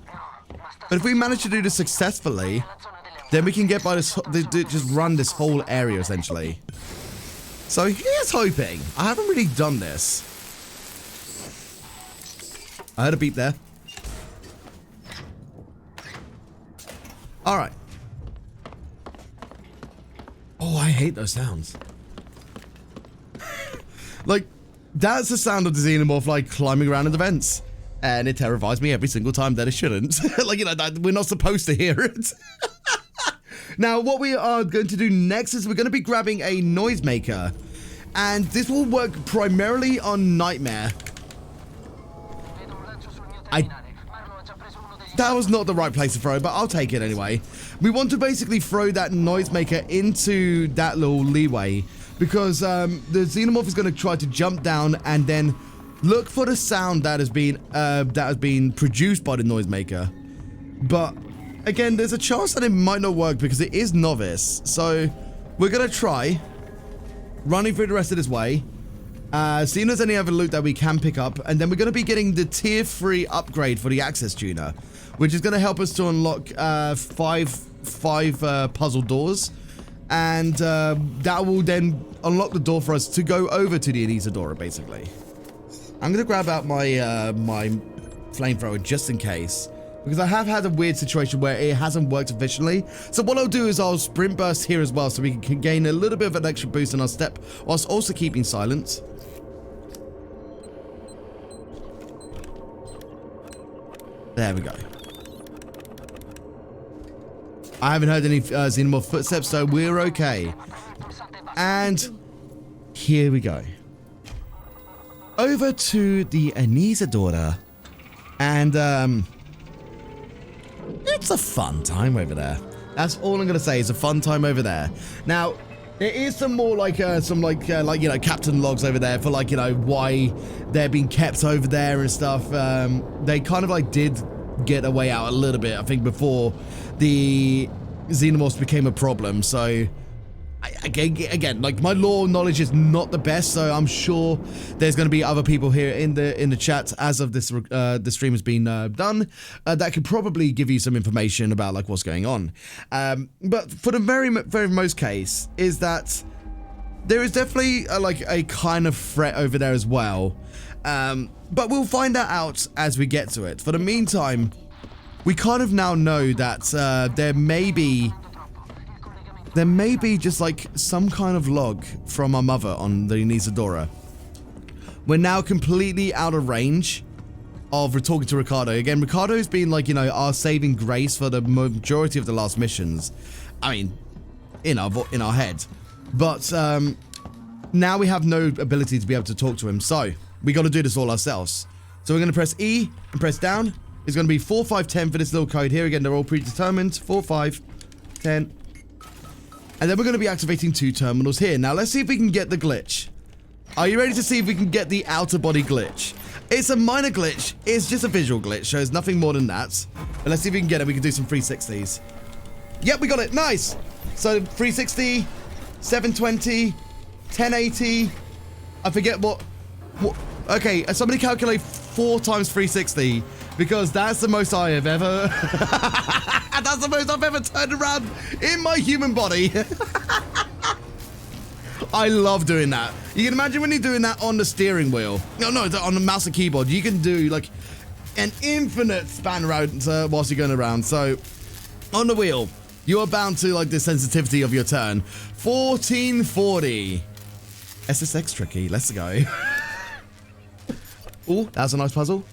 But if we manage to do this successfully, then we can get by this, just run this whole area, essentially. So here's hoping. I haven't really done this. I heard a beep there. Alright. Oh, I hate those sounds. Like, that's the sound of the xenomorph, like, climbing around in the vents. And it terrifies me every single time that it shouldn't. Like, you know, we're not supposed to hear it. Now, what we are going to do next is we're going to be grabbing a noisemaker. And this will work primarily on Nightmare. That was not the right place to throw, but I'll take it anyway. We want to basically throw that noisemaker into that little leeway. Because the xenomorph is going to try to jump down and then look for the sound that has been produced by the noisemaker. But again, there's a chance that it might not work because it is Novice. So we're going to try running through the rest of this way, seeing if there's any other loot that we can pick up, and then we're going to be getting the tier 3 upgrade for the access tuner, which is going to help us to unlock five puzzle doors, and that will then unlock the door for us to go over to the Nikoheart, basically. I'm going to grab out my my flamethrower just in case, because I have had a weird situation where it hasn't worked efficiently. So what I'll do is I'll sprint burst here as well so we can gain a little bit of an extra boost in our step whilst also keeping silent. There we go. I haven't heard any xenomorph footsteps, so we're okay. And here we go. Over to the Nikoheart, and it's a fun time over there. That's all I'm gonna say. It's a fun time over there. Now, there is some more like you know, captain logs over there for like, you know, why they're being kept over there and stuff. They kind of like did get away out a little bit, I think, before the xenomorphs became a problem. So again, like, my lore knowledge is not the best, so I'm sure there's going to be other people here in the chat as of this the stream has been done that could probably give you some information about like what's going on. But for the very most case is that there is definitely like a kind of threat over there as well. But we'll find that out as we get to it. For the meantime, we kind of now know that there may be just like some kind of log from our mother on the Nikoheart. We're now completely out of range of talking to Ricardo. Again, Ricardo's been like, you know, our saving grace for the majority of the last missions. I mean, in our head. But now we have no ability to be able to talk to him, so we got to do this all ourselves. So we're going to press E and press down. It's going to be 4, 5, 10 for this little code here. Again, they're all predetermined. 4, 5, 10. And then we're going to be activating 2 terminals here. Now, let's see if we can get the glitch. Are you ready to see if we can get the outer body glitch? It's a minor glitch. It's just a visual glitch, so it's nothing more than that. But let's see if we can get it. We can do some 360s. Yep, we got it. Nice. So 360, 720, 1080. I forget what. Okay, somebody calculate 4 times 360 because that's the most I have ever. That's the most I've ever turned around in my human body. I love doing that. You can imagine when you're doing that on the steering wheel. No, on the mouse and keyboard. You can do like an infinite span around whilst you're going around. So on the wheel, you are bound to like the sensitivity of your turn. 1440. SSX tricky. Let's go. Oh, that's a nice puzzle.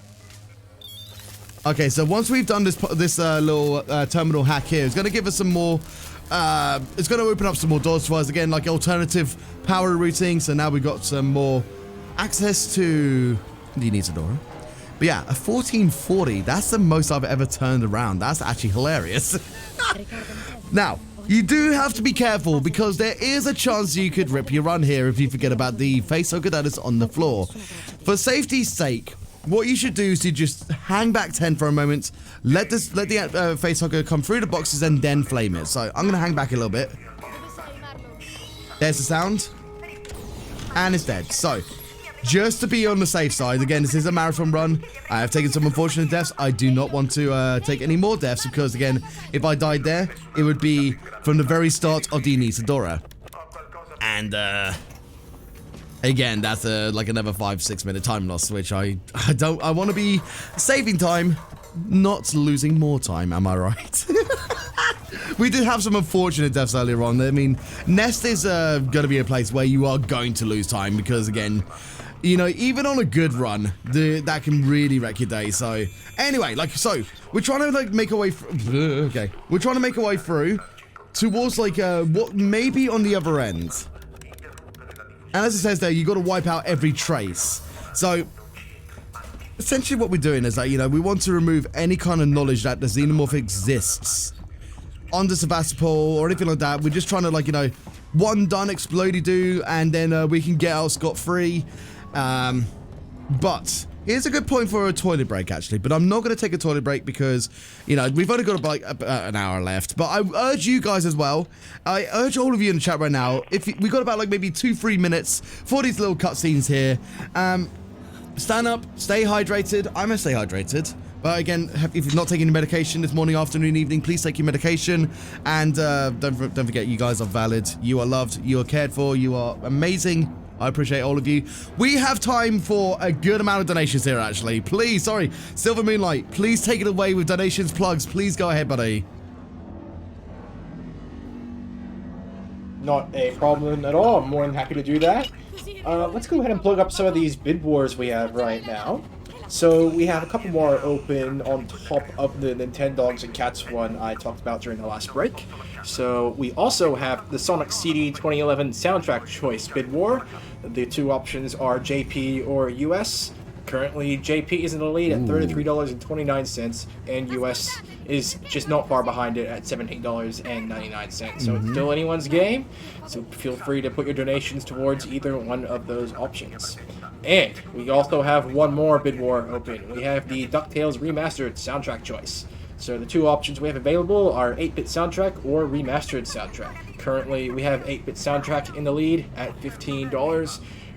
Okay, so once we've done this little terminal hack here, it's going to give us some more. It's going to open up some more doors for us again, like alternative power routing. So now we've got some more access to the Nikoheart. But yeah, a 1440. That's the most I've ever turned around. That's actually hilarious. Now, you do have to be careful because there is a chance you could rip your run here if you forget about the facehugger that is on the floor. For safety's sake, what you should do is you just hang back 10 for a moment, let the facehugger come through the boxes and then flame it. So I'm going to hang back a little bit. There's the sound. And it's dead. So, just to be on the safe side, again, this is a marathon run. I have taken some unfortunate deaths. I do not want to take any more deaths because, again, if I died there, it would be from the very start of the Nikoheart. And, again, that's like another 5-6 minute time loss, which I want to be saving time, not losing more time, am I right? We did have some unfortunate deaths earlier on. I mean, Nest is going to be a place where you are going to lose time because, again, you know, even on a good run, that can really wreck your day. So, anyway, we're trying to, like, make our way through. Okay. We're trying to make our way through towards, like, what may be on the other end. And as it says there, you got to wipe out every trace. So, essentially what we're doing is that, you know, we want to remove any kind of knowledge that the xenomorph exists on the Sevastopol or anything like that. We're just trying to, like, you know, one done, explodey-do, and then we can get out scot-free. But here's a good point for a toilet break, actually. But I'm not going to take a toilet break because, you know, we've only got like an hour left. But I urge you guys as well. I urge all of you in the chat right now. If we got about like maybe 2-3 minutes for these little cutscenes here. Stand up, stay hydrated. I'm gonna stay hydrated. But again, if you're not taking your medication this morning, afternoon, evening, please take your medication. And don't forget, you guys are valid. You are loved. You are cared for. You are amazing. I appreciate all of you. We have time for a good amount of donations here, actually. Please, sorry, Silver Moonlight, please take it away with donations, plugs. Please go ahead, buddy. Not a problem at all. I'm more than happy to do that. Let's go ahead and plug up some of these bid wars we have right now. So we have a couple more open on top of the Nintendogs and Cats one I talked about during the last break. So we also have the Sonic CD 2011 soundtrack choice bid war. The two options are JP or US. Currently, JP is in the lead at $33.29, and US is just not far behind it at $17.99. So it's still anyone's game, so feel free to put your donations towards either one of those options. And we also have one more bid war open. We have the DuckTales Remastered soundtrack choice. So the two options we have available are 8-bit soundtrack or remastered soundtrack. Currently, we have 8-bit soundtrack in the lead at $15.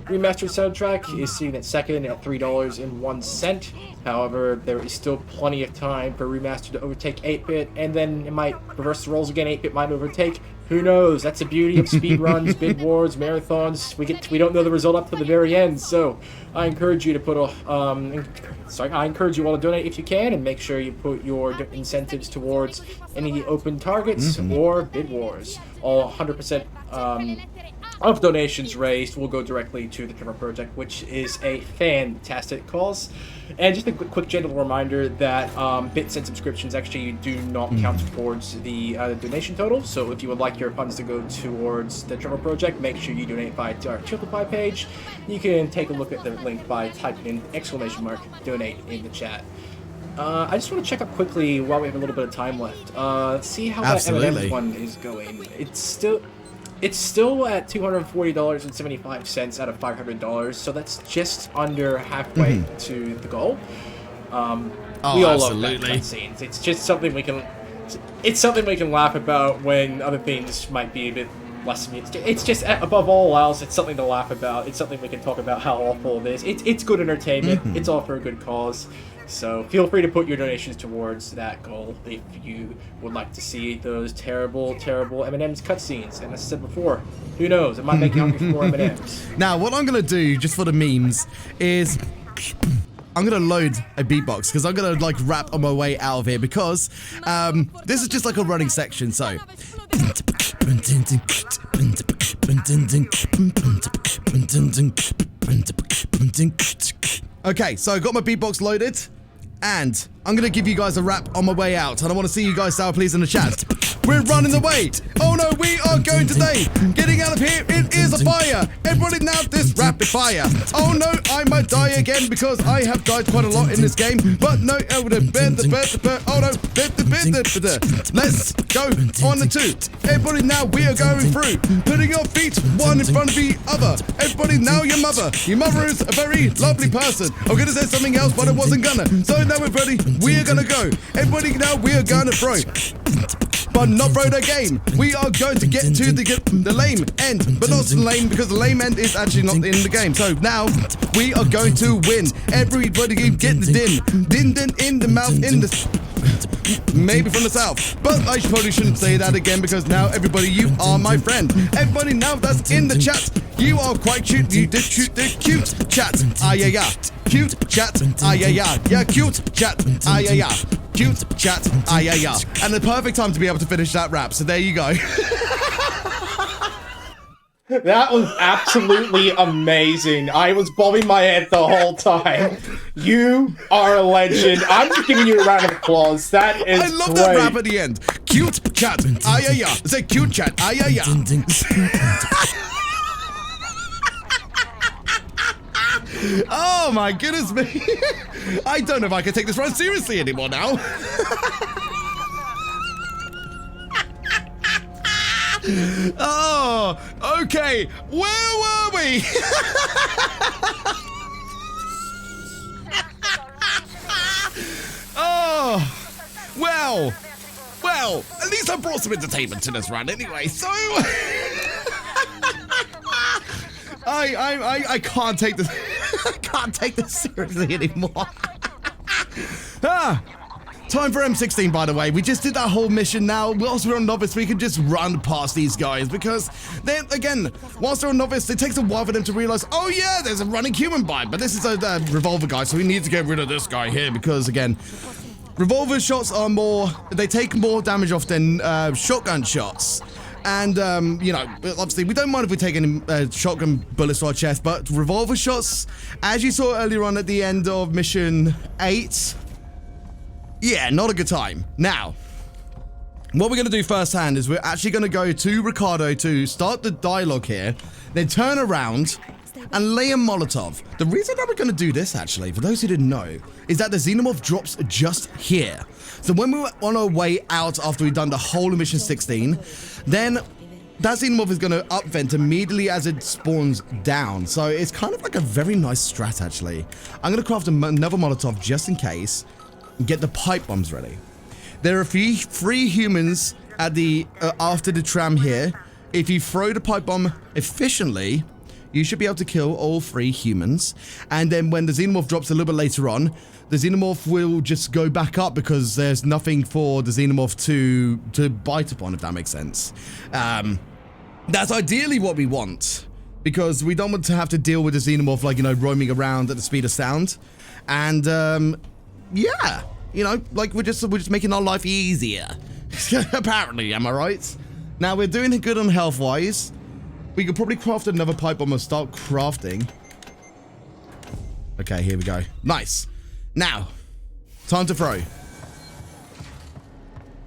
Remastered soundtrack is seen at second at $3.01. However, there is still plenty of time for remastered to overtake 8-bit, and then it might reverse the roles again. 8-bit might overtake. Who knows? That's the beauty of speedruns, bid wars, marathons. We don't know the result up to the very end. So I encourage you to put I encourage you all to donate if you can, and make sure you put your incentives towards any open targets or bid wars. All 100% of donations raised will go directly to the Trevor Project, which is a fantastic cause. And just a quick gentle reminder that bits and subscriptions actually do not count towards the donation total. So if you would like your funds to go towards the Trevor Project, make sure you donate via our Tiltify page. You can take a look at the link by typing in !donate in the chat. I just want to check up quickly while we have a little bit of time left. See how that M&M's one is going. It's still at $240.75 out of $500, so that's just under halfway to the goal. We all love that cutscenes. It's just something we can. It's something we can laugh about when other things might be a bit less it's just above all else, it's something to laugh about. It's something we can talk about how awful it is. It's good entertainment. It's all for a good cause. So feel free to put your donations towards that goal if you would like to see those terrible, terrible M&M's cutscenes. And as I said before, who knows? It might make you hungry for more M&M's. Now, what I'm gonna do just for the memes is I'm gonna load a beatbox because I'm gonna like rap on my way out of here because this is just like a running section. So. Okay, so I got my beatbox loaded, and I'm gonna give you guys a rap on my way out, and I want to see you guys sour please in the chat. We're running away. Oh no, we are going today. Getting out of here, it is a fire. Everybody now this rapid fire. Oh no, I might die again because I have died quite a lot in this game. But no, oh no, let's go on the two. Everybody now we are going through. Putting your feet one in front of the other. Everybody now your mother. Your mother is a very lovely person. I'm gonna say something else, but I wasn't gonna. So now everybody, we are gonna go. Everybody now we are gonna throw. But not throw the game. We are going to get to the lame end, but not the lame because the lame end is actually not in the game. So now we are going to win. Everybody get the din in the mouth, in the maybe from the south. But I probably shouldn't say that again because now everybody, you are my friend. Everybody now that's in the chat, you are quite cute. You did shoot the cute chat. Ah yeah yeah. Cute chat. Ah yeah yeah. Yeah cute chat. Ah yeah yeah. Cute chat, ah yeah yeah. And the perfect time to be able to finish that rap, so there you go. That was absolutely amazing. I was bobbing my head the whole time. You are a legend. I'm just giving you a round of applause. That is I love great. that rap at the end. Cute chat, ah yeah yeah. Say cute chat, ah yeah yeah. Oh my goodness me. I don't know if I can take this run seriously anymore now. Oh, okay. Where were we? Oh, well, at least I brought some entertainment to this run anyway, so... I can't take this. I can't take this seriously anymore. Time for M16, by the way. We just did that whole mission now. Whilst we're on Novice, we can just run past these guys because then again, whilst they're on Novice, it takes a while for them to realize, oh yeah, there's a running human bind, but this is a revolver guy, so we need to get rid of this guy here because again, revolver shots are they take more damage off than shotgun shots. And, you know, obviously, we don't mind if we take any shotgun bullets to our chest, but revolver shots, as you saw earlier on at the end of Mission 8, yeah, not a good time. Now, what we're going to do firsthand is we're actually going to go to Ricardo to start the dialogue here, then turn around and lay a Molotov. The reason that we're going to do this, actually, for those who didn't know, is that the Xenomorph drops just here. So when we were on our way out after we've done the whole of Mission 16, then that Xenomorph is going to upvent immediately as it spawns down. So it's kind of like a very nice strat, actually. I'm going to craft another Molotov just in case and get the pipe bombs ready. There are three humans at the after the tram here. If you throw the pipe bomb efficiently, you should be able to kill all 3 humans. And then when the Xenomorph drops a little bit later on, the Xenomorph will just go back up because there's nothing for the Xenomorph to bite upon, if that makes sense. That's ideally what we want, because we don't want to have to deal with the Xenomorph, like, you know, roaming around at the speed of sound. And, yeah, you know, like, we're just making our life easier. Apparently, am I right? Now, we're doing good on health-wise. We could probably craft another pipe bomb and start crafting. Okay, here we go. Nice. Now, time to throw.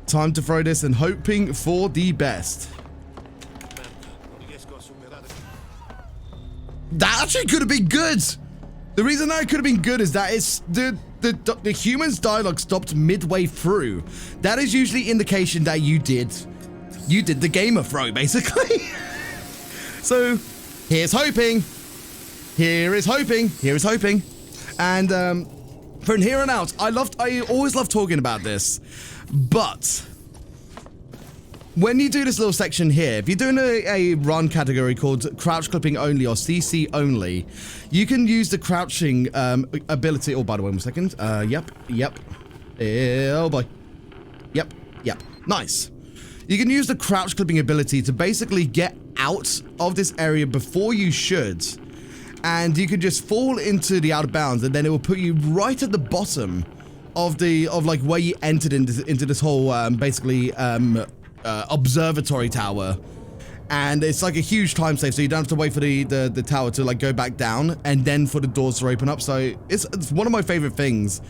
Time to throw this and hoping for the best. That actually could have been good. The reason that it could have been good is that it's the human's dialogue stopped midway through. That is usually indication that you did the gamer throw, basically. So, here's hoping. Here is hoping. Here is hoping. And from here on out, I always love talking about this, but when you do this little section here, if you're doing a run category called crouch clipping only or CC only, you can use the crouching ability. Oh, by the way, 1 second. Yep. Oh boy. Yep. Nice. You can use the crouch clipping ability to basically get out of this area before you should, and you can just fall into the out of bounds, and then it will put you right at the bottom of like where you entered into this whole observatory tower. And it's like a huge time save, so you don't have to wait for the tower to like go back down and then for the doors to open up. So it's one of my favorite things.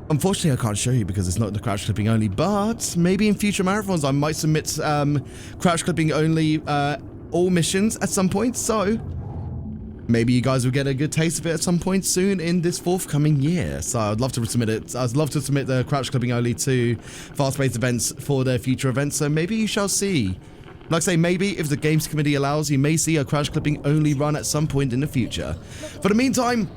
Unfortunately, I can't show you because it's not the crouch clipping only, but maybe in future marathons I might submit crouch clipping only all missions at some point, so maybe you guys will get a good taste of it at some point soon in this forthcoming year. So I'd love to submit it. I'd love to submit the crouch clipping only to fast-paced events for their future events, so maybe you shall see. Like I say, maybe if the games committee allows, you may see a crouch clipping only run at some point in the future. For the meantime,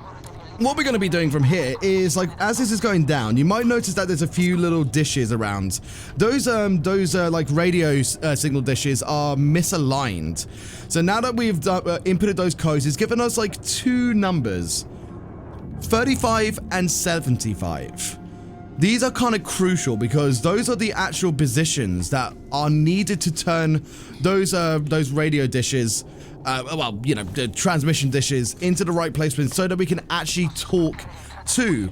what we're going to be doing from here is, like, as this is going down, you might notice that there's a few little dishes around. Those like radio signal dishes are misaligned. So now that we've inputted those codes, it's given us like two numbers, 35 and 75. These are kind of crucial because those are the actual positions that are needed to turn those radio dishes, well, you know, the transmission dishes into the right placement so that we can actually talk to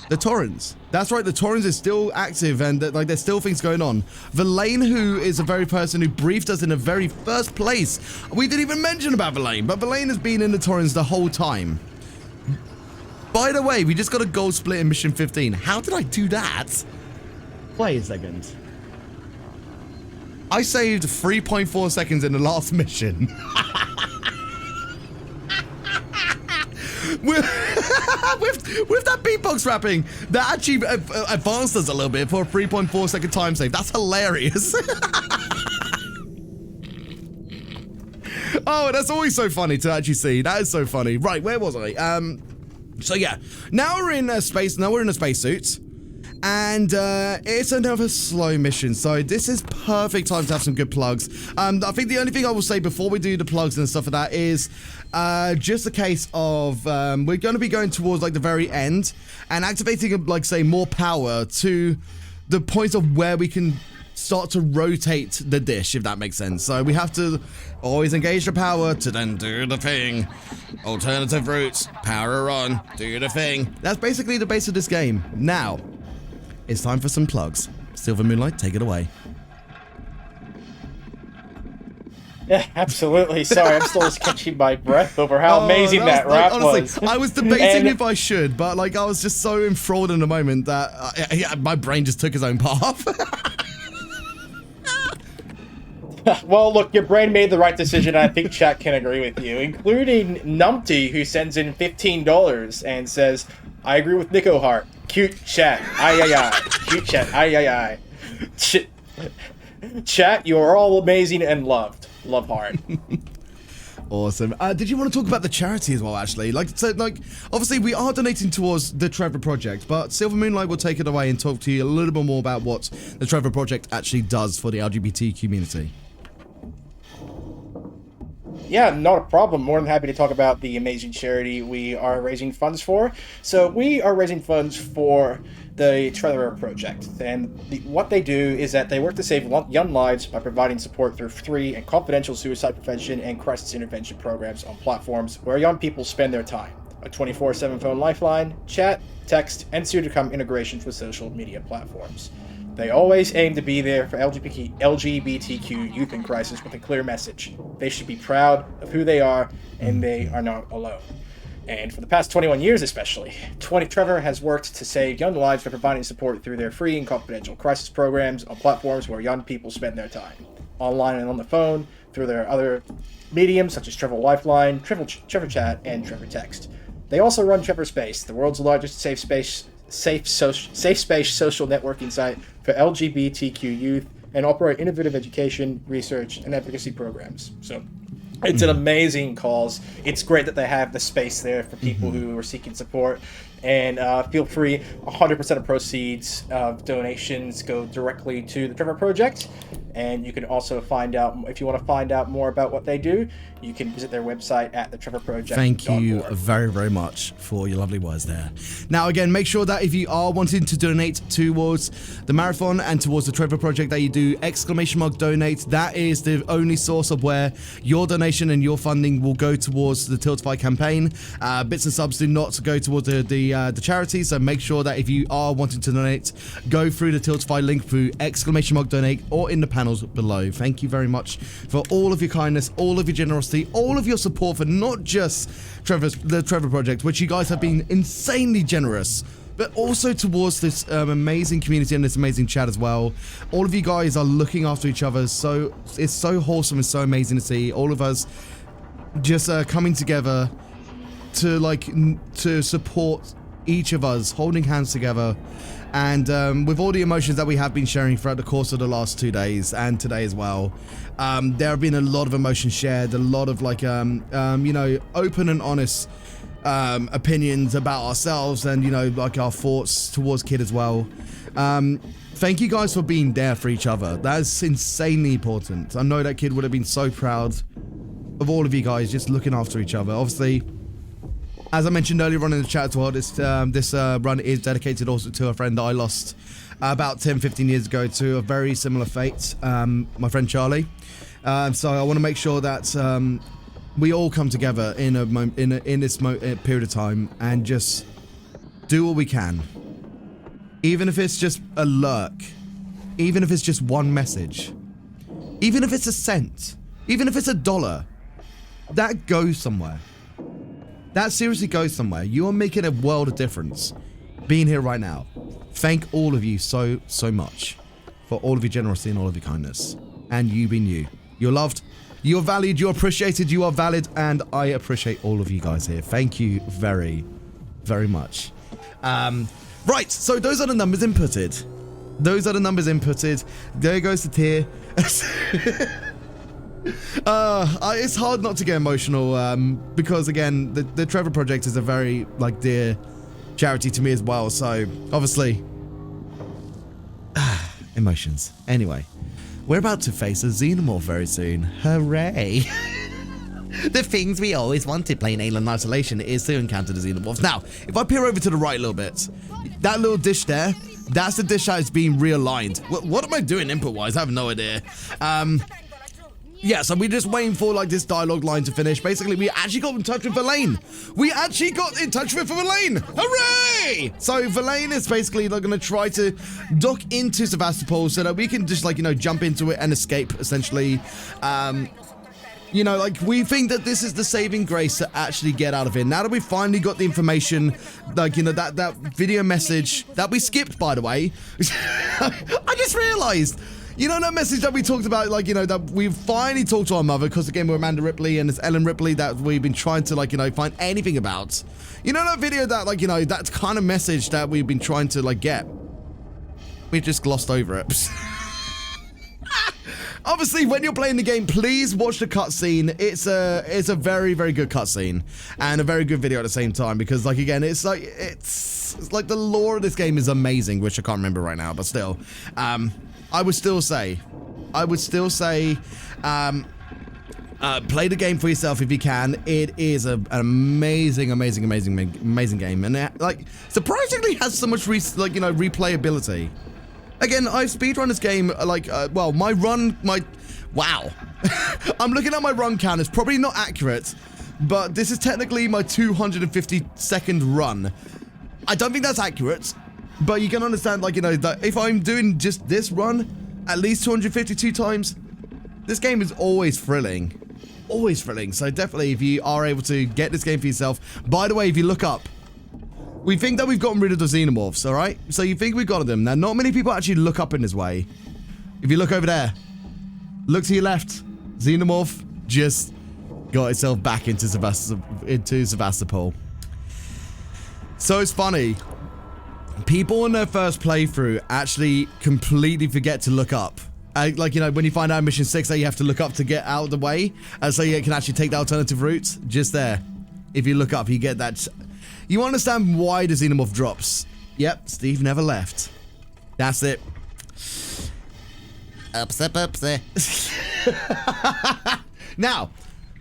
the Torrens. That's right, the Torrens is still active and like there's still things going on. Verlaine, who is the very person who briefed us in the very first place, we didn't even mention about Verlaine, but Verlaine has been in the Torrens the whole time. By the way, we just got a gold split in mission 15. How did I do that? Wait a second. I saved 3.4 seconds in the last mission. with that beatbox rapping, that actually advanced us a little bit for a 3.4 second time save. That's hilarious. Oh, that's always so funny to actually see. That is so funny. Right, where was I? So yeah, now we're in a spacesuit, and it's another slow mission. So this is perfect time to have some good plugs. I think the only thing I will say before we do the plugs and stuff like that is just a case of we're going to be going towards like the very end and activating like say more power to the point of where we can start to rotate the dish, if that makes sense. So we have to always engage the power to then do the thing. Alternative routes, power on, do the thing. That's basically the base of this game. Now, it's time for some plugs. Silver Moonlight, take it away. Yeah, absolutely. Sorry, I'm still just catching my breath over how amazing that rap honestly, was. I was debating if I should, but like I was just so enthralled in the moment that my brain just took its own path. Well, look, your brain made the right decision, and I think chat can agree with you, including Numpty, who sends in $15 and says, I agree with Nikoheart. Cute chat. Aye, aye, aye. Cute chat. Aye, aye, aye. Chat, you are all amazing and loved. Love heart. Awesome. Did you want to talk about the charity as well, actually? Obviously we are donating towards the Trevor Project, but Silver Moonlight will take it away and talk to you a little bit more about what the Trevor Project actually does for the LGBT community. Yeah, not a problem. More than happy to talk about the amazing charity we are raising funds for. So we are raising funds for the Trevor Project, and what they do is that they work to save young lives by providing support through free and confidential suicide prevention and crisis intervention programs on platforms where young people spend their time. A 24/7 phone lifeline, chat, text, and soon-to-come integrations with social media platforms. They always aim to be there for LGBTQ youth in crisis with a clear message. They should be proud of who they are, and they are not alone. And for the past 21 years especially, Trevor has worked to save young lives by providing support through their free and confidential crisis programs on platforms where young people spend their time. Online and on the phone, through their other mediums such as Trevor Lifeline, Trevor Chat, and Trevor Text. They also run Trevor Space, the world's largest safe space social networking site for LGBTQ youth, and operate innovative education, research, and advocacy programs. So it's an amazing cause. It's great that they have the space there for people who are seeking support. And feel free, 100% of proceeds of donations go directly to the Trevor Project. And you can also find out, if you want to find out more about what they do, you can visit their website at thetrevorproject.org. Thank you very, very much for your lovely words there. Now, again, make sure that if you are wanting to donate towards the marathon and towards the Trevor Project, that you do !donate. That is the only source of where your donation and your funding will go towards the Tiltify campaign. Bits and subs do not go towards the charity, so make sure that if you are wanting to donate, go through the Tiltify link through !donate or in the panels below. Thank you very much for all of your kindness, all of your generosity, all of your support for not just the Trevor Project, which you guys have been insanely generous, but also towards this amazing community and this amazing chat as well. All of you guys are looking after each other, so it's so wholesome and so amazing to see all of us just coming together to support each of us, holding hands together. And with all the emotions that we have been sharing throughout the course of the last 2 days and today as well, there have been a lot of emotions shared, a lot of like, you know, open and honest opinions about ourselves and, you know, like our thoughts towards Kid as well. Thank you guys for being there for each other. That's insanely important. I know that Kid would have been so proud of all of you guys just looking after each other. Obviously, as I mentioned earlier on in the chat as well, this run is dedicated also to a friend that I lost about 10-15 years ago to a very similar fate, my friend Charlie. So I want to make sure that we all come together in this period of time and just do what we can. Even if it's just a lurk, even if it's just one message, even if it's a cent, even if it's $1, that goes somewhere. That seriously goes somewhere. You are making a world of difference being here right now. Thank all of you so much for all of your generosity and all of your kindness. And you being you. You're loved, you're valued, you're appreciated, you are valid, and I appreciate all of you guys here. Thank you very, very much. Right, so those are the numbers inputted. There goes the tear. It's hard not to get emotional because again the Trevor Project is a very like dear charity to me as well, so obviously emotions. Anyway, we're about to face a xenomorph very soon. Hooray. The things we always wanted playing Alien Isolation is to encounter the xenomorphs. Now, if I peer over to the right a little bit, that little dish there, that's the dish that is being realigned. What am I doing input wise? I have no idea. Yeah, so we're just waiting for like this dialogue line to finish. Basically, we actually got in touch with Verlaine. Hooray! So Verlaine is basically like going to try to dock into Sevastopol so that we can just like, you know, jump into it and escape essentially. You know, like we think that this is the saving grace to actually get out of here. Now that we finally got the information, like, you know, that video message that we skipped, by the way, I just realized. You know that message that we talked about, like, you know, that we finally talked to our mother, because again, we're Amanda Ripley and it's Ellen Ripley that we've been trying to, like, you know, find anything about. You know that video that, like, you know, that kind of message that we've been trying to, like, get. We just glossed over it. Obviously, when you're playing the game, please watch the cutscene. It's a very, very good cutscene and a very good video at the same time, because, like, again, it's like the lore of this game is amazing, which I can't remember right now, but still, I would still say, play the game for yourself if you can. It is an amazing game, and it, like, surprisingly has so much replayability. Again, I've speedrun this game, like, well, wow. I'm looking at my run count. It's probably not accurate, but this is technically my 250-second run. I don't think that's accurate. But you can understand, like, you know, that if I'm doing just this run at least 252 times, this game is always thrilling. Always thrilling. So definitely, if you are able to get this game for yourself. By the way, if you look up, we think that we've gotten rid of the xenomorphs, all right? So you think we've got them. Now, not many people actually look up in this way. If you look over there, look to your left, xenomorph just got itself back into Sevastopol. So it's funny. People in their first playthrough actually completely forget to look up. Like, you know, when you find out in Mission 6 that you have to look up to get out of the way, so you can actually take the alternative route, just there. If you look up, you get that you understand why the xenomorph drops. Yep, Steve never left. That's it. Upsie. Now,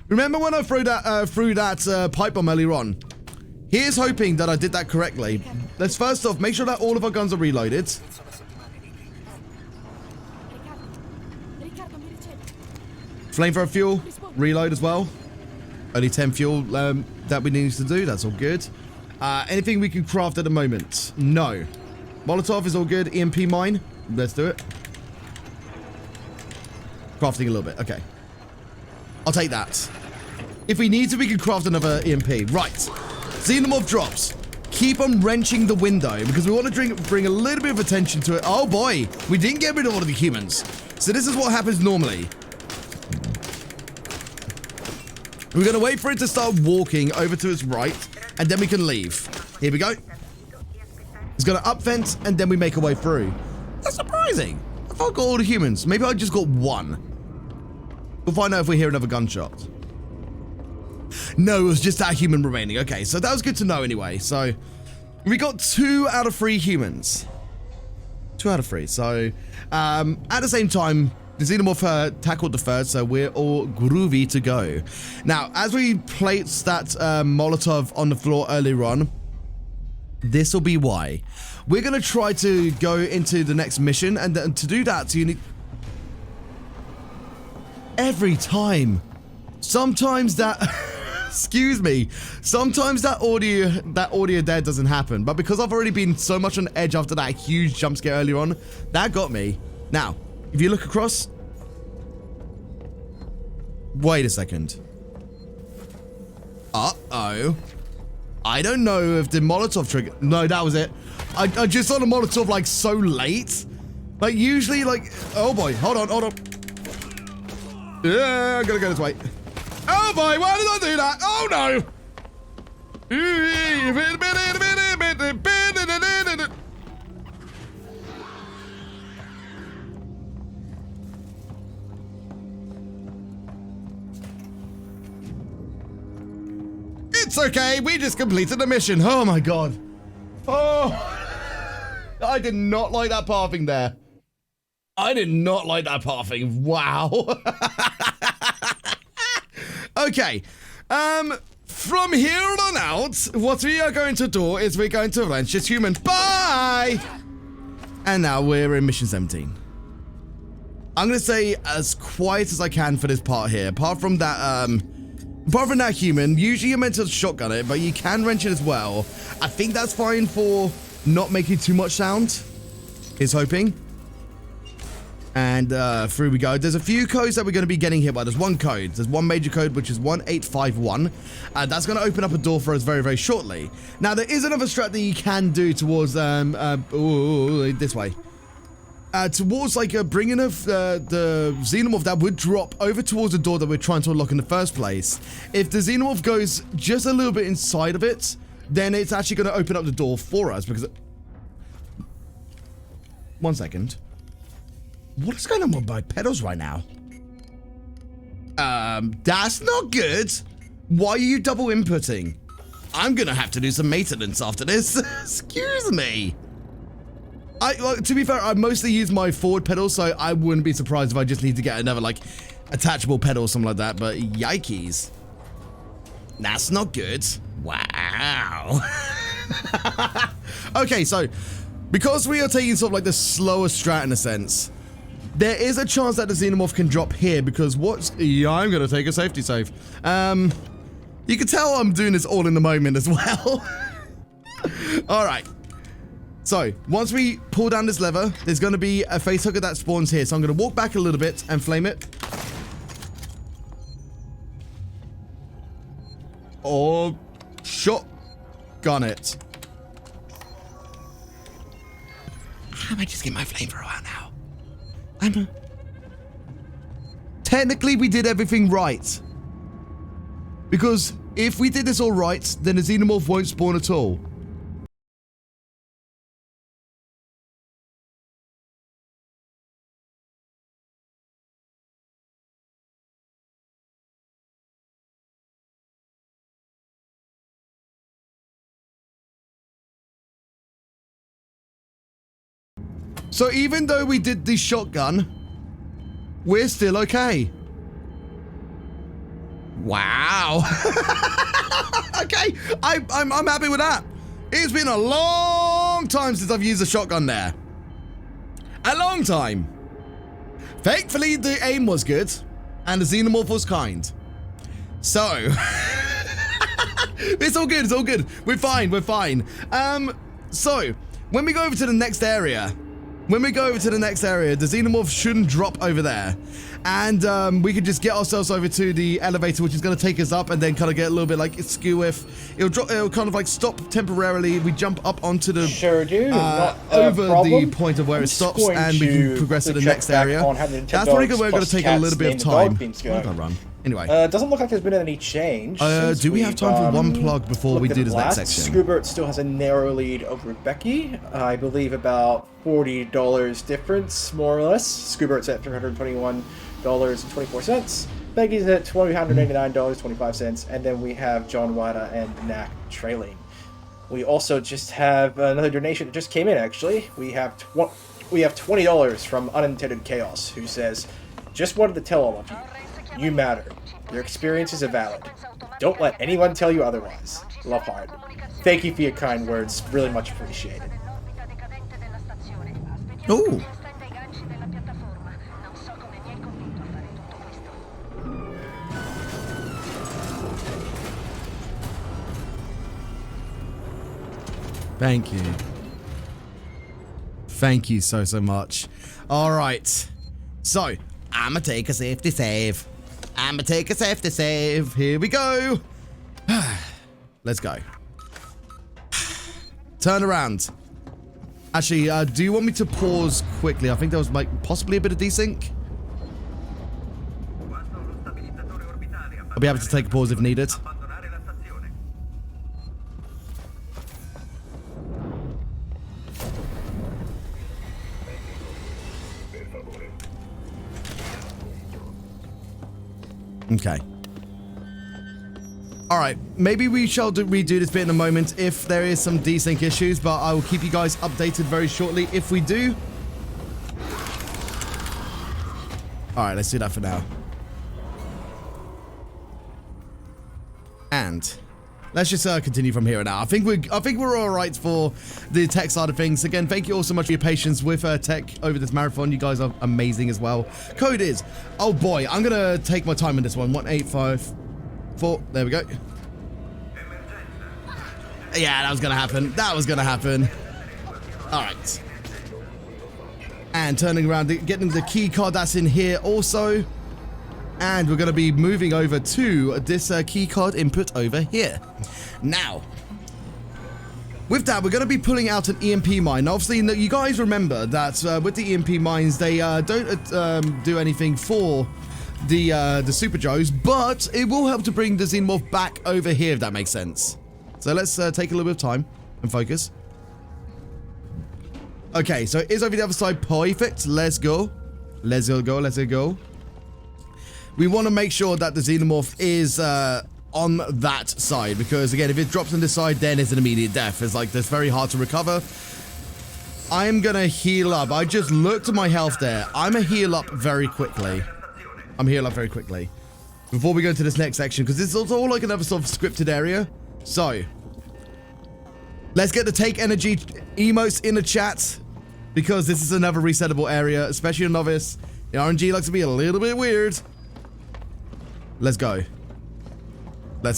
remember when I threw that pipe bomb earlier on? Here's hoping that I did that correctly. Let's first off make sure that all of our guns are reloaded. Flamethrower fuel, reload as well. Only 10 fuel that we need to do. That's all good. Anything we can craft at the moment? No. Molotov is all good. EMP mine. Let's do it. Crafting a little bit. Okay. I'll take that. If we need to, we can craft another EMP. Right. Xenomorph drops. Keep on wrenching the window because we want to bring a little bit of attention to it. Oh boy. We didn't get rid of all of the humans. So this is what happens normally. We're going to wait for it to start walking over to its right, and then we can leave. Here we go. It's going to up vent, and then we make our way through. That's surprising. I thought I got all the humans. Maybe I just got one. We'll find out if we hear another gunshot. No, it was just that human remaining. Okay, so that was good to know anyway. So we got 2 out of 3 humans. 2 out of 3. So at the same time, the xenomorph tackled the third, so we're all groovy to go. Now, as we placed that Molotov on the floor earlier on, this will be why. We're going to try to go into the next mission, and to do that, you need... Every time. Sometimes that... Excuse me. Sometimes that audio there doesn't happen, but because I've already been so much on edge after that huge jump scare earlier on, that got me. Now, if you look across... Wait a second. Uh-oh. I don't know if the Molotov trigger... No, that was it. I just saw the Molotov, like, so late. Like, usually, like... Oh, boy. Hold on. Yeah, I'm gonna go this way. Oh, boy. Why did I do that? Oh, no. It's okay, we just completed the mission. Oh my god. Oh, I did not like that pathing there. I did not like that pathing. Wow. Okay. From here on out, what we are going to do is we're going to wrench this human. Bye! And now we're in mission 17. I'm going to say as quiet as I can for this part here. Apart from that human, usually you're meant to shotgun it, but you can wrench it as well. I think that's fine for not making too much sound. Is hoping. And through we go. There's a few codes that we're going to be getting hit by. There's one code. There's one major code, which is 1851. That's going to open up a door for us very, very shortly. Now, there is another strat that you can do towards, this way. Towards, like, bringing of the xenomorph that would drop over towards the door that we're trying to unlock in the first place. If the xenomorph goes just a little bit inside of it, then it's actually going to open up the door for us, because... One second. What is going on with my pedals right now? That's not good. Why are you double inputting? I'm going to have to do some maintenance after this. Excuse me. To be fair, I mostly use my forward pedal, so I wouldn't be surprised if I just need to get another, like, attachable pedal or something like that, but yikes. That's not good. Wow. Okay, so, because we are taking sort of like the slower strat in a sense, there is a chance that the xenomorph can drop here, because yeah, I'm going to take a safety save. You can tell I'm doing this all in the moment as well. Alright. So, once we pull down this lever, there's going to be a face hugger that spawns here. So I'm going to walk back a little bit and flame it. Oh, shotgun it. How am I just get my flamethrower out now? Technically, we did everything right. Because if we did this all right, then the xenomorph won't spawn at all. So even though we did the shotgun, we're still okay. Wow. Okay, I'm happy with that. It's been a long time since I've used a shotgun there. A long time. Thankfully, the aim was good, and the xenomorph was kind. So, it's all good, it's all good. We're fine, we're fine. So, when we go over to the next area, the xenomorph shouldn't drop over there. And we can just get ourselves over to the elevator, which is going to take us up and then kind of get a little bit like skew if it'll kind of like stop temporarily. We jump up onto the over the point of where it stops, and we can progress to the next area. That's probably going to take a little bit of time. I'm gonna run. Anyway, doesn't look like there's been any change. Do we have time for one plug before we do this next section? Scoobert still has a narrow lead over Becky. I believe about $40 difference, more or less. Scoobert's at $321.24. Becky's at $289.25, and then we have John Wada and Knack trailing. We also just have another donation that just came in. Actually, we have $20 from Unintended Chaos, who says, "Just wanted to tell all of you, you matter. Your experiences are valid. Don't let anyone tell you otherwise. Love hard." Thank you for your kind words. Really much appreciated. Ooh. Thank you. Thank you so much. All right. So, I'ma take a safety save. Here we go. Let's go. Turn around. Actually, do you want me to pause quickly? I think there was like possibly a bit of desync. I'll be able to take a pause if needed. Okay. Alright, maybe we shall redo this bit in a moment if there is some desync issues, but I will keep you guys updated very shortly if we do. Alright, let's do that for now. And let's just continue from here on out. I think we're all right for the tech side of things. Again, thank you all so much for your patience with tech over this marathon. You guys are amazing as well. Code is, oh boy, I'm gonna take my time on this one. 1854. There we go. Yeah, that was gonna happen. All right. And turning around, getting the key card that's in here also. And we're going to be moving over to this key card input over here. Now, with that, we're going to be pulling out an EMP mine. Now, obviously, you guys remember that with the EMP mines, they don't do anything for the Super Joes, but it will help to bring the Xenomorph back over here, if that makes sense. So let's take a little bit of time and focus. Okay, so it is over the other side. Perfect. Let's go. Let's go. We want to make sure that the Xenomorph is on that side, because again, if it drops on this side, then it's an immediate death. It's like, that's very hard to recover. I'm gonna heal up. I just looked at my health there. I'm gonna heal up very quickly. Before we go to this next section, because this is all like another sort of scripted area. So, let's get the take energy emotes in the chat, because this is another resettable area, especially a novice. The RNG likes to be a little bit weird. Let's go. I'm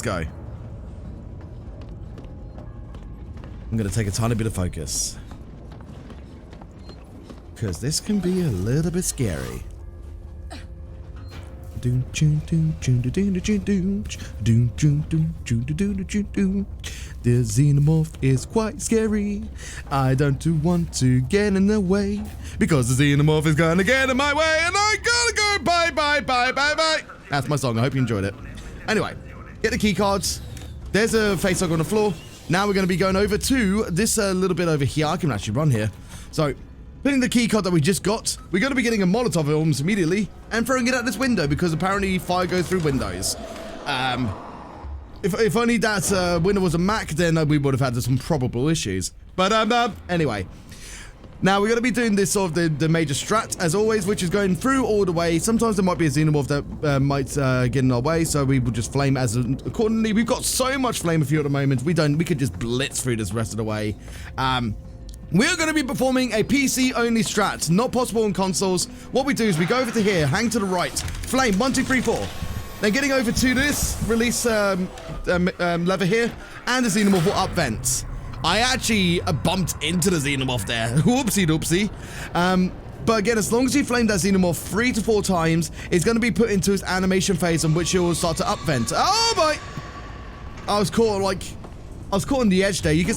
gonna take a tiny bit of focus, because this can be a little bit scary. The Xenomorph is quite scary. I don't want to get in the way, because the Xenomorph is gonna get in my way, and I gotta go. Bye. That's my song. I hope you enjoyed it. Anyway, get the key cards. There's a face hug on the floor. Now we're going to be going over to this little bit over here. I can actually run here. So, putting the key card that we just got, we're going to be getting a Molotov almost immediately and throwing it out this window, because apparently fire goes through windows. If only that window was a Mac, then we would have had some probable issues. But anyway, Now, we're going to be doing this sort of the major strat, as always, which is going through all the way. Sometimes there might be a xenomorph that might get in our way, so we will just flame as accordingly. We've got so much flame fuel at the moment, we could just blitz through this rest of the way. We're going to be performing a PC-only strat, not possible on consoles. What we do is we go over to here, hang to the right, flame, 1, 2, 3, 4. Then getting over to this, release lever here, and the xenomorph will up vent. I actually bumped into the xenomorph there. Whoopsie doopsie. But again, as long as you flame that xenomorph 3 to 4 times, it's going to be put into its animation phase in which it will start to up vent. Oh boy! I was caught on the edge there. You can...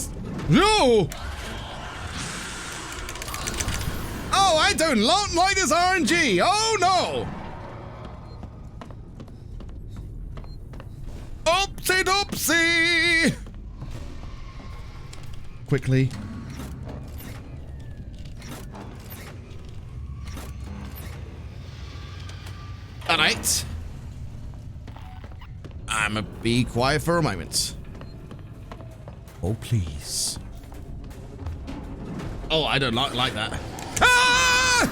No! Oh, I do not like this RNG. Oh no! Oopsie doopsie! Quickly. All right. I'ma be quiet for a moment. Oh, please. Oh, I don't like that. Ah!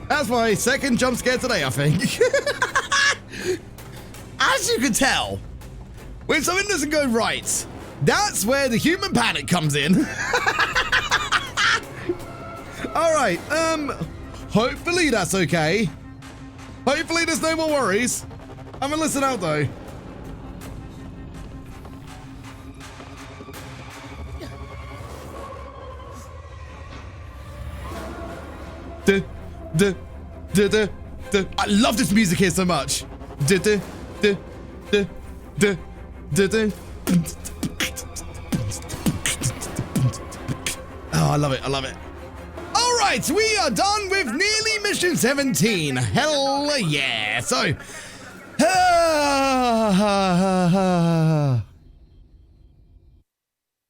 That's my second jump scare today, I think. As you can tell, when something doesn't go right, that's where the human panic comes in. All right, hopefully that's okay. Hopefully there's no more worries. I'm gonna listen out though. I love this music here so much. Oh, I love it. I love it. All right, we are done with nearly mission 17. Hell yeah. So,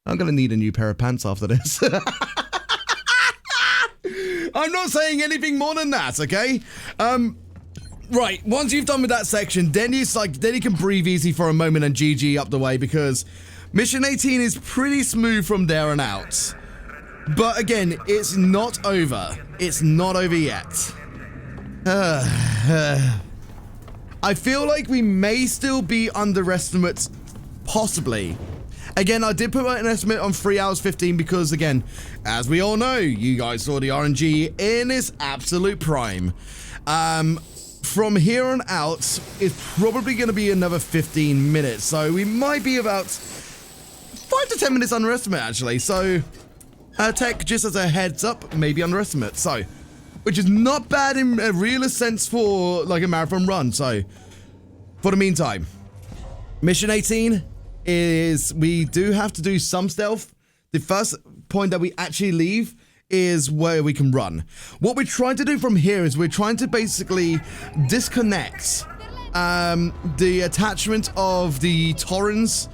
I'm going to need a new pair of pants after this. I'm not saying anything more than that, okay? Right, once you've done with that section, then you can breathe easy for a moment and GG up the way, because mission 18 is pretty smooth from there on out. But again, it's not over. It's not over yet. I feel like we may still be underestimates, possibly. Again, I did put an estimate on 3 hours 15 because, again, as we all know, you guys saw the RNG in its absolute prime. From here on out, it's probably going to be another 15 minutes. So we might be about 5 to 10 minutes underestimate, actually. So, tech, just as a heads up, maybe underestimate. So, which is not bad in a realist sense for, like, a marathon run. So, for the meantime, mission 18 is we do have to do some stealth. The first point that we actually leave is where we can run. What we're trying to do from here is we're trying to basically disconnect the attachment of the Torrens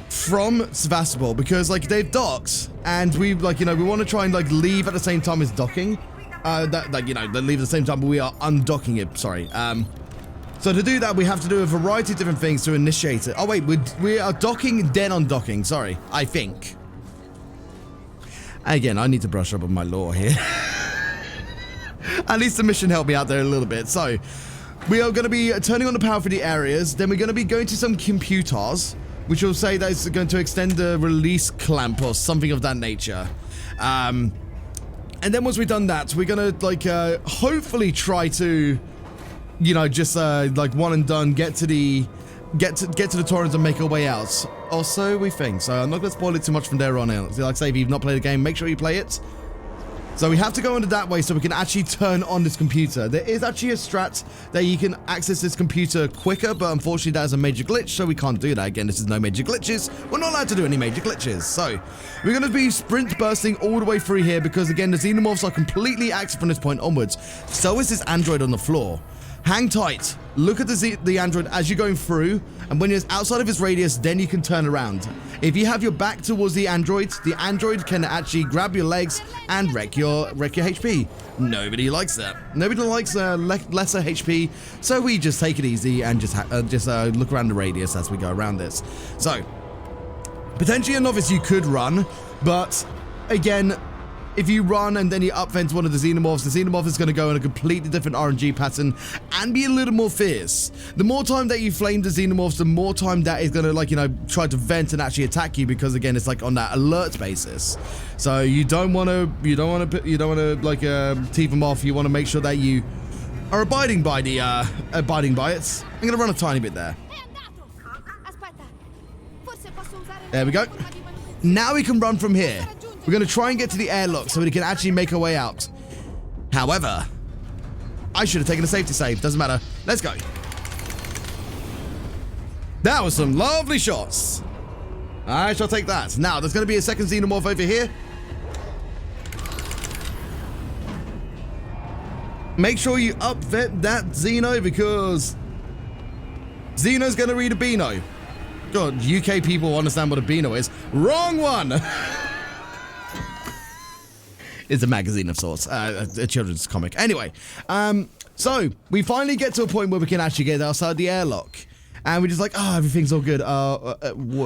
from Sevastopol, because like they've docked and we we want to try and like leave at the same time as docking. They leave at the same time, but we are undocking it. Sorry. So to do that, we have to do a variety of different things to initiate it. Oh wait, we are docking, then undocking. Sorry, I think. Again, I need to brush up on my lore here. At least the mission helped me out there a little bit. So we are going to be turning on the power for the areas. Then we're going to be going to some computers, which will say that it's going to extend the release clamp or something of that nature. And then once we've done that, we're going to hopefully try to, just one and done, get to the Torrens and make our way out. Or so we think. So I'm not going to spoil it too much from there on out. Like I say, if you've not played the game, make sure you play it. So we have to go into that way so we can actually turn on this computer. There is actually a strat that you can access this computer quicker, but unfortunately that is a major glitch, so we can't do that. Again, this is no major glitches. We're not allowed to do any major glitches. So we're going to be sprint bursting all the way through here because, again, the xenomorphs are completely active from this point onwards. So is this android on the floor. Hang tight. Look at the android as you're going through, and when it's outside of its radius, then you can turn around. If you have your back towards the android can actually grab your legs and wreck your HP. Nobody likes that. Nobody likes lesser HP, so we just take it easy and just look around the radius as we go around this. So, potentially a novice you could run, but again, if you run and then you up vent one of the xenomorphs is going to go in a completely different RNG pattern and be a little more fierce. The more time that you flame the xenomorphs, the more time that is going to, like, you know, try to vent and actually attack you, because again, it's like on that alert basis. So you don't want to like teeth them off. You want to make sure that you are abiding by it. I'm going to run a tiny bit there. There we go. Now we can run from here. We're going to try and get to the airlock so we can actually make our way out. However, I should have taken a safety save. Doesn't matter. Let's go. That was some lovely shots. I shall take that. Now, there's going to be a second xenomorph over here. Make sure you up-vet that Xeno, because Xeno's going to read a Beano. God, UK people understand what a Beano is. Wrong one! It's a magazine of sorts, a children's comic. Anyway, so we finally get to a point where we can actually get outside the airlock. And we're just like, oh, everything's all good.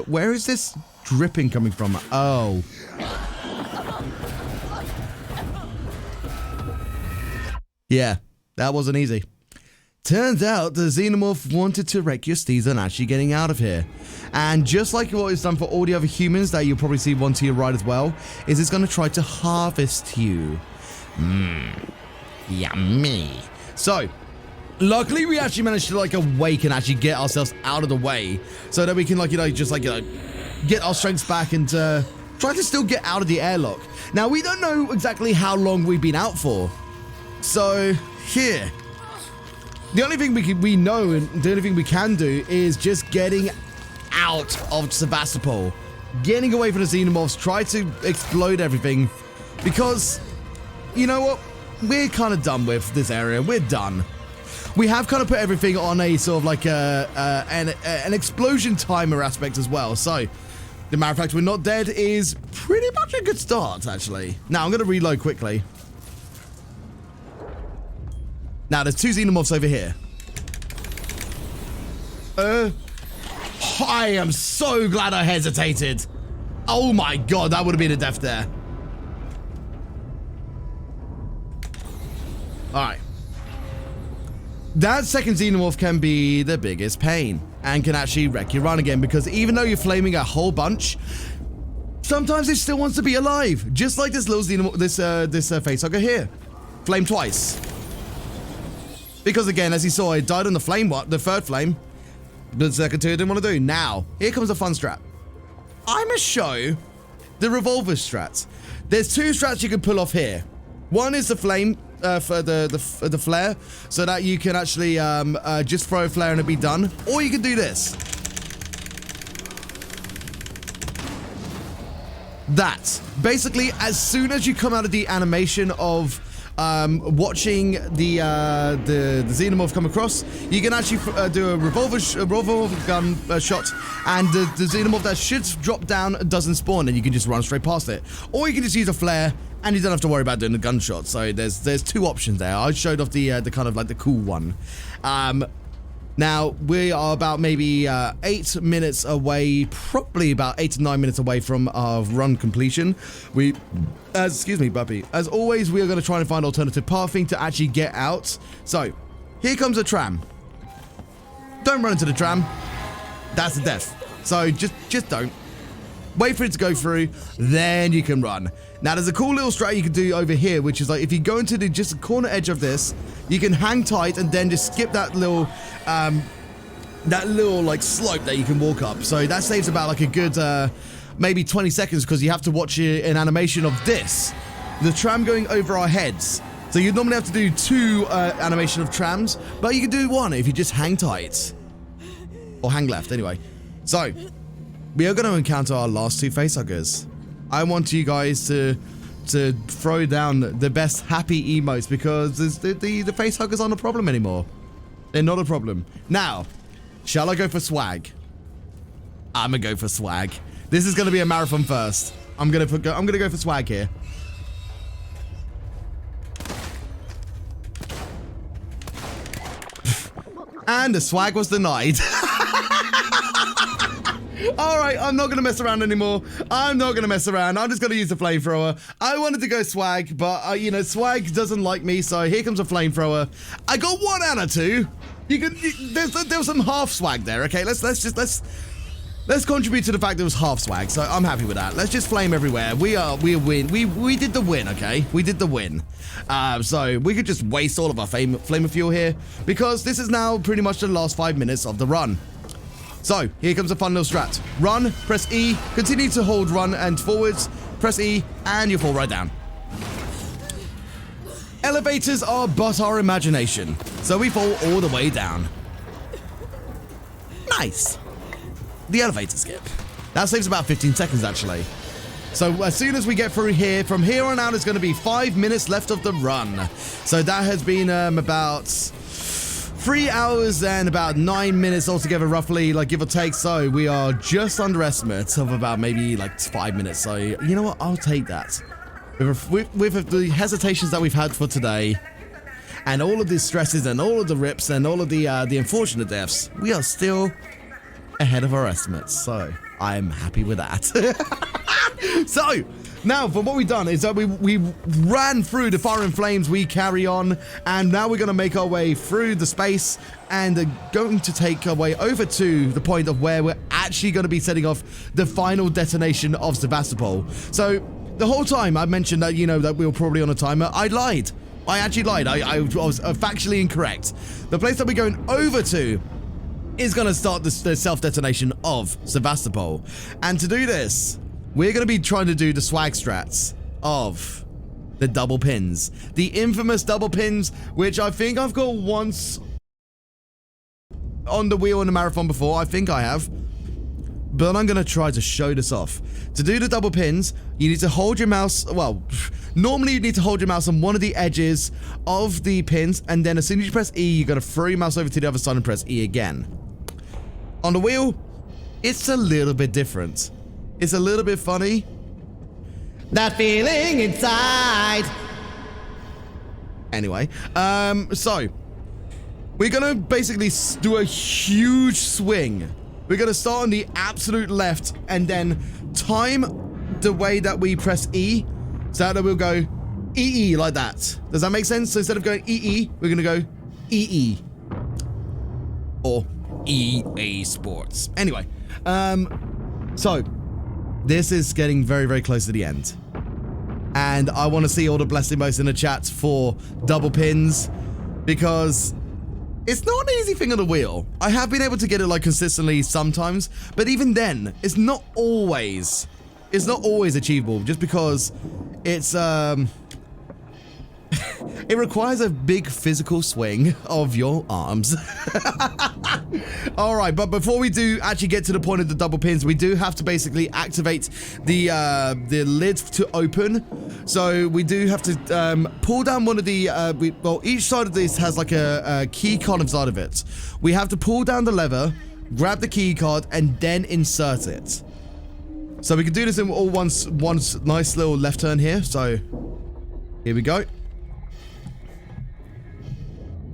Where is this dripping coming from? Oh. Yeah, that wasn't easy. Turns out the xenomorph wanted to wreck your steeds on actually getting out of here. And just like what it's done for all the other humans that you'll probably see one to your right as well, is it's going to try to harvest you. Yummy. So, luckily we actually managed to like awake and actually get ourselves out of the way so that we can, like, you know, just like, you know, get our strengths back and try to still get out of the airlock. Now, we don't know exactly how long we've been out for. So, here. The only thing we know and the only thing we can do is just getting out of Sevastopol. Getting away from the xenomorphs, try to explode everything. Because, you know what? We're kind of done with this area. We're done. We have kind of put everything on a sort of like an explosion timer aspect as well. So, the matter of fact, we're not dead is pretty much a good start, actually. Now, I'm going to reload quickly. Now, there's two xenomorphs over here. I am so glad I hesitated. Oh my god, that would have been a death there. Alright. That second xenomorph can be the biggest pain and can actually wreck your run again, because even though you're flaming a whole bunch, sometimes it still wants to be alive. Just like this little xenomorph, this facehugger here. Flame twice. Because again, as you saw, it died on the flame, the third flame. The second two didn't want to do. Now, here comes a fun strat. I'm going to show the revolver strat. There's two strats you can pull off here. One is the flame for the flare, so that you can actually just throw a flare and it'll be done. Or you can do this. That. Basically, as soon as you come out of the animation of watching the xenomorph come across, you can actually do a revolver gun shot, and the xenomorph that should drop down doesn't spawn, and you can just run straight past it. Or you can just use a flare, and you don't have to worry about doing the gunshot. So there's two options there. I showed off the kind of like the cool one. Now, we are about maybe 8 minutes away, probably about 8 to 9 minutes away from our run completion. Excuse me, Buppy. As always, we are going to try and find alternative pathing to actually get out. So, here comes a tram. Don't run into the tram. That's a death. So, just don't. Wait for it to go through, then you can run. Now, there's a cool little strat you can do over here, which is like, if you go into the just corner edge of this, you can hang tight and then just skip that little like slope that you can walk up. So that saves about like a good maybe 20 seconds, because you have to watch an animation of this, the tram going over our heads. So you'd normally have to do two animation of trams, but you can do one if you just hang tight. Or hang left, anyway. So, we are going to encounter our last two facehuggers. I want you guys to throw down the best happy emotes, because the facehuggers aren't a problem anymore. They're not a problem. Now, shall I go for swag? I'm gonna go for swag. This is gonna be a marathon first. I'm gonna go for swag here. And the swag was denied. All right, I'm not going to mess around anymore. I'm not going to mess around. I'm just going to use the flamethrower. I wanted to go swag, but, you know, swag doesn't like me, so here comes a flamethrower. I got 1 out of 2. There was some half swag there, okay? Let's contribute to the fact there was half swag, so I'm happy with that. Let's just flame everywhere. We win. We did the win, okay? We did the win. So we could just waste all of our flame of fuel here, because this is now pretty much the last 5 minutes of the run. So here comes a fun little strat. Run, press E, continue to hold run and forwards, press E, and you fall right down. Elevators are but our imagination, so we fall all the way down. Nice. The elevator skip. That saves about 15 seconds, actually. So as soon as we get through here, from here on out, it's going to be 5 minutes left of the run. So that has been about 3 hours and about 9 minutes altogether, roughly, like give or take. So we are just under estimates of about maybe like 5 minutes. So you know what? I'll take that. With the hesitations that we've had for today, and all of the stresses and all of the rips and all of the unfortunate deaths, we are still ahead of our estimates, so I'm happy with that. So now for what we've done is that we ran through the fire and flames, we carry on, and now we're going to make our way through the space and going to take our way over to the point of where we're actually going to be setting off the final detonation of Sevastopol. So the whole time I mentioned that, you know, that we were probably on a timer. I lied. I actually lied. I was factually incorrect. The place that we're going over to is going to start the self-detonation of Sevastopol. And to do this, we're going to be trying to do the swag strats of the double pins. The infamous double pins, which I think I've got once on the wheel in the marathon before. I think I have. But I'm going to try to show this off. To do the double pins, you need to hold your mouse, well, normally you need to hold your mouse on one of the edges of the pins, and then as soon as you press E, you're going to throw your mouse over to the other side and press E again. On the wheel, it's a little bit different. It's a little bit funny. That feeling inside. Anyway, so we're going to basically do a huge swing. We're going to start on the absolute left and then time the way that we press E so that we'll go EE like that. Does that make sense? So instead of going EE, we're going to go EE. Or EA Sports. Anyway, so this is getting very, very close to the end. And I want to see all the blessed emotes in the chat for double pins, because it's not an easy thing on the wheel. I have been able to get it like consistently sometimes, but even then, it's not always achievable, just because it's it requires a big physical swing of your arms. All right, but before we do actually get to the point of the double pins, we do have to basically activate the lid to open. So we do have to pull down one of the, well, each side of this has like a key card inside of it. We have to pull down the lever, grab the key card, and then insert it. So we can do this in all one nice little left turn here. So here we go.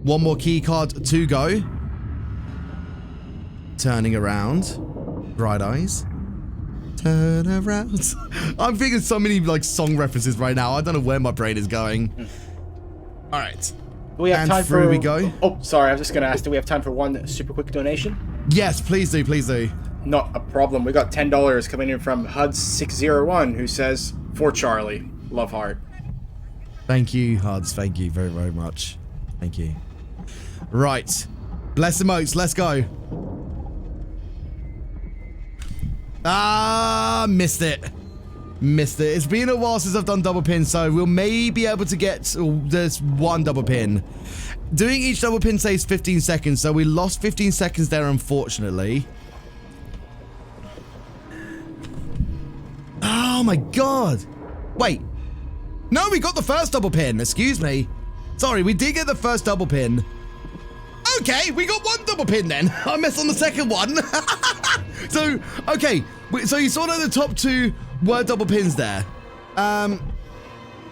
One more key card to go. Turning around. Bright eyes. Turn around. I'm thinking so many like song references right now. I don't know where my brain is going. All right. Do we have time through for... we go. Oh, sorry. I was just going to ask, do we have time for one super quick donation? Yes, please do. Please do. Not a problem. We got $10 coming in from HUDS601, who says, "For Charlie, love heart." Thank you, HUDS. Thank you very, very much. Thank you. Right. Bless emotes. Let's go. Ah, missed it. Missed it. It's been a while since I've done double pin, so we'll maybe be able to get this one double pin. Doing each double pin saves 15 seconds, so we lost 15 seconds there, unfortunately. Oh my god. Wait. No, we got the first double pin. Excuse me. Sorry, we did get the first double pin. Okay, we got one double pin then. I missed on the second one. So, okay. So you saw that the top two were double pins there.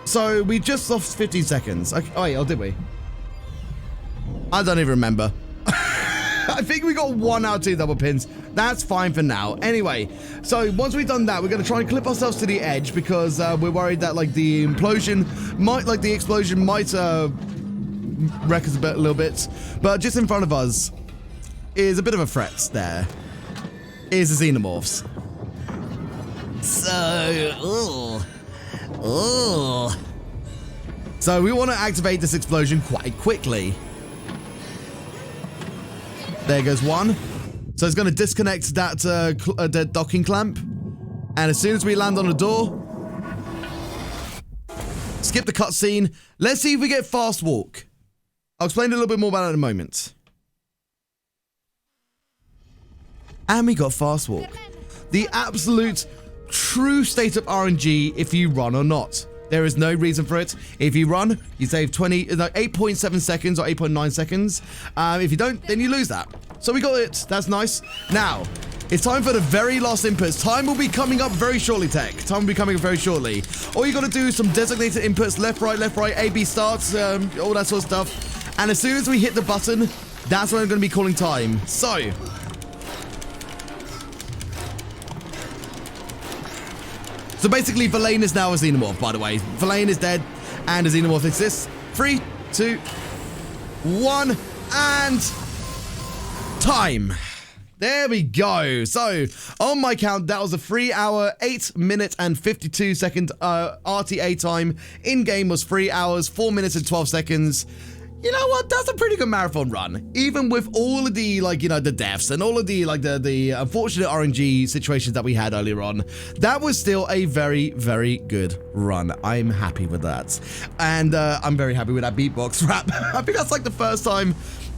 So we just lost 15 seconds. Okay, oh wait, or did we? I don't even remember. I think we got 1 out of 2 double pins. That's fine for now. Anyway, so once we've done that, we're going to try and clip ourselves to the edge because we're worried that like the explosion might wreck us a little bit. But just in front of us is a bit of a threat there. Is the xenomorphs. So, ooh. So we want to activate this explosion quite quickly. There goes one. So it's going to disconnect that docking clamp. And as soon as we land on the door, skip the cutscene. Let's see if we get fast walk. I'll explain a little bit more about it in a moment. And we got fast walk. The absolute true state of RNG if you run or not. There is no reason for it. If you run, you save 8.7 seconds or 8.9 seconds. If you don't, then you lose that. So we got it. That's nice. Now, it's time for the very last inputs. Time will be coming up very shortly, Tech. Time will be coming up very shortly. All you got to do is some designated inputs, left, right, A, B starts, all that sort of stuff. And as soon as we hit the button, that's when I'm going to be calling time. So, basically, Verlaine is now a xenomorph, by the way. Verlaine is dead, and a xenomorph exists. 3, 2, 1, and time. There we go. So, on my count, that was a 3 hour, 8 minute, and 52 second RTA time. In-game was 3 hours, 4 minutes, and 12 seconds. You know what? That's a pretty good marathon run. Even with all of the, like, you know, the deaths and all of the, like, the unfortunate RNG situations that we had earlier on, that was still a very, very good run. I'm happy with that. And I'm very happy with that beatbox rap. I think that's, like, the first time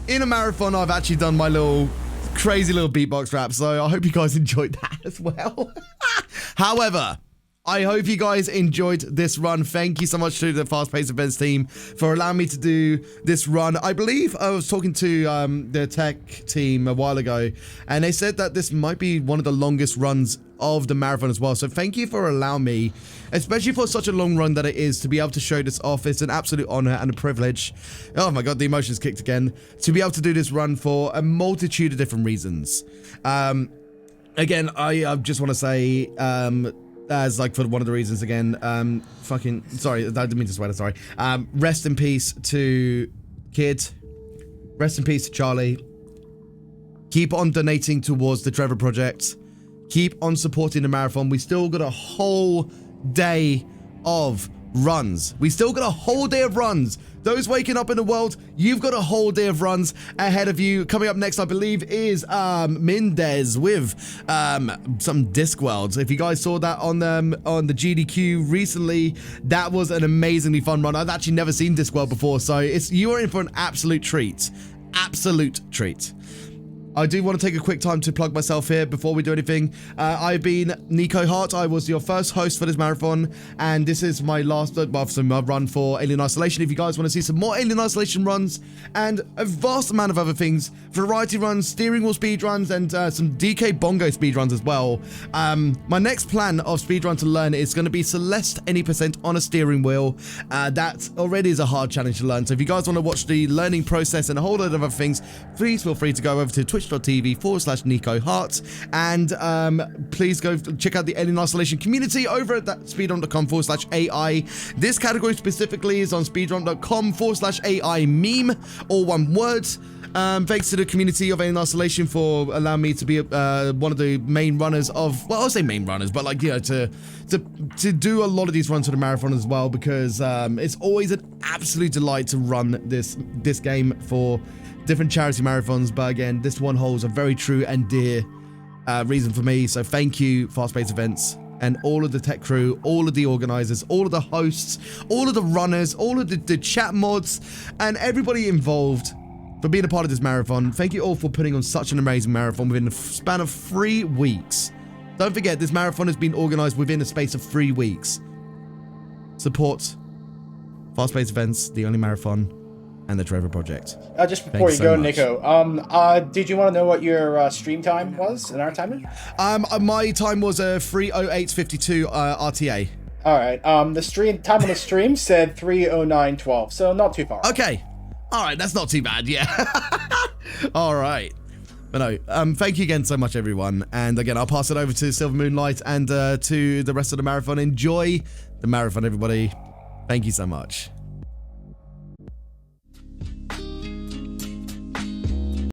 in a marathon I've actually done my little crazy little beatbox rap. So I hope you guys enjoyed that as well. However, I hope you guys enjoyed this run. Thank you so much to the Fast Paced Events team for allowing me to do this run. I believe I was talking to the tech team a while ago, and they said that this might be one of the longest runs of the marathon as well. So thank you for allowing me, especially for such a long run that it is, to be able to show this off. It's an absolute honor and a privilege. Oh my God, the emotions kicked again. To be able to do this run for a multitude of different reasons. Again, I just want to say, as like for one of the reasons again, sorry, I didn't mean to swear, sorry. Rest in peace to Kid. Rest in peace to Charlie. Keep on donating towards the Trevor Project. Keep on supporting the marathon. We still got a whole day of runs. We still got a whole day of runs. Those waking up in the world, you've got a whole day of runs ahead of you. Coming up next, I believe, is Mendez with some Disc Worlds. If you guys saw that on the GDQ recently, that was an amazingly fun run. I've actually never seen Disc World before, so you are in for an absolute treat. Absolute treat. I do want to take a quick time to plug myself here before we do anything. I've been Nikoheart. I was your first host for this marathon, and this is my last run for Alien Isolation. If you guys want to see some more Alien Isolation runs and a vast amount of other things, variety runs, steering wheel speed runs, and some DK Bongo speed runs as well. My next plan of speed run to learn is going to be Celeste any % on a steering wheel. That already is a hard challenge to learn. So if you guys want to watch the learning process and a whole lot of other things, please feel free to go over to twitch.tv/Nikoheart, and please go check out the Alien Isolation community over at speedrun.com/AI. This category specifically is on speedrun.com/AI meme, all one word. Thanks to the community of Alien Isolation for allowing me to be one of the main runners of, well, I'll say main runners, but like, you know, to do a lot of these runs for the marathon as well, because it's always an absolute delight to run this game for different charity marathons. But again, this one holds a very true and dear reason for me. So thank you, Fast Paced Events, and all of the tech crew, all of the organizers, all of the hosts, all of the runners, all of the chat mods, and everybody involved for being a part of this marathon. Thank you all for putting on such an amazing marathon within the span of 3 weeks. Don't forget, this marathon has been organized within a space of 3 weeks. Support Fast Paced Events, the Only Marathon, and the Trevor Project. Just before you go, Nico, did you want to know what your stream time was in our timing? My time was 3:08:52 RTA. All right. The stream time on the stream said 3:09:12, so not too far. Okay. All right, that's not too bad. Yeah. All right. But no, thank you again so much, everyone. And again, I'll pass it over to Silver Moonlight and to the rest of the marathon. Enjoy the marathon, everybody. Thank you so much.